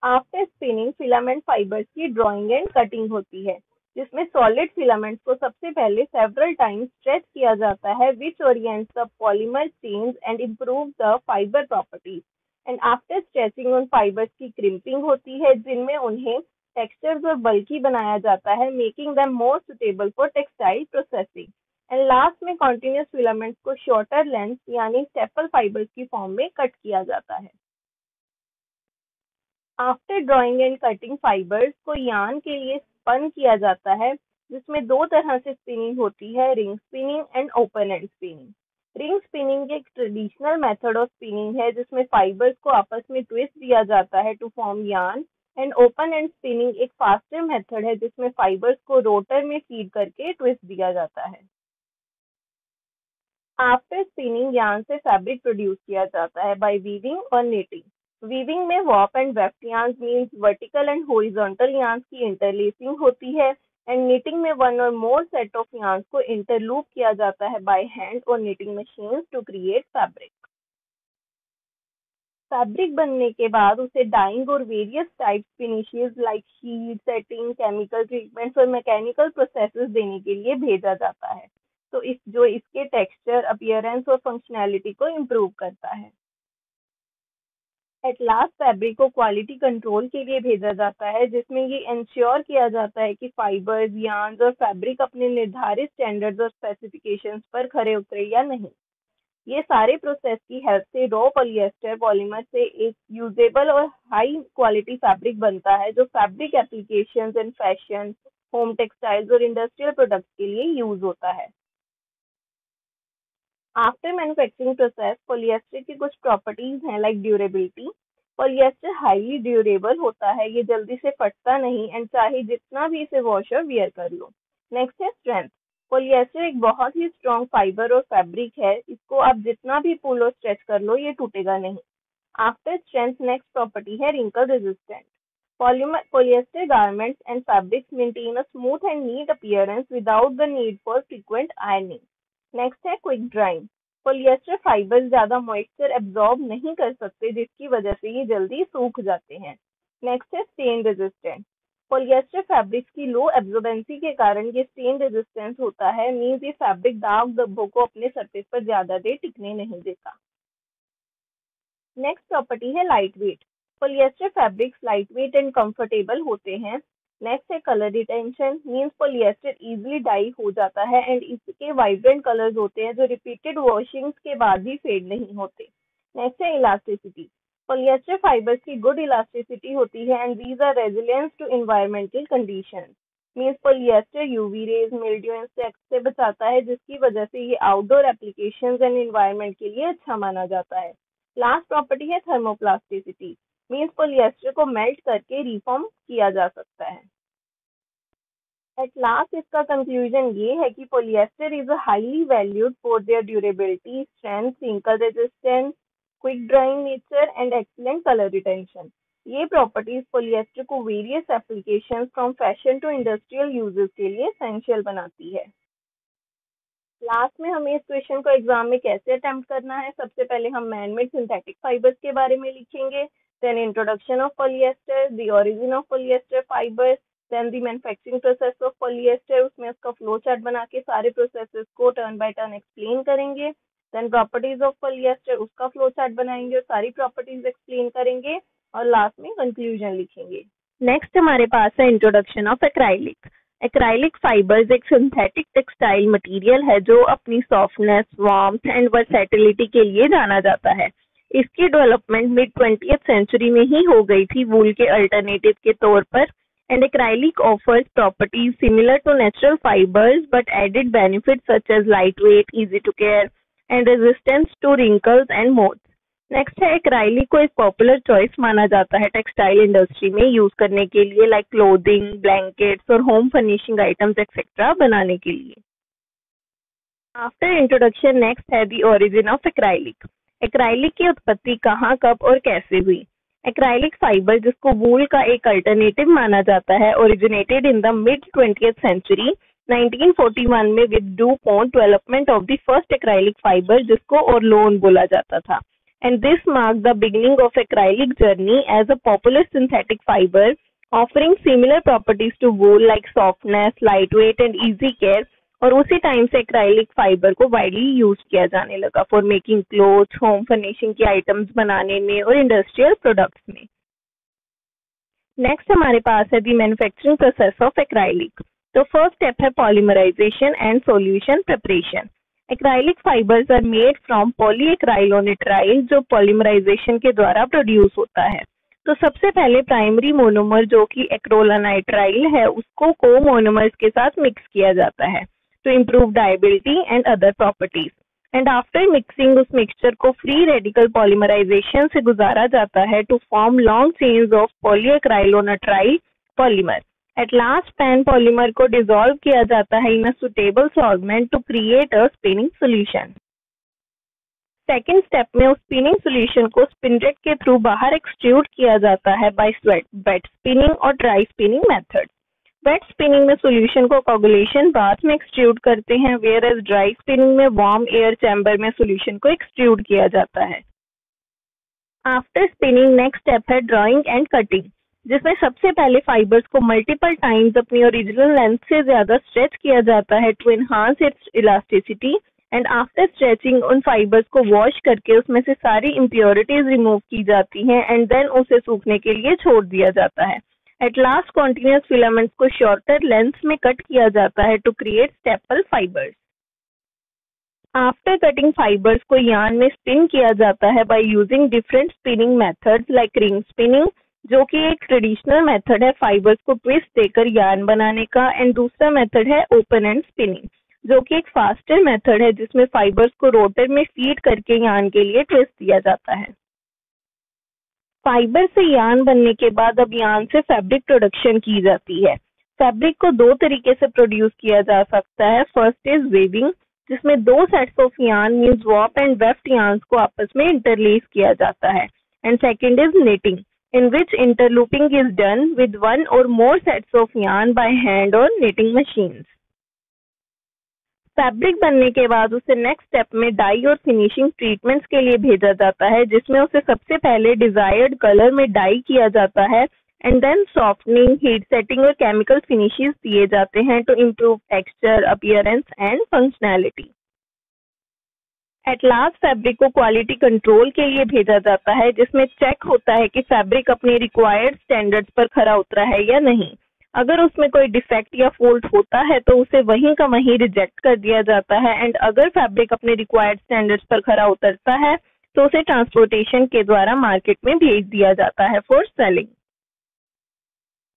आफ्टर स्पिनिंग फिलामेंट फाइबर्स की ड्राइंग एंड कटिंग होती है, जिसमें सॉलिड फिलामेंट्स को सबसे पहले सेवरल टाइम्स स्ट्रेच किया जाता है, which orients the polymer chains and improve the fibre properties, and after stretching उन फाइबर्स की क्रिम्पिंग होती है, जिनमें उन्हें टेक्सचर्स और बल्की बनाया जाता है, making them more suitable for textile processing, and last में कॉन्टिन्यूअस फिलामेंट्स को शॉर्टर लेंथ यानी स्टेपल फाइबर्स की फॉर्म में कट किया जाता है। After drawing and cutting fibres को यार्न के लिए स्पन किया जाता है, जिसमें दो तरह से स्पिनिंग होती है, ring spinning and open end spinning. Ring spinning एक ट्रेडिशनल मेथड ऑफ स्पिनिंग है, जिसमें फाइबर्स को आपस में ट्विस्ट दिया जाता है to form yarn, and open end spinning एक फास्टर मेथड है, जिसमें फाइबर्स को रोटर में फीड करके ट्विस्ट दिया जाता है। आफ्टर स्पिनिंग यार्न से फैब्रिक प्रोड्यूस किया जाता है बाय वीविंग और नीटिंग। वीविंग में warp and weft yarns means vertical and horizontal yarns की इंटरलेसिंग होती है, एंड नीटिंग में वन और मोर सेट ऑफ यार्न्स को इंटरलूप किया जाता है बाय हैंड और knitting machines to create fabric. Fabric बनने के बाद उसे डाइंग और various types finishes like sheet, setting, chemical treatments और मैकेनिकल प्रोसेसेस देने के लिए भेजा जाता है, तो इसके टेक्सचर, अपीयरेंस और फंक्शनैलिटी को इम्प्रूव करता है। एट लास्ट फैब्रिक को क्वालिटी कंट्रोल के लिए भेजा जाता है, जिसमें ये इंश्योर किया जाता है कि फाइबर्स, यार्न्स और फैब्रिक अपने निर्धारित स्टैंडर्ड्स और स्पेसिफिकेशंस पर खरे उतरे या नहीं। ये सारे प्रोसेस की हेल्प से रॉ पॉलिएस्टर पॉलीमर से एक यूजेबल और हाई क्वालिटी फैब्रिक बनता है जो fabric applications in fashion, home textiles और इंडस्ट्रियल प्रोडक्ट्स के लिए यूज होता है। आफ्टर मैन्युफैक्चरिंग प्रोसेस पॉलिएस्टर की कुछ प्रॉपर्टीज हैं like durability. Polyester highly durable होता है, ये जल्दी से फटता नहीं एंड चाहे जितना भी इसे वॉश और वियर कर लो। नेक्स्ट है स्ट्रेंथ। पॉलिएस्टर एक बहुत ही स्ट्रॉन्ग फाइबर और फैब्रिक है, इसको आप जितना भी पुल और स्ट्रेच कर लो ये टूटेगा नहीं। आफ्टर स्ट्रेंथ नेक्स्ट प्रॉपर्टी है wrinkle resistant. Polyester garments and fabrics maintain a smooth and neat appearance without the need for frequent ironing. Next है क्विक ड्राइंग। पॉलिएस्टर फाइबर्स ज्यादा मॉइस्चर एब्जॉर्ब नहीं कर सकते जिसकी वजह से ये जल्दी सूख जाते हैं। नेक्स्ट है स्टेन रेजिस्टेंट। पॉलिएस्टर फैब्रिक्स की लो एब्जॉर्बेंसी के कारण ये स्टेन रेजिस्टेंस होता है, मींस ये फैब्रिक दाग धब्बों को अपने सरफेस पर ज्यादा देर टिकने नहीं देता। नेक्स्ट प्रॉपर्टी है light weight. Polyester fabrics light weight and comfortable होते हैं। नेक्स्ट है colour retention, means polyester easily dye हो जाता है एंड इसके वाइब्रेंट कलर्स होते हैं जो रिपीटेड वॉशिंग्स के बाद भी फेड नहीं होते। नेक्स्ट है इलास्टिसिटी। पॉलिएस्टर फाइबर्स की गुड इलास्टिसिटी होती है and these are resilient to environmental conditions. Means polyester UV rays, mildew, insect से बचाता है जिसकी वजह से ये आउटडोर एप्लीकेशंस एंड एनवायरमेंट के लिए अच्छा माना जाता है। लास्ट प्रॉपर्टी है थर्मोप्लास्टिसिटी, मींस पॉलिएस्टर को मेल्ट करके रिफॉर्म किया जा सकता है। एट लास्ट इसका कंक्लूजन ये है कि polyester is a highly valued for their durability, strength, wrinkle resistance, quick drying nature and excellent colour retention. ये प्रॉपर्टीज पॉलिएस्टर को various applications from fashion to industrial uses के लिए एसेंशियल बनाती है। लास्ट में हमें इस क्वेश्चन को एग्जाम में कैसे अटेम्प्ट करना है, सबसे पहले हम मैनमेड सिंथेटिक फाइबर्स के बारे में लिखेंगे, then introduction of polyester, the origin of polyester fibres, then the manufacturing process of polyester, उसमें उसका फ्लो चार्ट बना के सारे प्रोसेसेस को टर्न बाय टर्न एक्सप्लेन करेंगे, देन प्रॉपर्टीज ऑफ पॉलिएस्टर, उसका फ्लो चार्ट बनाएंगे और सारी प्रॉपर्टीज एक्सप्लेन करेंगे और लास्ट में कंक्लूजन लिखेंगे। नेक्स्ट हमारे पास है introduction of acrylic. Acrylic fibres एक सिंथेटिक टेक्सटाइल मटेरियल है जो अपनी सॉफ्टनेस, वार्मथ एंड वर्सेटिलिटी के लिए जाना जाता है। इसकी डेवलपमेंट मिड 20th सेंचुरी में ही हो गई थी वूल के अल्टरनेटिव के तौर पर, and acrylic offers properties similar to natural fibres but added benefits such as light weight, easy to care and resistance to wrinkles and moths. Next है एक्राइलिक को एक पॉपुलर चॉइस माना जाता है टेक्सटाइल इंडस्ट्री में यूज करने के लिए, लाइक क्लोथिंग, ब्लैंकेट्स और होम फर्निशिंग आइटम्स एक्सेट्रा बनाने के लिए। आफ्टर इंट्रोडक्शन नेक्स्ट है the origin of acrylic. Acrylic की उत्पत्ति कहाँ, कब और कैसे हुई। एक्राइलिक फाइबर जिसको वूल का एक अल्टरनेटिव माना जाता है originated in the mid 20th century 1941 में with DuPont development of the first acrylic fibre जिसको ओरलोन बोला जाता था, and this marked the beginning of acrylic journey as a popular synthetic fiber offering similar properties to wool like softness, lightweight and easy care। और उसी time से acrylic fibre को widely use किया जाने लगा for making cloth, home furnishing की items बनाने में और इंडस्ट्रियल प्रोडक्ट्स में। नेक्स्ट हमारे पास है the manufacturing process of acrylic. तो फर्स्ट स्टेप है polymerisation and solution preparation. Acrylic fibres are made from polyacrylonitrile जो पॉलीमराइजेशन के द्वारा प्रोड्यूस होता है। तो सबसे पहले प्राइमरी मोनोमर जो कि एक्रोलोनाइट्राइल है उसको को-मोनोमर्स के साथ मिक्स किया जाता है to improve dyeability and other properties, and after mixing उस मिक्सचर को फ्री रेडिकल पॉलीमराइजेशन से गुजारा जाता है to form long chains of polyacrylonitrile polymer. At last PAN polymer को डिसॉल्व किया जाता है in a suitable solvent to create a spinning solution. Second step में उस स्पिनिंग सॉल्यूशन को स्पिनजेट के थ्रू बाहर एक्सट्रूड किया जाता है बाय वेट स्पिनिंग और dry spinning method. Wet spinning में सॉल्यूशन को कोगुलेशन बाथ में एक्सट्रूड करते हैं, वेयर एज ड्राई स्पिनिंग में वार्म एयर चैम्बर में सॉल्यूशन को एक्सट्रूड किया जाता है। आफ्टर स्पिनिंग नेक्स्ट स्टेप है ड्राइंग एंड कटिंग, जिसमें सबसे पहले फाइबर्स को मल्टीपल टाइम्स अपनी ओरिजिनल लेंथ से ज्यादा स्ट्रेच किया जाता है to enhance its elasticity, and after stretching उन फाइबर्स को वॉश करके उसमें से सारी इम्प्योरिटीज रिमूव की जाती हैं एंड देन उसे सूखने के लिए छोड़ दिया जाता है। एट लास्ट कॉन्टिन्यूअस फिलामेंट्स को शॉर्टर लेंथ में कट किया जाता है to create staple fibres. After cutting fibres को यार्न में स्पिन किया जाता है by using different spinning methods like ring spinning, जो कि एक ट्रेडिशनल मेथड है फाइबर्स को ट्विस्ट देकर यार्न बनाने का, एंड दूसरा मेथड है ओपन एंड स्पिनिंग, जो कि एक फास्टर मेथड है जिसमें फाइबर्स को रोटर में फीड करके यार्न के लिए ट्विस्ट दिया जाता है। फाइबर से यार्न बनने के बाद अब यार्न से फैब्रिक प्रोडक्शन की जाती है। फैब्रिक को दो तरीके से प्रोड्यूस किया जा सकता है। फर्स्ट इज वेविंग, जिसमें दो sets of yarn means warp and weft yarns को आपस में इंटरलेस किया जाता है, and second is netting, in which interlooping is done with one or more sets of yarn by hand or knitting machines. Fabric बनने के बाद उसे नेक्स्ट स्टेप में डाई और फिनिशिंग ट्रीटमेंट्स के लिए भेजा जाता है, जिसमें उसे सबसे पहले डिजायर्ड कलर में डाई किया जाता है, and then softening, heat setting और केमिकल फिनिशेस दिए जाते हैं to improve texture, appearance and functionality. At last fabric को क्वालिटी कंट्रोल के लिए भेजा जाता है, जिसमें चेक होता है कि फैब्रिक अपने रिक्वायर्ड स्टैंडर्ड्स पर खरा उतरा है या नहीं। अगर उसमें कोई डिफेक्ट या फॉल्ट होता है तो उसे वहीं का वहीं रिजेक्ट कर दिया जाता है, एंड अगर फैब्रिक अपने रिक्वायर्ड स्टैंडर्ड्स पर खरा उतरता है तो उसे ट्रांसपोर्टेशन के द्वारा मार्केट में भेज दिया जाता है for selling.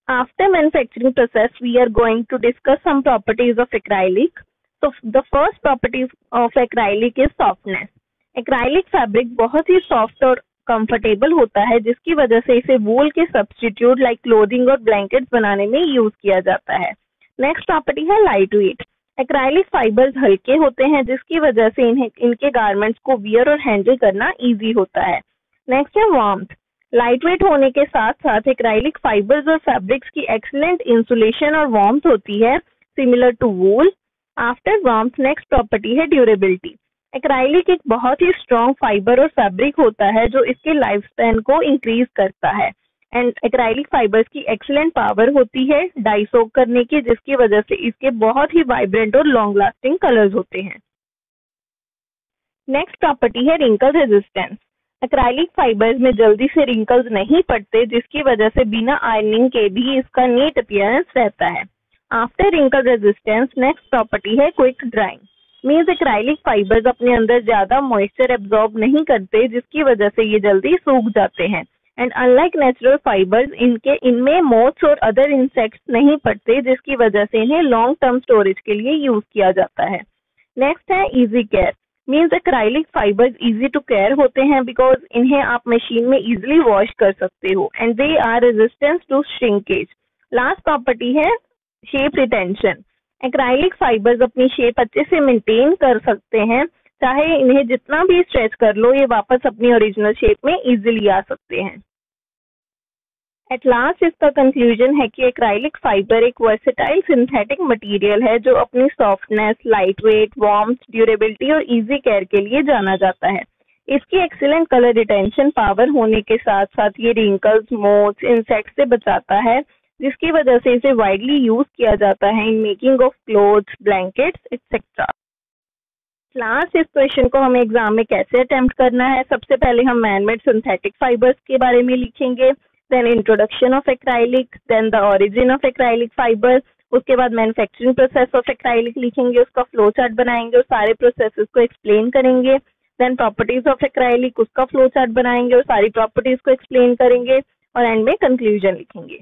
After manufacturing process, we are going to discuss some properties of acrylic. So the first property of acrylic is softness. Acrylic fabric बहुत ही soft और comfortable होता है, जिसकी वजह से इसे वूल के substitute like clothing और blankets बनाने में यूज किया जाता है। Next property है lightweight. Acrylic fibers हल्के होते हैं, जिसकी वजह से इनके गारमेंट्स को वियर और हैंडल करना इजी होता है। नेक्स्ट है वार्मथ। लाइटवेट होने के साथ साथ एक्राइलिक फाइबर्स और फैब्रिक्स की एक्सीलेंट इंसुलेशन और वार्मथ होती है, similar to wool. After warmth next property है ड्यूरेबिलिटी। एक्राइलिक एक बहुत ही स्ट्रॉन्ग फाइबर और फैब्रिक होता है जो इसके लाइफ स्पैन को इंक्रीज करता है, एंड एक्राइलिक फाइबर्स की एक्सीलेंट पावर होती है डाई सोक करने की, जिसकी वजह से इसके बहुत ही वाइब्रेंट और लॉन्ग लास्टिंग कलर्स होते हैं। नेक्स्ट प्रॉपर्टी है रिंकल रेजिस्टेंस। एक्राइलिक फाइबर्स में जल्दी से रिंकल्स नहीं पड़ते, जिसकी वजह से बिना आयरनिंग के भी इसका नीट अपीयरेंस रहता है। After wrinkle resistance next property है quick drying. Means acrylic fibres अपने अंदर ज्यादा मॉइस्चर एब्जॉर्ब नहीं करते, जिसकी वजह से ये जल्दी सूख जाते हैं, एंड अनलाइक नेचुरल फाइबर्स इनमें मोथ्स और अदर इंसेक्ट्स नहीं पड़ते, जिसकी वजह से इन्हें लॉन्ग टर्म स्टोरेज के लिए यूज किया जाता है। नेक्स्ट है easy care. Means acrylic fibres easy to care होते हैं बिकॉज इन्हें आप मशीन में इजीली वॉश कर सकते हो, and they are resistance to shrinkage. Last property है शेप रिटेंशन। एक्राइलिक फाइबर्स अपनी शेप अच्छे से मेंटेन कर सकते हैं, चाहे इन्हें जितना भी स्ट्रेच कर लो ये वापस अपनी ओरिजिनल शेप में इजीली आ सकते हैं। एट लास्ट इसका कंक्लूजन है कि एक्राइलिक फाइबर एक वर्सेटाइल सिंथेटिक मटेरियल है जो अपनी सॉफ्टनेस, लाइटवेट, वार्मथ, ड्यूरेबिलिटी और इजी केयर के लिए जाना जाता है। इसकी एक्सीलेंट कलर रिटेंशन पावर होने के साथ साथ ये रिंकल्स, मोथ्स, इंसेक्ट्स से बचाता है, जिसकी वजह से इसे वाइडली यूज किया जाता है in making of clothes, blankets etcetera. Last इस क्वेश्चन को हमें एग्जाम में कैसे अटेम्प्ट करना है, सबसे पहले हम मैनमेड सिंथेटिक फाइबर्स के बारे में लिखेंगे, then introduction of acrylic, then the origin of acrylic fibre, उसके बाद मैन्युफैक्चरिंग प्रोसेस ऑफ एक्राइलिक लिखेंगे, उसका फ्लो चार्ट बनाएंगे और सारे प्रोसेसेस को एक्सप्लेन करेंगे, देन प्रॉपर्टीज ऑफ एक्राइलिक, उसका फ्लो चार्ट बनाएंगे और सारी प्रॉपर्टीज को एक्सप्लेन करेंगे, और एंड में कंक्लूजन लिखेंगे।